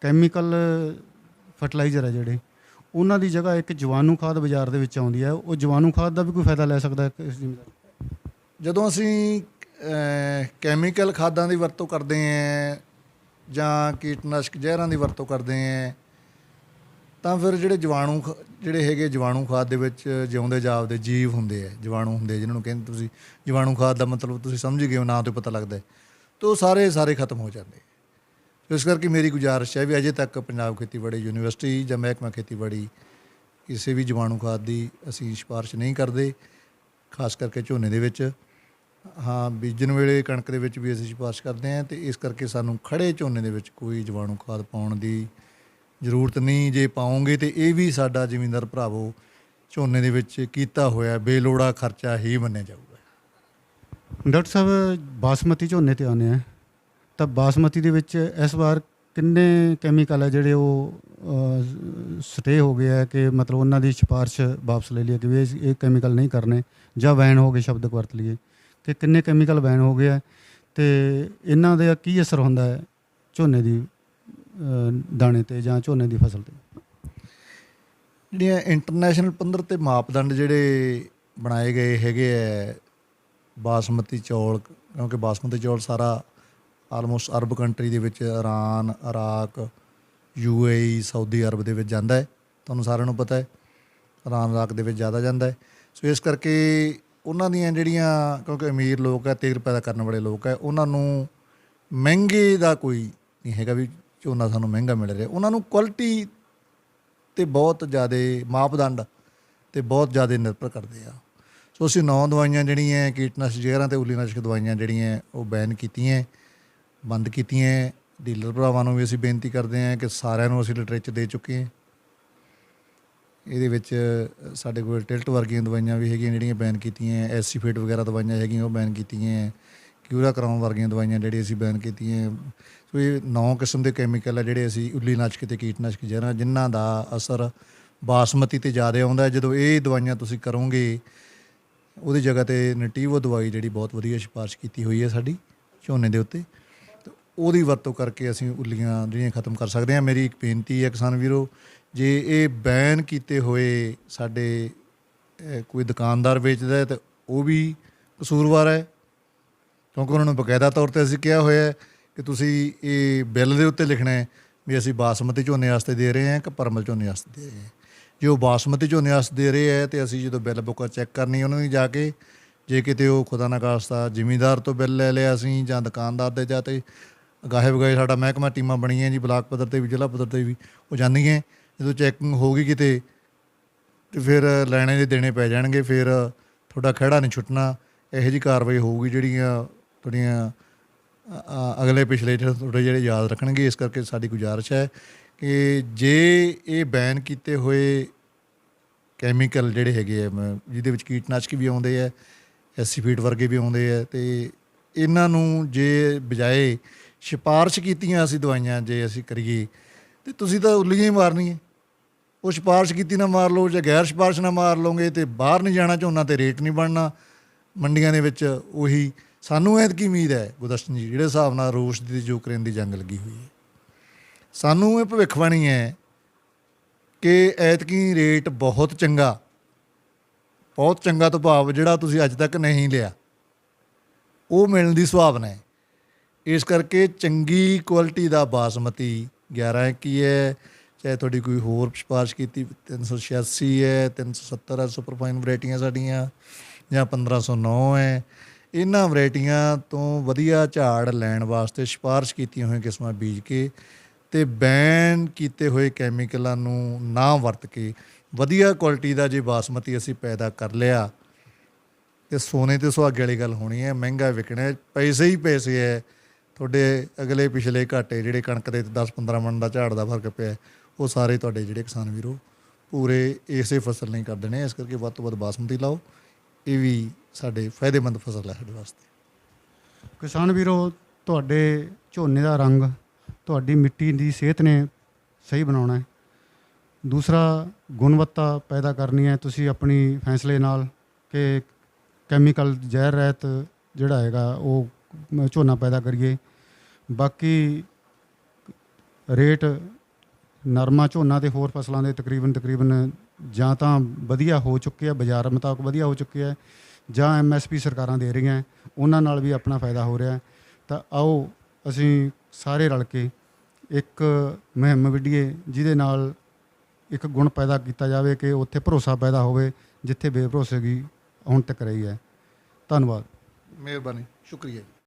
ਕੈਮੀਕਲ ਫਰਟੀਲਾਈਜ਼ਰ ਹੈ ਜਿਹੜੇ, ਉਹਨਾਂ ਦੀ ਜਗ੍ਹਾ ਇੱਕ ਜੀਵਾਣੂ ਖਾਦ ਬਾਜ਼ਾਰ ਦੇ ਵਿੱਚ ਆਉਂਦੀ ਹੈ। ਉਹ ਜੀਵਾਣੂ ਖਾਦ ਦਾ ਵੀ ਕੋਈ ਫਾਇਦਾ ਲੈ ਸਕਦਾ ਹੈ ਜ਼ਿਮੀਂਦਾਰ? ਜਦੋਂ ਅਸੀਂ ਕੈਮੀਕਲ ਖਾਦਾਂ ਦੀ ਵਰਤੋਂ ਕਰਦੇ ਹਾਂ ਜਾਂ ਕੀਟਨਾਸ਼ਕ ਜ਼ਹਿਰਾਂ ਦੀ ਵਰਤੋਂ ਕਰਦੇ ਹਾਂ ਤਾਂ ਫਿਰ ਜਿਹੜੇ ਜੀਵਾਣੂ ਖਾਦ ਦੇ ਵਿੱਚ ਜਿਉਂਦੇ ਜਾਪਦੇ ਜੀਵ ਹੁੰਦੇ ਆ, ਜੀਵਾਣੂ ਹੁੰਦੇ ਜਿਹਨਾਂ ਨੂੰ ਕਹਿੰਦੇ ਤੁਸੀਂ। ਜੀਵਾਣੂ ਖਾਦ ਦਾ ਮਤਲਬ ਤੁਸੀਂ ਸਮਝ ਗਏ ਹੋ, ਨਾਂ ਤੋਂ ਪਤਾ ਲੱਗਦਾ। ਤਾਂ ਉਹ ਸਾਰੇ ਖਤਮ ਹੋ ਜਾਂਦੇ। ਇਸ ਕਰਕੇ ਮੇਰੀ ਗੁਜ਼ਾਰਿਸ਼ ਹੈ ਵੀ ਅਜੇ ਤੱਕ ਪੰਜਾਬ ਖੇਤੀਬਾੜੀ ਯੂਨੀਵਰਸਿਟੀ ਜਾਂ ਮਹਿਕਮਾ ਖੇਤੀਬਾੜੀ ਕਿਸੇ ਵੀ ਜੀਵਾਣੂ ਖਾਦ ਦੀ ਅਸੀਂ ਸਿਫਾਰਿਸ਼ ਨਹੀਂ ਕਰਦੇ, ਖਾਸ ਕਰਕੇ ਝੋਨੇ ਦੇ ਵਿੱਚ। ਹਾਂ, ਬੀਜਣ ਵੇਲੇ ਕਣਕ ਦੇ ਵਿੱਚ ਵੀ ਅਸੀਂ ਸਿਫਾਰਿਸ਼ ਕਰਦੇ ਹਾਂ ਤੇ ਇਸ ਕਰਕੇ ਸਾਨੂੰ ਖੜ੍ਹੇ ਝੋਨੇ ਦੇ ਵਿੱਚ ਕੋਈ ਜੀਵਾਣੂ ਖਾਦ ਪਾਉਣ ਦੀ ਜ਼ਰੂਰਤ ਨਹੀਂ। ਜੇ ਪਾਓਗੇ ਤਾਂ ਇਹ ਵੀ ਸਾਡਾ ਜ਼ਿਮੀਂਦਾਰ ਭਰਾਵੋ ਝੋਨੇ ਦੇ ਵਿੱਚ ਕੀਤਾ ਹੋਇਆ ਬੇਲੋੜਾ ਖਰਚਾ ਹੀ ਮੰਨਿਆ ਜਾਊਗਾ। ਡਾਕਟਰ ਸਾਹਿਬ, ਬਾਸਮਤੀ ਝੋਨੇ 'ਤੇ ਆਉਂਦੇ ਆ ਤਾਂ ਬਾਸਮਤੀ ਦੇ ਵਿੱਚ ਇਸ ਵਾਰ ਕਿੰਨੇ ਕੈਮੀਕਲ ਹੈ ਜਿਹੜੇ ਉਹ ਸਟੇ ਹੋ ਗਏ ਹੈ ਕਿ ਮਤਲਬ ਉਹਨਾਂ ਦੀ ਸਿਫਾਰਿਸ਼ ਵਾਪਸ ਲੈ ਲਈ ਕਿ ਵੀ ਇਹ ਕੈਮੀਕਲ ਨਹੀਂ ਕਰਨੇ ਜਾਂ ਬੈਨ ਹੋ ਗਏ, ਸ਼ਬਦ ਵਰਤ ਲਈਏ ਕਿ ਕਿੰਨੇ ਕੈਮੀਕਲ ਬੈਨ ਹੋ ਗਏ ਹੈ ਅਤੇ ਇਹਨਾਂ ਦਾ ਕੀ ਅਸਰ ਹੁੰਦਾ ਹੈ ਝੋਨੇ ਦੀ ਦਾਣੇ 'ਤੇ ਜਾਂ ਝੋਨੇ ਦੀ ਫਸਲ 'ਤੇ? ਜਿਹੜੀਆਂ ਇੰਟਰਨੈਸ਼ਨਲ ਪੱਧਰ 'ਤੇ ਮਾਪਦੰਡ ਜਿਹੜੇ ਬਣਾਏ ਗਏ ਹੈਗੇ ਹੈ ਬਾਸਮਤੀ ਚੌਲ, ਕਿਉਂਕਿ ਬਾਸਮਤੀ ਚੌਲ ਸਾਰਾ ਆਲਮੋਸਟ ਅਰਬ ਕੰਟਰੀ ਦੇ ਵਿੱਚ, Iran, Iraq, UAE, Saudi Arab ਦੇ ਵਿੱਚ ਜਾਂਦਾ ਹੈ। ਤੁਹਾਨੂੰ ਸਾਰਿਆਂ ਨੂੰ ਪਤਾ ਹੈ ਇਰਾਨ, ਇਰਾਕ ਦੇ ਵਿੱਚ ਜ਼ਿਆਦਾ ਜਾਂਦਾ ਹੈ। ਸੋ ਇਸ ਕਰਕੇ ਉਹਨਾਂ ਦੀਆਂ ਜਿਹੜੀਆਂ, ਕਿਉਂਕਿ ਅਮੀਰ ਲੋਕ ਹੈ, ਤੇਲ ਪੈਦਾ ਕਰਨ ਵਾਲੇ ਲੋਕ ਹੈ, ਉਹਨਾਂ ਨੂੰ ਮਹਿੰਗੇ ਦਾ ਕੋਈ ਨਹੀਂ ਹੈਗਾ ਵੀ ਝੋਨਾ ਸਾਨੂੰ ਮਹਿੰਗਾ ਮਿਲ ਰਿਹਾ। ਉਹਨਾਂ ਨੂੰ ਕੁਆਲਿਟੀ 'ਤੇ ਬਹੁਤ ਜ਼ਿਆਦਾ ਮਾਪਦੰਡ 'ਤੇ ਬਹੁਤ ਜ਼ਿਆਦਾ ਨਿਰਭਰ ਕਰਦੇ ਆ। ਸੋ ਅਸੀਂ 9 ਦਵਾਈਆਂ ਜਿਹੜੀਆਂ ਕੀਟਨਾਸ਼ਕ ਜ਼ਹਿਰਾਂ ਅਤੇ ਉੱਲੀਨਾਸ਼ਕ ਦਵਾਈਆਂ ਜਿਹੜੀਆਂ ਉਹ ਬੈਨ ਕੀਤੀਆਂ, ਬੰਦ ਕੀਤੀਆਂ। ਡੀਲਰ ਭਰਾਵਾਂ ਨੂੰ ਵੀ ਅਸੀਂ ਬੇਨਤੀ ਕਰਦੇ ਹਾਂ ਕਿ ਸਾਰਿਆਂ ਨੂੰ ਅਸੀਂ ਲਿਟਰੇਚਰ ਦੇ ਚੁੱਕੇ ਹਾਂ। ਇਹਦੇ ਵਿੱਚ ਸਾਡੇ ਕੋਲ ਟਿਲਟ ਵਰਗੀਆਂ ਦਵਾਈਆਂ ਵੀ ਹੈਗੀਆਂ ਜਿਹੜੀਆਂ ਬੈਨ ਕੀਤੀਆਂ, ਐਸੀਫੇਟ ਵਗੈਰਾ ਦਵਾਈਆਂ ਹੈਗੀਆਂ ਉਹ ਬੈਨ ਕੀਤੀਆਂ, ਕਿਊਰਾ ਕਰਾਉਣ ਵਰਗੀਆਂ ਦਵਾਈਆਂ ਜਿਹੜੀ ਅਸੀਂ ਬੈਨ ਕੀਤੀਆਂ। ਸੋ ਇਹ 9 ਕਿਸਮ ਦੇ ਕੈਮੀਕਲ ਆ ਜਿਹੜੇ ਅਸੀਂ ਉੱਲੀਨਾਸ਼ਕ ਅਤੇ ਕੀਟਨਾਸ਼ਕ ਜ਼ਹਿਰਾਂ ਜਿਨ੍ਹਾਂ ਦਾ ਅਸਰ ਬਾਸਮਤੀ 'ਤੇ ਜ਼ਿਆਦਾ ਆਉਂਦਾ। ਜਦੋਂ ਇਹ ਦਵਾਈਆਂ ਤੁਸੀਂ ਕਰੋਗੇ ਉਹਦੀ ਜਗ੍ਹਾ 'ਤੇ ਨਟੀਵੋ ਦਵਾਈ ਜਿਹੜੀ ਬਹੁਤ ਵਧੀਆ ਸਿਫਾਰਿਸ਼ ਕੀਤੀ ਹੋਈ ਹੈ ਸਾਡੀ ਝੋਨੇ ਦੇ ਉੱਤੇ, ਉਹਦੀ ਵਰਤੋਂ ਕਰਕੇ ਅਸੀਂ ਉੱਲੀਆਂ ਜਿਹੜੀਆਂ ਖਤਮ ਕਰ ਸਕਦੇ ਹਾਂ। ਮੇਰੀ ਇੱਕ ਬੇਨਤੀ ਹੈ ਕਿਸਾਨ ਵੀਰੋ, ਜੇ ਇਹ ਬੈਨ ਕੀਤੇ ਹੋਏ ਸਾਡੇ ਕੋਈ ਦੁਕਾਨਦਾਰ ਵੇਚਦਾ ਹੈ ਤਾਂ ਉਹ ਵੀ ਕਸੂਰਵਾਰ ਹੈ, ਕਿਉਂਕਿ ਉਹਨਾਂ ਨੂੰ ਬਕਾਇਦਾ ਤੌਰ 'ਤੇ ਅਸੀਂ ਕਿਹਾ ਹੋਇਆ ਹੈ ਕਿ ਤੁਸੀਂ ਇਹ ਬਿੱਲ ਦੇ ਉੱਤੇ ਲਿਖਣਾ ਹੈ ਵੀ ਅਸੀਂ ਬਾਸਮਤੀ ਝੋਨੇ ਵਾਸਤੇ ਦੇ ਰਹੇ ਹਾਂ ਕਿ ਪਰਮਲ ਝੋਨੇ ਵਾਸਤੇ ਦੇ ਰਹੇ ਹਾਂ। ਜੇ ਉਹ ਬਾਸਮਤੀ ਝੋਨੇ ਵਾਸਤੇ ਦੇ ਰਹੇ ਹੈ ਤਾਂ ਅਸੀਂ ਜਦੋਂ ਬਿੱਲ ਬੁੱਕ ਚੈੱਕ ਕਰਨੀ ਉਹਨਾਂ ਨੂੰ ਜਾ ਕੇ, ਜੇ ਕਿਤੇ ਉਹ ਖੁਦਾ ਨਾ ਖਾਸਤਾ ਜ਼ਿਮੀਂਦਾਰ ਤੋਂ ਬਿੱਲ ਲੈ ਲਿਆ ਅਸੀਂ ਜਾਂ ਦੁਕਾਨਦਾਰ ਦੇ ਜਾ ਤੇ ਗਾਹੇ ਵਗਾਏ ਸਾਡਾ ਮਹਿਕਮਾ ਟੀਮਾਂ ਬਣੀਆਂ ਜੀ, ਬਲਾਕ ਪੱਧਰ 'ਤੇ ਵੀ ਜ਼ਿਲ੍ਹਾ ਪੱਧਰ 'ਤੇ ਵੀ ਉਹ ਜਾਂਦੀਆਂ। ਜਦੋਂ ਚੈਕਿੰਗ ਹੋ ਗਈ ਕਿਤੇ ਅਤੇ ਫਿਰ ਲੈਣੇ ਦੇ ਦੇਣੇ ਪੈ ਜਾਣਗੇ, ਫਿਰ ਤੁਹਾਡਾ ਖਹਿੜਾ ਨਹੀਂ ਛੁੱਟਣਾ। ਇਹੋ ਜਿਹੀ ਕਾਰਵਾਈ ਹੋਊਗੀ ਜਿਹੜੀਆਂ ਤੁਹਾਡੀਆਂ ਅਗਲੇ ਪਿਛਲੇ ਤੁਹਾਡੇ ਜਿਹੜੇ ਯਾਦ ਰੱਖਣਗੇ। ਇਸ ਕਰਕੇ ਸਾਡੀ ਗੁਜ਼ਾਰਿਸ਼ ਹੈ ਕਿ ਜੇ ਇਹ ਬੈਨ ਕੀਤੇ ਹੋਏ ਕੈਮੀਕਲ ਜਿਹੜੇ ਹੈਗੇ ਆ, ਜਿਹਦੇ ਵਿੱਚ ਕੀਟਨਾਸ਼ਕ ਵੀ ਆਉਂਦੇ ਹੈ, ਐਸੀਫੀਡ ਵਰਗੇ ਵੀ ਆਉਂਦੇ ਹੈ, ਅਤੇ ਇਹਨਾਂ ਨੂੰ ਜੇ ਬਜਾਏ ਸਿਫਾਰਿਸ਼ ਕੀਤੀਆਂ ਅਸੀਂ ਦਵਾਈਆਂ ਜੇ ਅਸੀਂ ਕਰੀਏ ਤਾਂ ਤੁਸੀਂ ਤਾਂ ਉੱਲੀਆਂ ਹੀ ਮਾਰਨੀਆਂ। ਉਹ ਸਿਫਾਰਿਸ਼ ਕੀਤੀ ਨਾ ਮਾਰ ਲਓ ਜਾਂ ਗੈਰ ਸਿਫਾਰਿਸ਼ ਨਾ ਮਾਰ ਲਓਗੇ ਅਤੇ ਬਾਹਰ ਨਹੀਂ ਜਾਣਾ ਝੋਨਾ, ਅਤੇ ਰੇਟ ਨਹੀਂ ਬਣਨਾ ਮੰਡੀਆਂ ਦੇ ਵਿੱਚ। ਉਹੀ ਸਾਨੂੰ ਐਤਕੀ ਉਮੀਦ ਹੈ ਗੁਰਦਰਸ਼ਨ ਜੀ, ਜਿਹੜੇ ਹਿਸਾਬ ਨਾਲ ਰੂਸ ਦੀ ਯੂਕਰੇਨ ਦੀ ਜੰਗ ਲੱਗੀ ਹੋਈ ਹੈ, ਸਾਨੂੰ ਇਹ ਭਵਿੱਖਬਾਣੀ ਹੈ ਕਿ ਐਤਕੀ ਰੇਟ ਬਹੁਤ ਚੰਗਾ ਤੋਂ ਭਾਵ ਜਿਹੜਾ ਤੁਸੀਂ ਅੱਜ ਤੱਕ ਨਹੀਂ ਲਿਆ ਉਹ ਮਿਲਣ ਦੀ ਸੰਭਾਵਨਾ ਹੈ। ਇਸ ਕਰਕੇ ਚੰਗੀ ਕੁਆਲਿਟੀ ਦਾ ਬਾਸਮਤੀ 1121 ਹੈ, ਚਾਹੇ ਤੁਹਾਡੀ ਕੋਈ ਹੋਰ ਸਿਫਾਰਿਸ਼ ਕੀਤੀ 386 ਹੈ, 370 ਹੈ, ਸੁਪਰਫਾਈਨ ਵਰਾਇਟੀਆਂ ਸਾਡੀਆਂ, ਜਾਂ 1509 ਹੈ, ਇਹਨਾਂ ਵਰਾਇਟੀਆਂ ਤੋਂ ਵਧੀਆ ਝਾੜ ਲੈਣ ਵਾਸਤੇ ਸਿਫਾਰਿਸ਼ ਕੀਤੀਆਂ ਹੋਈਆਂ ਕਿਸਮਾਂ ਬੀਜ ਕੇ ਅਤੇ ਬੈਨ ਕੀਤੇ ਹੋਏ ਕੈਮੀਕਲਾਂ ਨੂੰ ਨਾ ਵਰਤ ਕੇ ਵਧੀਆ ਕੁਆਲਿਟੀ ਦਾ ਜੇ ਬਾਸਮਤੀ ਅਸੀਂ ਪੈਦਾ ਕਰ ਲਿਆ ਅਤੇ ਸੋਨੇ 'ਤੇ ਸੁਹਾਗੇ ਵਾਲੀ ਗੱਲ ਹੋਣੀ ਹੈ। ਮਹਿੰਗਾ ਵਿਕਣਾ, ਪੈਸੇ ਹੀ ਪੈਸੇ ਹੈ। ਤੁਹਾਡੇ ਅਗਲੇ ਪਿਛਲੇ ਘਾਟੇ ਜਿਹੜੇ ਕਣਕ ਦੇ 10-15 ਮਣ ਦਾ ਝਾੜ ਦਾ ਫਰਕ ਪਿਆ, ਉਹ ਸਾਰੇ ਤੁਹਾਡੇ ਜਿਹੜੇ ਕਿਸਾਨ ਵੀਰੋ ਪੂਰੇ ਇਸੇ ਫਸਲ ਨਹੀਂ ਕਰ ਦੇਣੇ। ਇਸ ਕਰਕੇ ਵੱਧ ਤੋਂ ਵੱਧ ਬਾਸਮਤੀ ਲਾਓ, ਇਹ ਵੀ ਸਾਡੇ ਫਾਇਦੇਮੰਦ ਫਸਲ ਹੈ ਸਾਡੇ ਵਾਸਤੇ। ਕਿਸਾਨ ਵੀਰੋ, ਤੁਹਾਡੇ ਝੋਨੇ ਦਾ ਰੰਗ ਤੁਹਾਡੀ ਮਿੱਟੀ ਦੀ ਸਿਹਤ ਨੇ ਸਹੀ ਬਣਾਉਣਾ ਹੈ। ਦੂਸਰਾ, ਗੁਣਵੱਤਾ ਪੈਦਾ ਕਰਨੀ ਹੈ ਤੁਸੀਂ ਆਪਣੀ ਫੈਸਲੇ ਨਾਲ ਕਿ ਕੈਮੀਕਲ ਜ਼ਹਿਰ ਰਹਿਤ ਜਿਹੜਾ ਹੈਗਾ ਉਹ ਝੋਨਾ ਪੈਦਾ ਕਰੀਏ। ਬਾਕੀ ਰੇਟ ਨਰਮਾ ਝੋਨਾ ਅਤੇ ਹੋਰ ਫਸਲਾਂ ਦੇ ਤਕਰੀਬਨ ਜਾਂ ਤਾਂ ਵਧੀਆ ਹੋ ਚੁੱਕੇ ਆ, ਬਾਜ਼ਾਰ ਮੁਤਾਬਕ ਵਧੀਆ ਹੋ ਚੁੱਕੇ ਆ, ਜਾਂ MSP ਸਰਕਾਰਾਂ ਦੇ ਰਹੀਆਂ, ਉਹਨਾਂ ਨਾਲ ਵੀ ਆਪਣਾ ਫਾਇਦਾ ਹੋ ਰਿਹਾ। ਤਾਂ ਆਓ ਅਸੀਂ ਸਾਰੇ ਰਲ ਕੇ ਇੱਕ ਮੁਹਿੰਮ ਵਿੱਢੀਏ ਜਿਹਦੇ ਨਾਲ ਇੱਕ ਗੁਣ ਪੈਦਾ ਕੀਤਾ ਜਾਵੇ ਕਿ ਉੱਥੇ ਭਰੋਸਾ ਪੈਦਾ ਹੋਵੇ ਜਿੱਥੇ ਬੇਭਰੋਸਗੀ ਹੁਣ ਤੱਕ ਰਹੀ ਹੈ। ਧੰਨਵਾਦ। ਮਿਹਰਬਾਨੀ, ਸ਼ੁਕਰੀਆ।